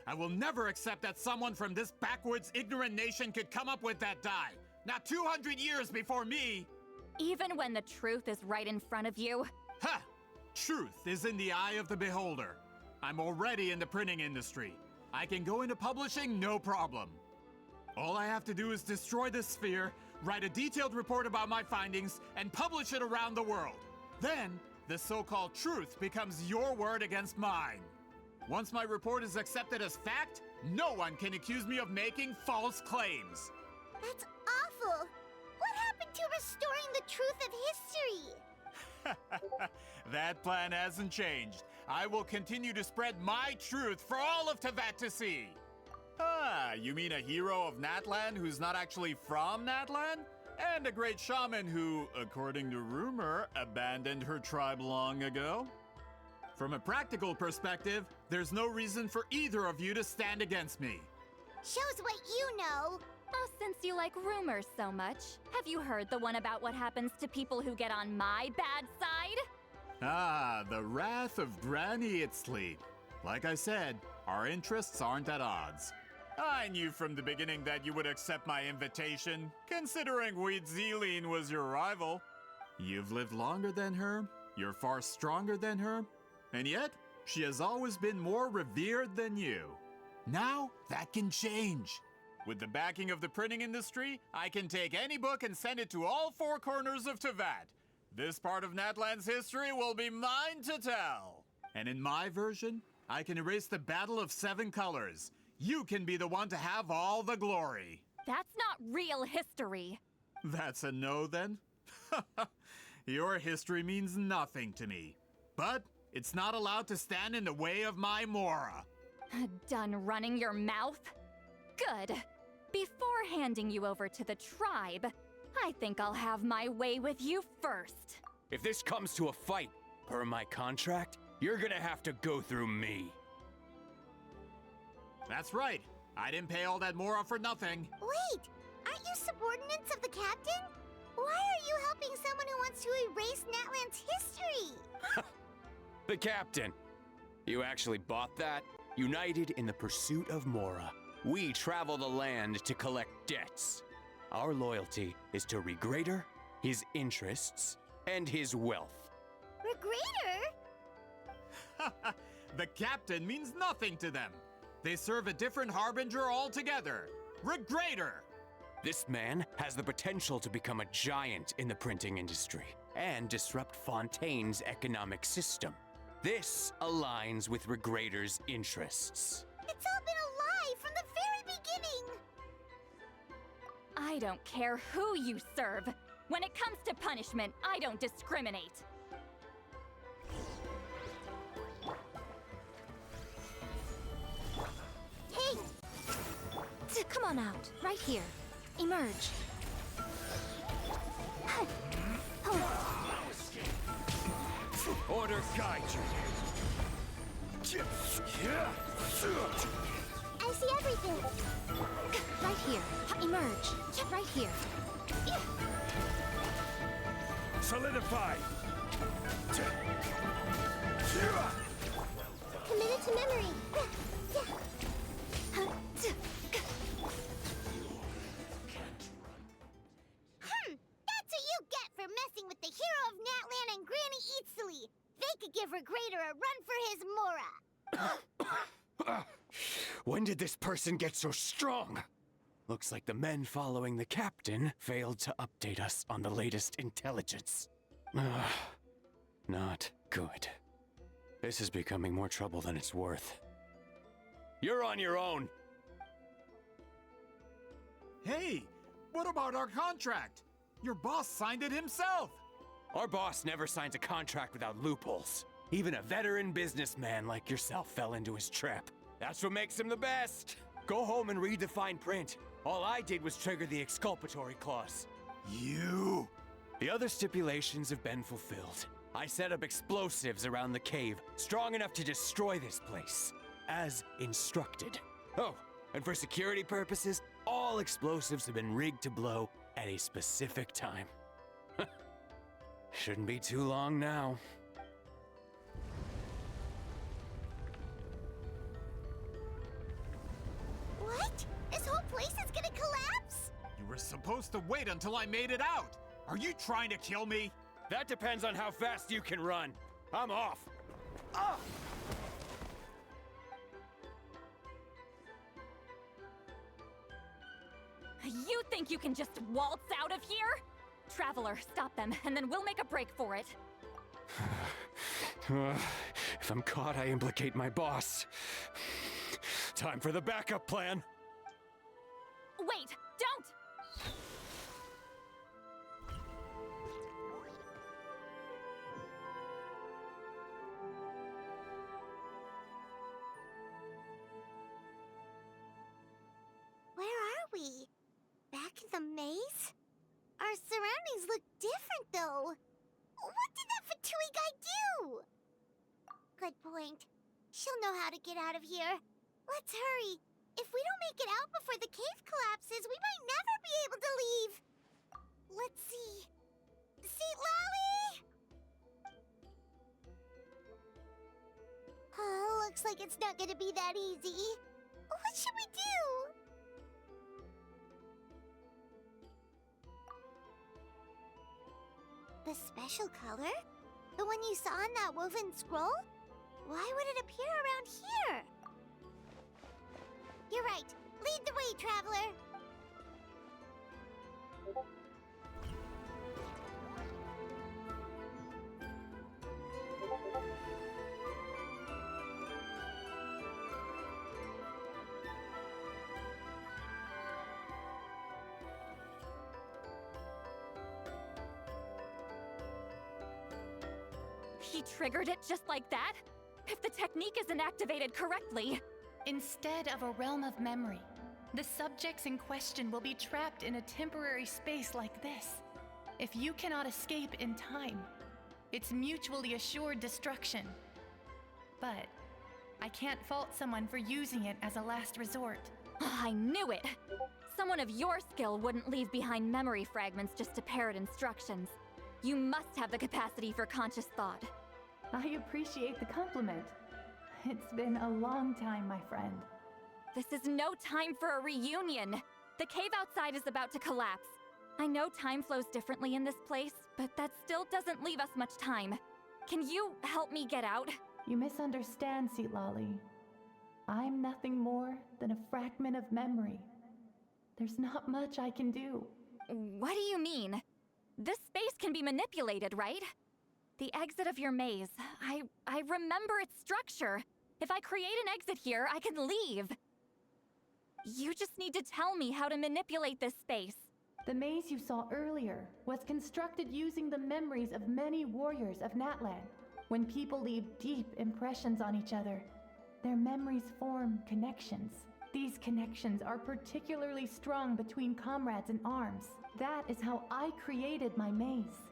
I will never accept that someone from this backwoods, ignorant nation could come up with that dye. Not 200 years before me! Even when the truth is right in front of you? Ha! Truth is in the eye of the beholder. I'm already in the printing industry. I can go into publishing, no problem. All I have to do is destroy this sphere, write a detailed report about my findings, and publish it around the world. Then, the so-called truth becomes your word against mine. Once my report is accepted as fact, no one can accuse me of making false claims. That's awful! What happened to restoring the truth of history? That plan hasn't changed. I will continue to spread my truth for all of Tevat to see. Ah, you mean a hero of Natlan who's not actually from Natlan? And a great shaman who, according to rumor, abandoned her tribe long ago? From a practical perspective, there's no reason for either of you to stand against me. Shows what you know. Oh, since you like rumors so much, have you heard the one about what happens to people who get on my bad side? Ah, the wrath of Granny Itzley. Like I said, our interests aren't at odds. I knew from the beginning that you would accept my invitation, considering Huitziline was your rival. You've lived longer than her, you're far stronger than her, and yet, she has always been more revered than you. Now, that can change. With the backing of the printing industry, I can take any book and send it to all four corners of Tevat. This part of Natlan's history will be mine to tell. And in my version, I can erase the Battle of Seven Colors. You can be the one to have all the glory. That's not real history. That's a no, then? Your history means nothing to me. But it's not allowed to stand in the way of my Mora. Done running your mouth? Good. Before handing you over to the tribe, I think I'll have my way with you first. If this comes to a fight, per my contract, you're gonna have to go through me. That's right. I didn't pay all that Mora for nothing. Wait, aren't you subordinates of the captain? Why are you helping someone who wants to erase Natlan's history? The captain. You actually bought that? United in the pursuit of Mora, we travel the land to collect debts. Our loyalty is to Regrader, his interests, and his wealth. Regrader? The captain means nothing to them. They serve a different harbinger altogether. Regrader! This man has the potential to become a giant in the printing industry and disrupt Fontaine's economic system. This aligns with Regrader's interests. It's all been a lie from the very beginning! I don't care who you serve. When it comes to punishment, I don't discriminate. Hey! Come on out, right here. Emerge. Order guide you. I see everything. Right here. Emerge. Right here. Solidify. Committed to memory. That's what you get for messing with the hero of Natlan and Granny Eatsley. They could give Regrader a run for his Mora. When did this person get so strong? Looks like the men following the captain failed to update us on the latest intelligence. Not good. This is becoming more trouble than it's worth. You're on your own. Hey, what about our contract? Your boss signed it himself. Our boss never signs a contract without loopholes. Even a veteran businessman like yourself fell into his trap. That's what makes him the best. Go home and read the fine print. All I did was trigger the exculpatory clause. You! The other stipulations have been fulfilled. I set up explosives around the cave, strong enough to destroy this place, as instructed. Oh, and for security purposes, all explosives have been rigged to blow at a specific time. Shouldn't be too long now. What? This whole place is gonna collapse? You were supposed to wait until I made it out. Are you trying to kill me? That depends on how fast you can run. I'm off. Ah! You think you can just waltz out of here? Traveler, stop them, and then we'll make a break for it. If I'm caught, I implicate my boss. Time for the backup plan. Wait, don't! Where are we? Back in the maze? Our surroundings look different, though. What did that Fatui guy do? Good point. She'll know how to get out of here. Let's hurry. If we don't make it out before the cave collapses, we might never be able to leave. Let's see. Seat Lolly! Looks like it's not gonna be that easy. What should we do? The special color? The one you saw in that woven scroll? Why would it appear around here? You're right. Lead the way, traveler. He triggered it just like that? If the technique isn't activated correctly... Instead of a realm of memory, the subjects in question will be trapped in a temporary space like this. If you cannot escape in time, it's mutually assured destruction. But I can't fault someone for using it as a last resort. I knew it! Someone of your skill wouldn't leave behind memory fragments just to parrot instructions. You must have the capacity for conscious thought. I appreciate the compliment. It's been a long time, my friend. This is no time for a reunion. The cave outside is about to collapse. I know time flows differently in this place, but that still doesn't leave us much time. Can you help me get out? You misunderstand, Lolly. I'm nothing more than a fragment of memory. There's not much I can do. What do you mean? This space can be manipulated, right? The exit of your maze. I remember its structure. If I create an exit here, I can leave. You just need to tell me how to manipulate this space. The maze you saw earlier was constructed using the memories of many warriors of Natlan. When people leave deep impressions on each other, their memories form connections. These connections are particularly strong between comrades in arms. That is how I created my maze.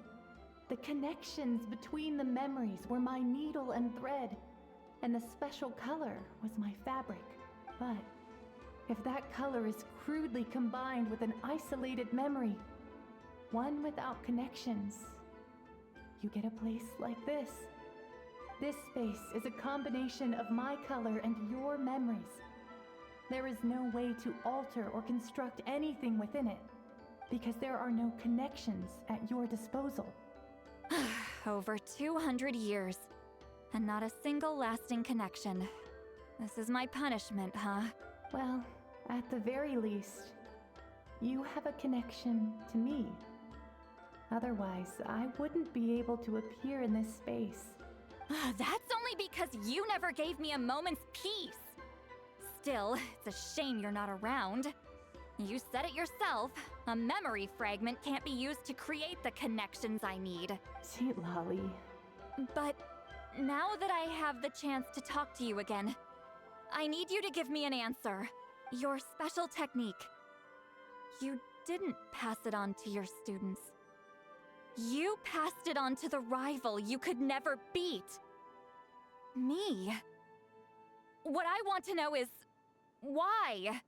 The connections between the memories were my needle and thread, and the special color was my fabric. But if that color is crudely combined with an isolated memory, one without connections, you get a place like this. This space is a combination of my color and your memories. There is no way to alter or construct anything within it, because there are no connections at your disposal. Over 200 years, and not a single lasting connection. This is my punishment, huh? Well, at the very least, you have a connection to me. Otherwise, I wouldn't be able to appear in this space. That's only because you never gave me a moment's peace. Still, it's a shame you're not around. You said it yourself. A memory fragment can't be used to create the connections I need. Sweet Lolly. But now that I have the chance to talk to you again, I need you to give me an answer. Your special technique. You didn't pass it on to your students. You passed it on to the rival you could never beat. Me. What I want to know is, why?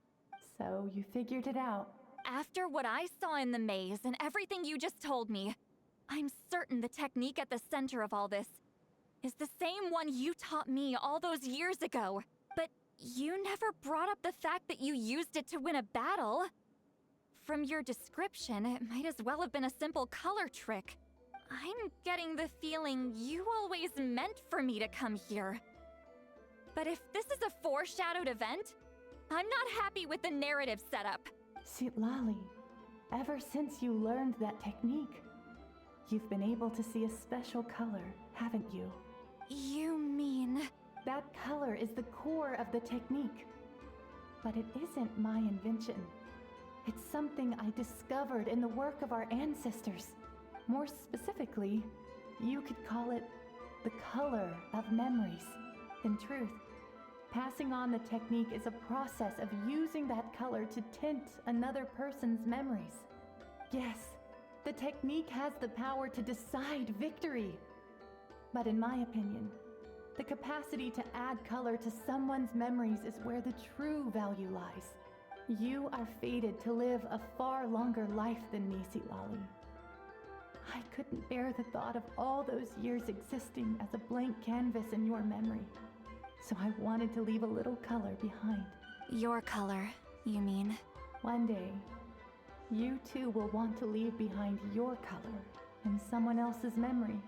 So you figured it out. After what I saw in the maze and everything you just told me, I'm certain the technique at the center of all this is the same one you taught me all those years ago. But you never brought up the fact that you used it to win a battle. From your description, it might as well have been a simple color trick. I'm getting the feeling you always meant for me to come here. But if this is a foreshadowed event, I'm not happy with the narrative setup. Sweet Lolly, ever since you learned that technique, you've been able to see a special color, haven't you? You mean... That color is the core of the technique. But it isn't my invention. It's something I discovered in the work of our ancestors. More specifically, you could call it the color of memories. In truth, passing on the technique is a process of using that color to tint another person's memories. Yes, the technique has the power to decide victory. But in my opinion, the capacity to add color to someone's memories is where the true value lies. You are fated to live a far longer life than me, Lolly. I couldn't bear the thought of all those years existing as a blank canvas in your memory. So I wanted to leave a little color behind. Your color, you mean? One day, you too will want to leave behind your color in someone else's memory.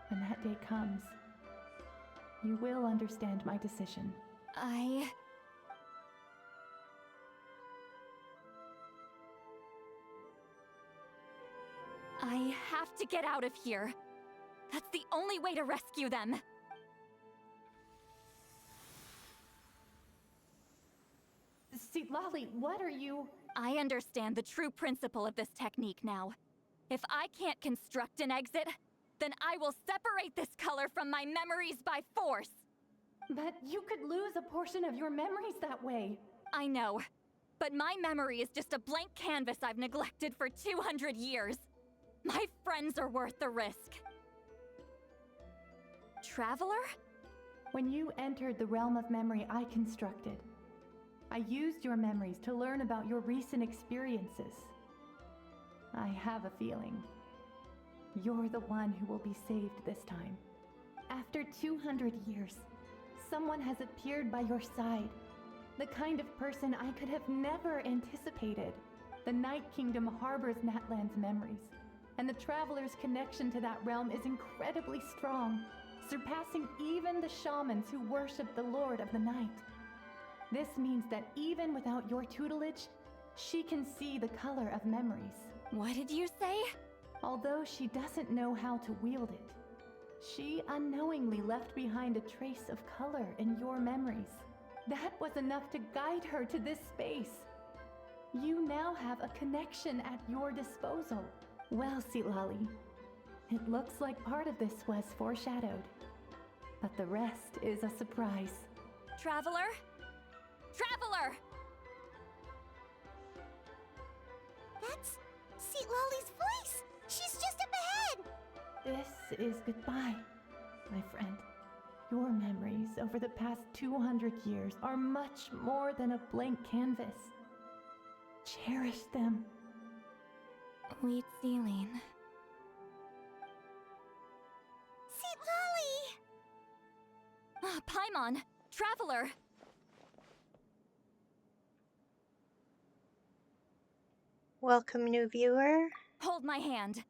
When that day comes, you will understand my decision. I have to get out of here. That's the only way to rescue them. See, Lolly, what are you... I understand the true principle of this technique now. If I can't construct an exit, then I will separate this color from my memories by force. But you could lose a portion of your memories that way. I know, but my memory is just a blank canvas I've neglected for 200 years. My friends are worth the risk. Traveler? When you entered the realm of memory I constructed, I used your memories to learn about your recent experiences. I have a feeling you're the one who will be saved this time. After 200 years, someone has appeared by your side. The kind of person I could have never anticipated. The Night Kingdom harbors Natlan's memories, and the Traveler's connection to that realm is incredibly strong, surpassing even the shamans who worship the Lord of the Night. This means that even without your tutelage, she can see the color of memories. What did you say? Although she doesn't know how to wield it, she unknowingly left behind a trace of color in your memories. That was enough to guide her to this space. You now have a connection at your disposal. Well, Lolly, it looks like part of this was foreshadowed, but the rest is a surprise. Traveler? Traveler! That's Lolly's voice! She's just up ahead! This is goodbye, my friend. Your memories over the past 200 years are much more than a blank canvas. Cherish them. Wheat Celine. Lolly! Paimon! Traveler! Welcome, new viewer. Hold my hand.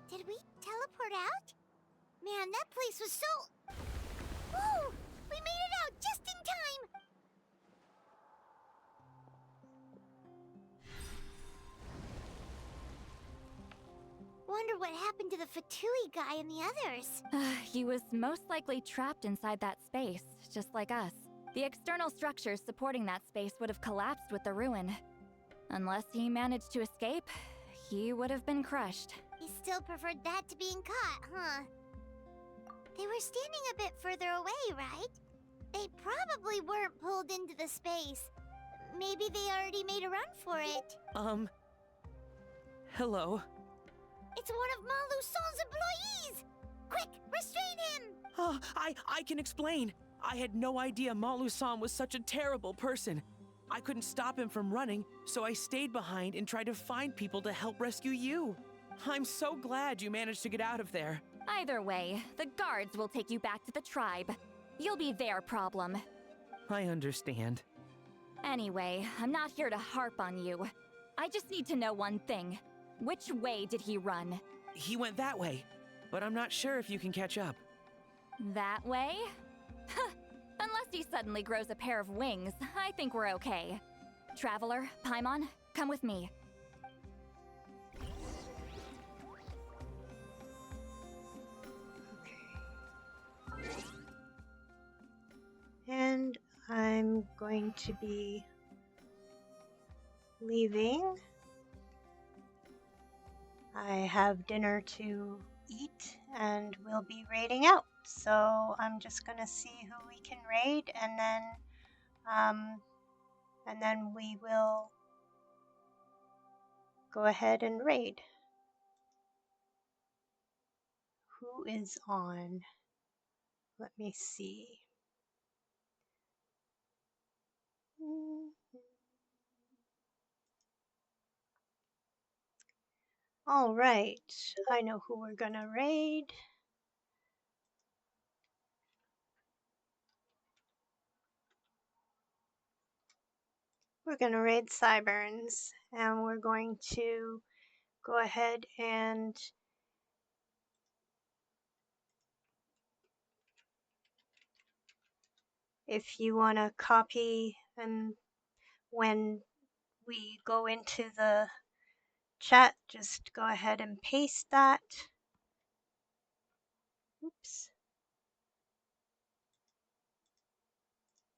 Did we teleport out? Man, that place was so... Whoa! We made it out just in time! Wonder what happened to the Fatui guy and the others. He was most likely trapped inside that space, just like us. The external structures supporting that space would have collapsed with the ruin. Unless he managed to escape, he would have been crushed. He still preferred that to being caught, huh? They were standing a bit further away, right? They probably weren't pulled into the space. Maybe they already made a run for it. Hello? It's one of Malu Son's employees! Quick, restrain him! Oh, I can explain. I had no idea Malu-san was such a terrible person. I couldn't stop him from running, so I stayed behind and tried to find people to help rescue you. I'm so glad you managed to get out of there. Either way, the guards will take you back to the tribe. You'll be their problem. I understand. Anyway, I'm not here to harp on you. I just need to know one thing. Which way did he run? He went that way, but I'm not sure if you can catch up. That way? Unless he suddenly grows a pair of wings, I think we're okay. Traveler, Paimon, come with me. And I'm going to be leaving. I have dinner to eat and we'll be raiding out. So I'm just gonna see who we can raid and then we will go ahead and raid. Who is on? Let me see. All right, I know who we're gonna raid. We're gonna raid Cyburns, and we're going to go ahead and if you want to copy, and when we go into the chat, just go ahead and paste that. Oops.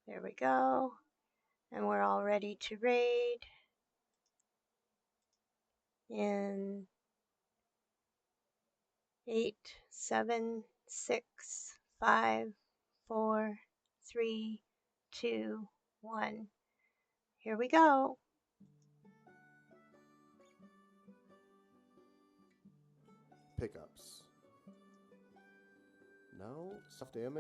There we go. And we're all ready to raid in 8, 7, 6, 5, 4, 3, 2, 1. Here we go. Pickups. No? Stuff damage?